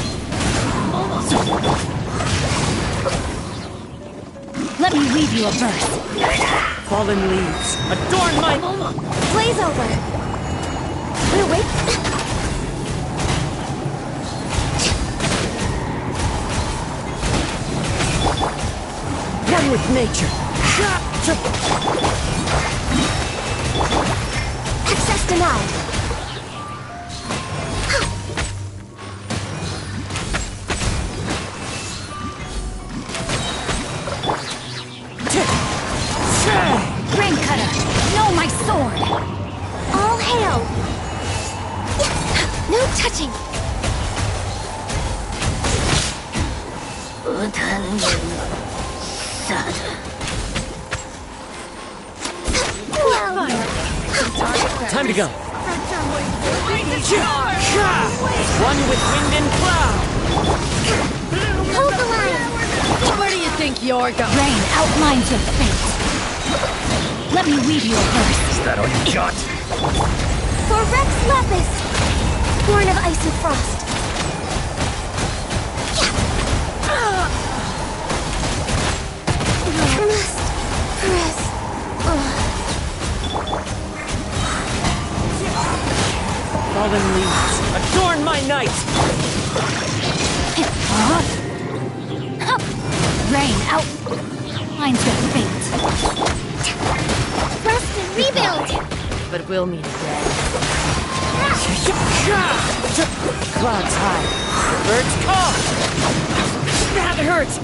Let me weave you a verse. Fallen leaves, adorn my... Blaze over. We're wait. One with nature. Access denied. Time to go. One with wind and cloud. Hold the line! Where do you think you're going? Rain outlines your fate. Let me weave you a verse. Is that all you got? For Rex Lapis! Born of ice and frost. Must press. Fallen leaves, adorn my night! Rain outlines your fate. Rest and rebuild! But we'll meet again. Clouds high, the birds call! That hurts!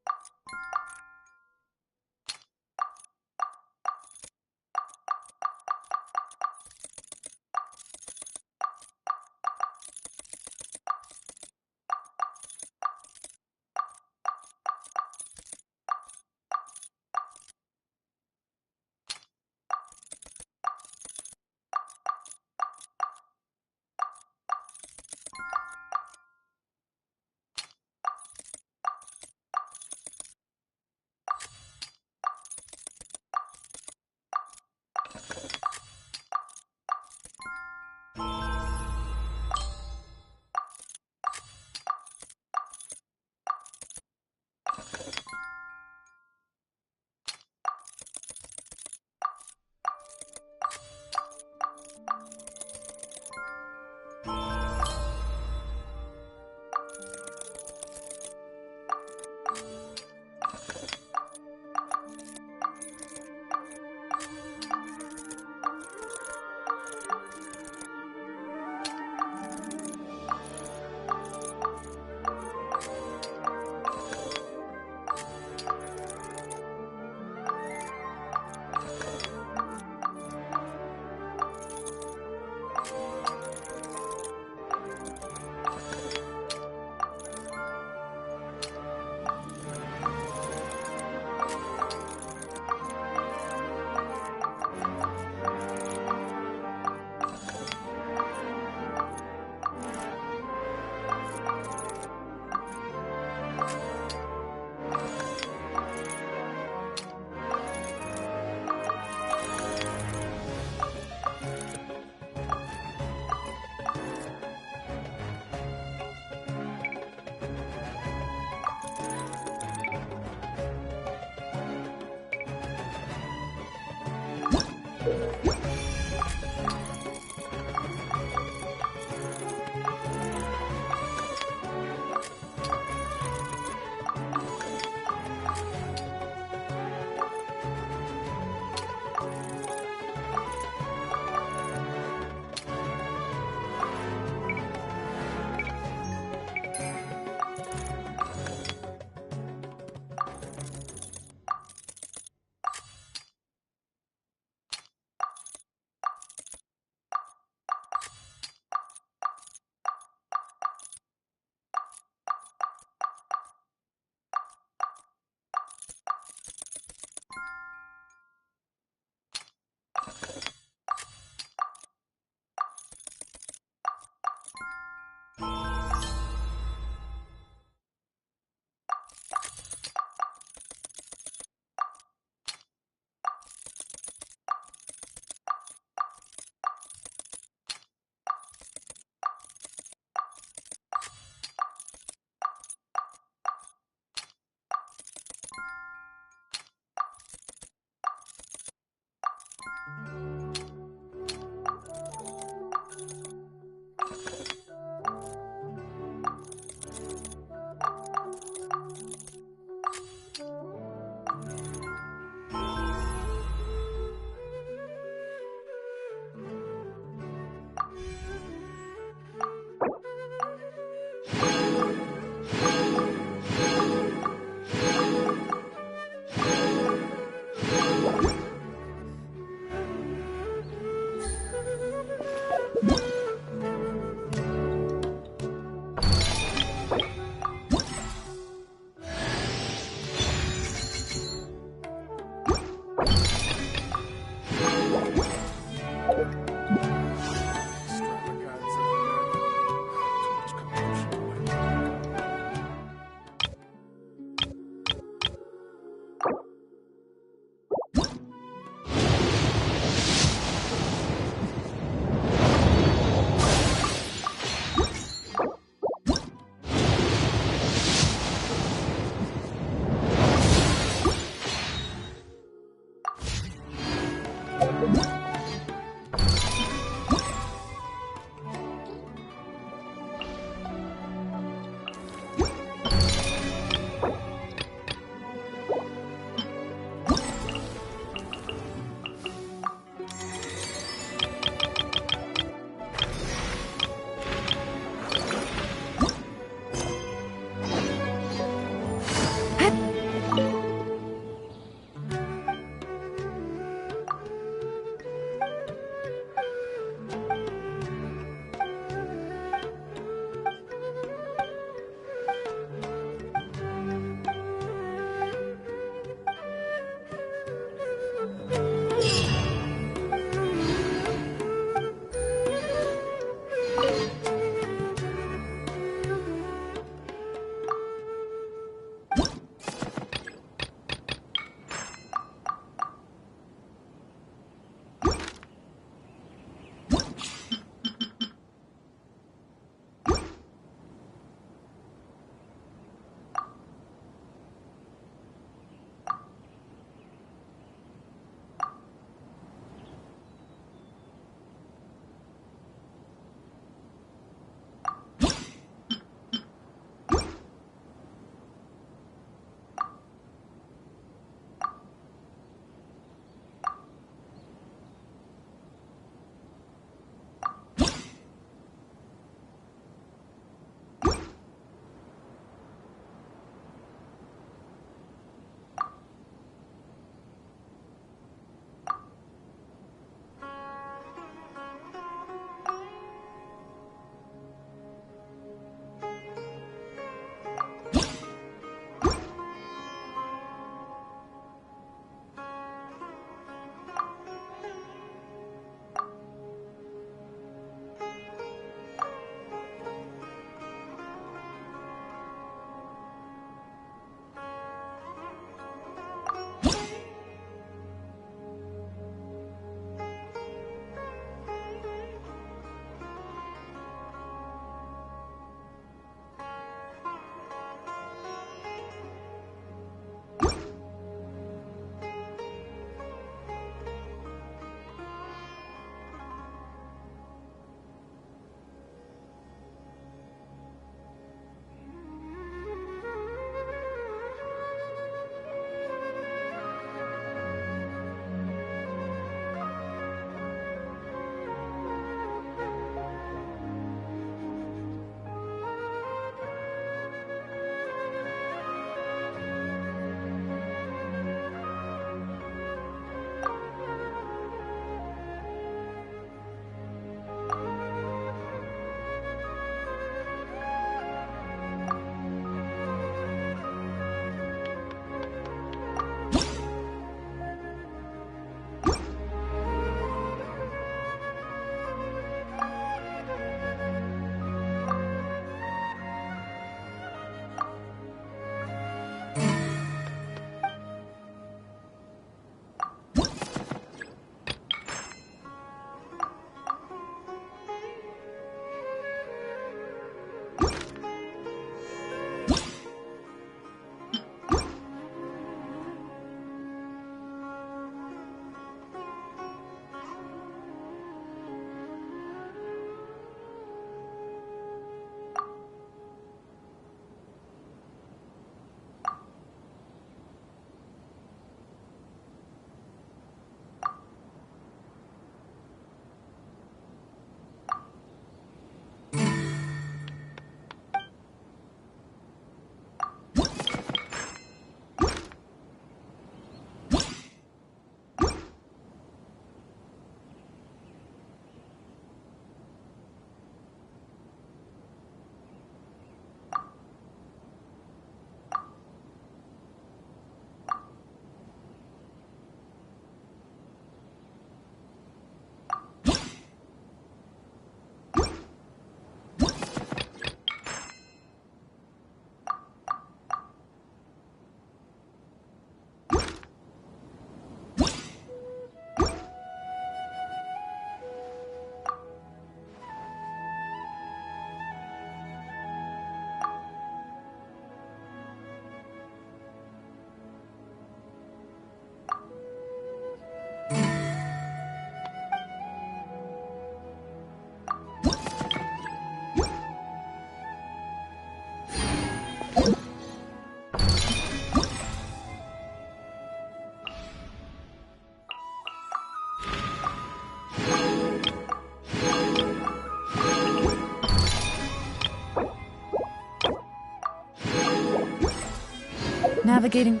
Navigating...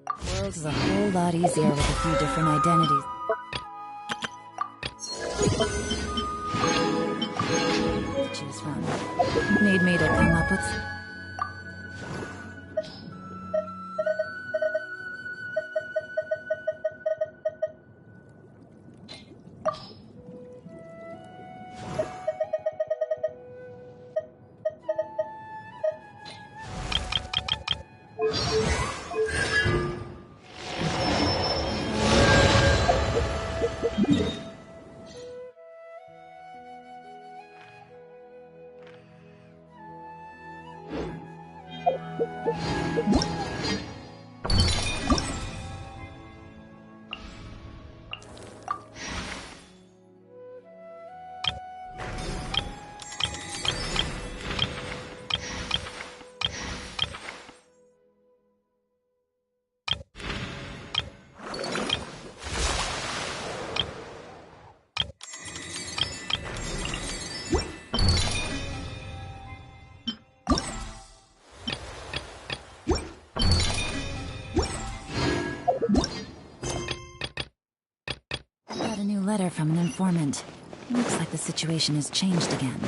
The world is a whole lot easier with a few different identities. To choose from. Need me to come up with... Got a new letter from an informant. Looks like the situation has changed again.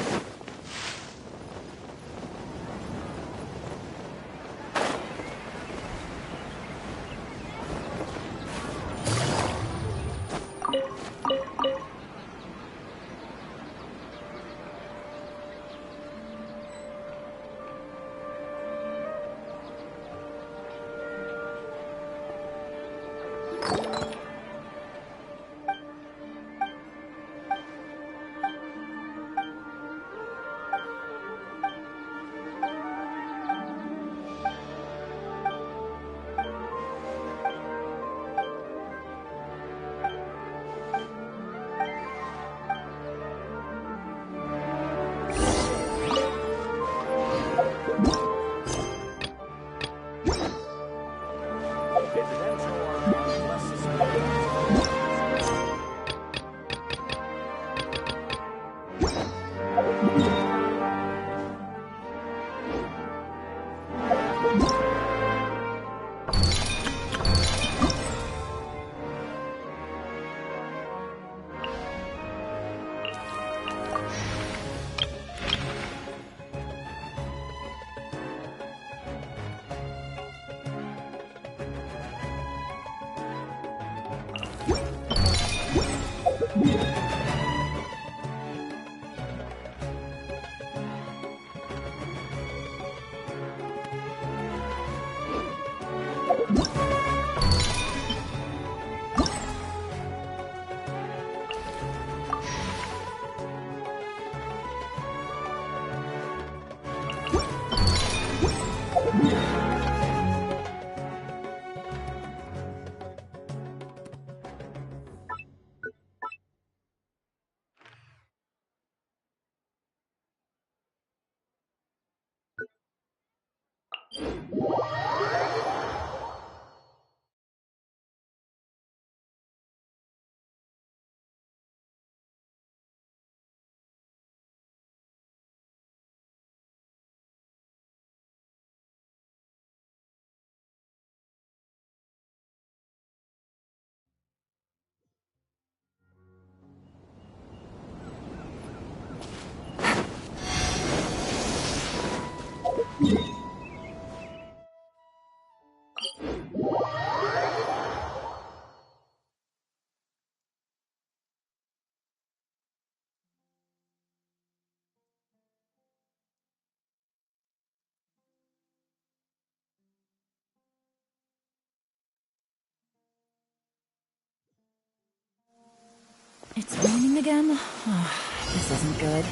It's raining again? Oh, this isn't good.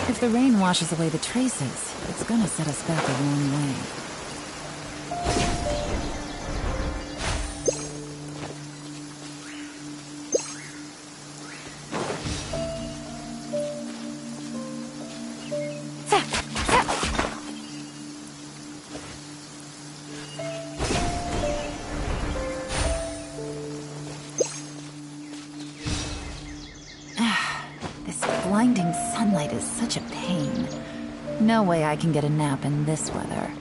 If the rain washes away the traces, it's gonna set us back a long way. Blinding sunlight is such a pain. No way I can get a nap in this weather.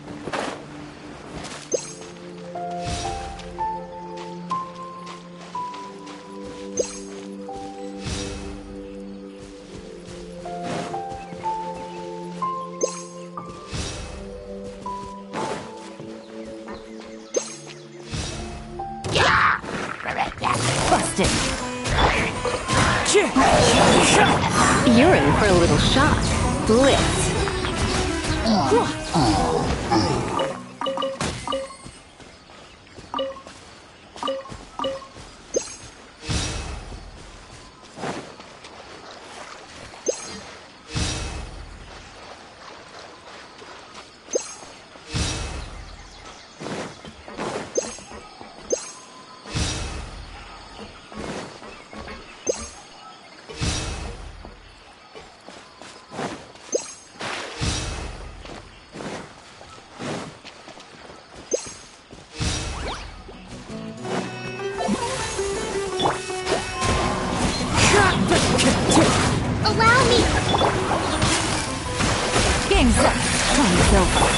exhausted. You're in for a little shock. Blitz. Allow me! Game's up. Time's over.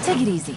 Take it easy.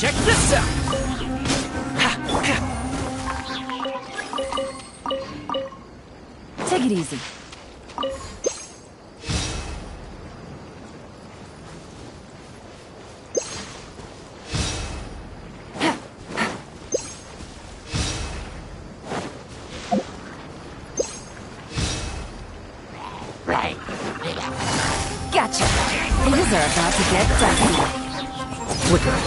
Check this out! Take it easy. Gotcha. Things are about to get dicey. Flicker.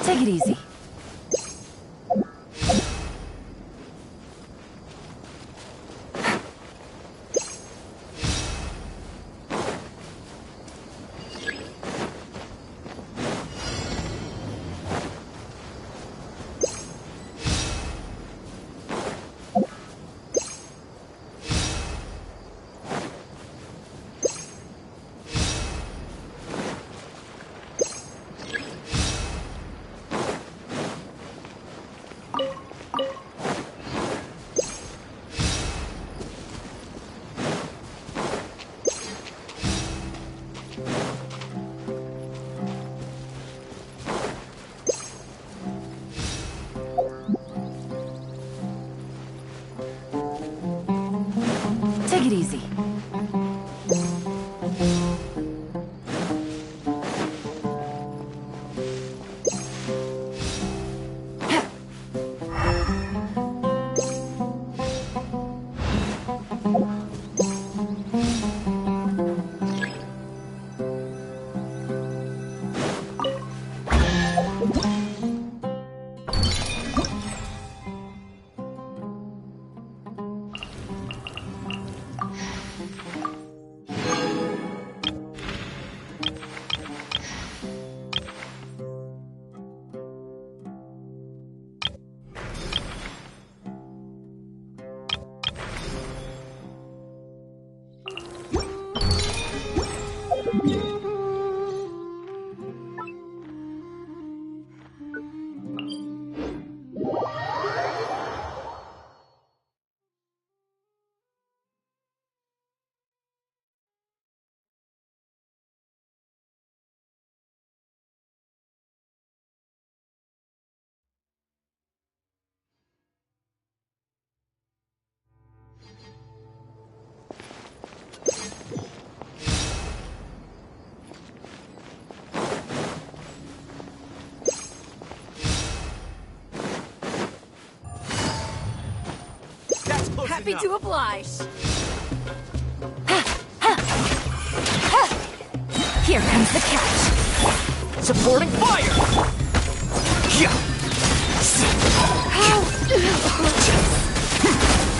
Take it easy. Take it easy. Happy to oblige. Here comes the catch. Supporting fire!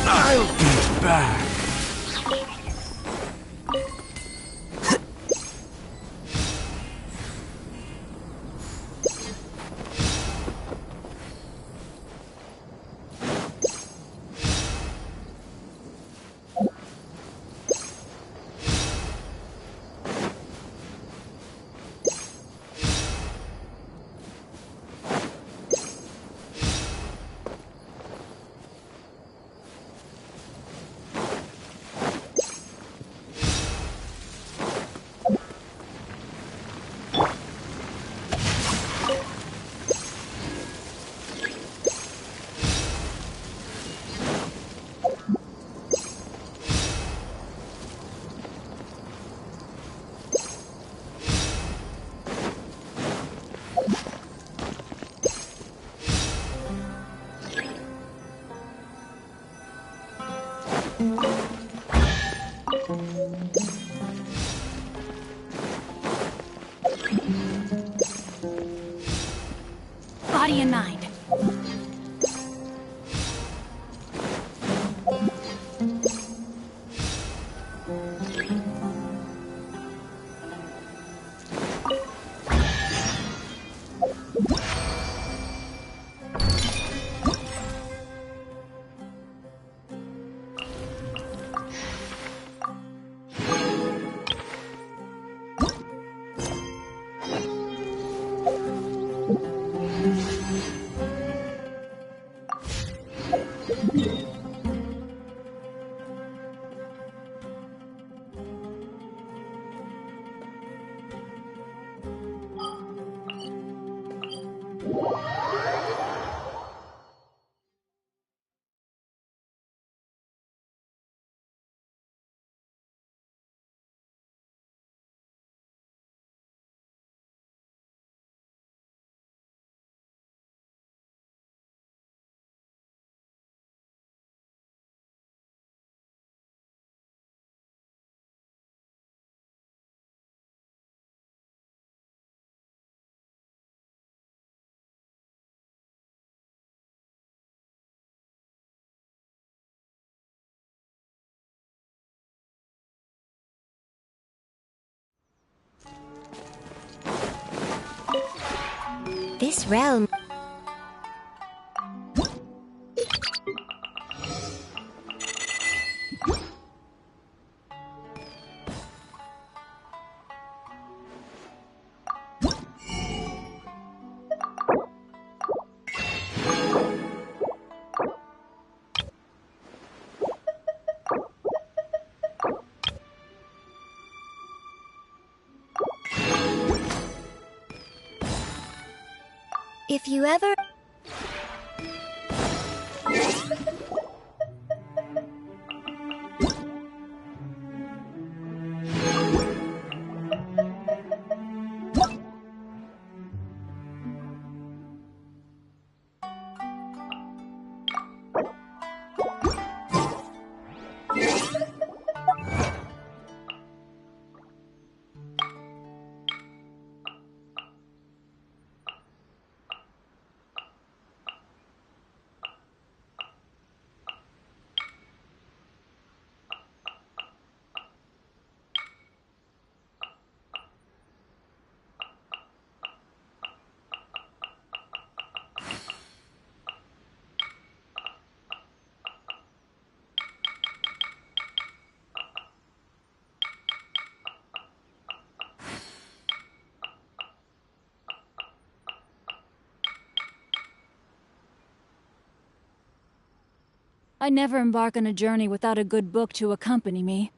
I'll be back. Body in mind. This realm... If you ever... I never embark on a journey without a good book to accompany me.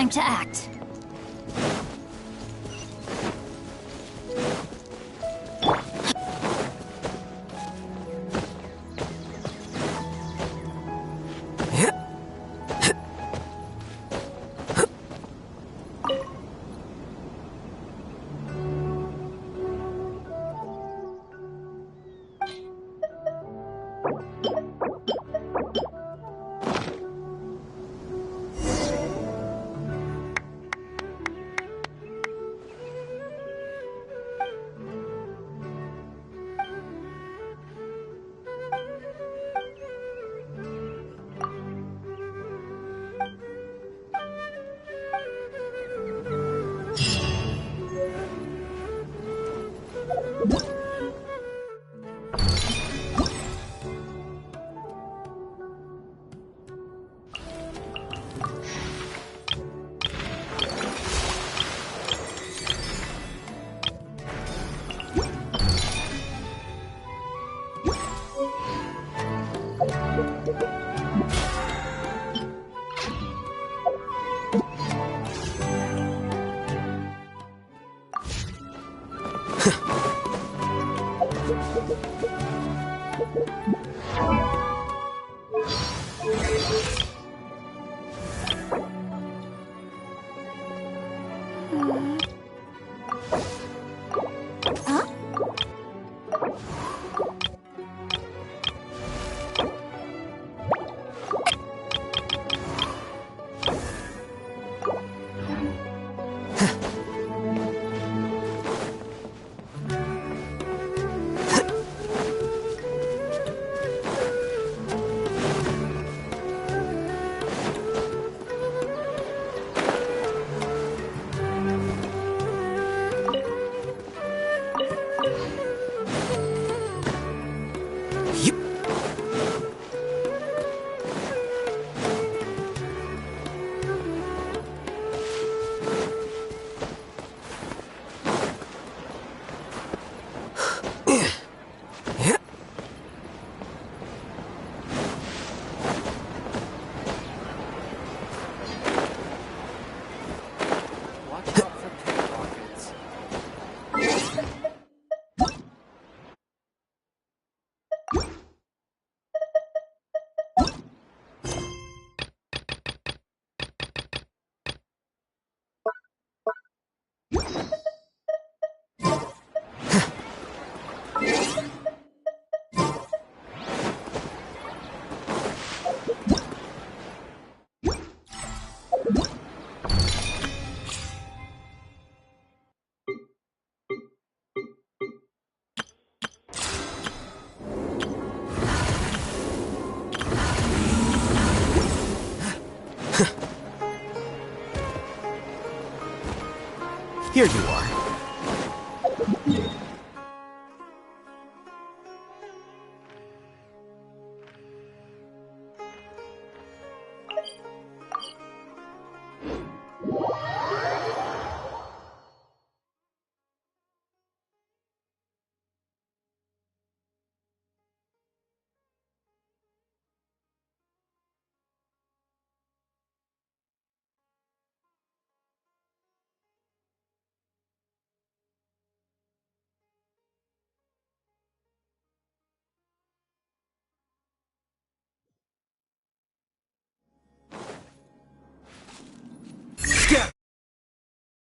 Time to act. Here you are.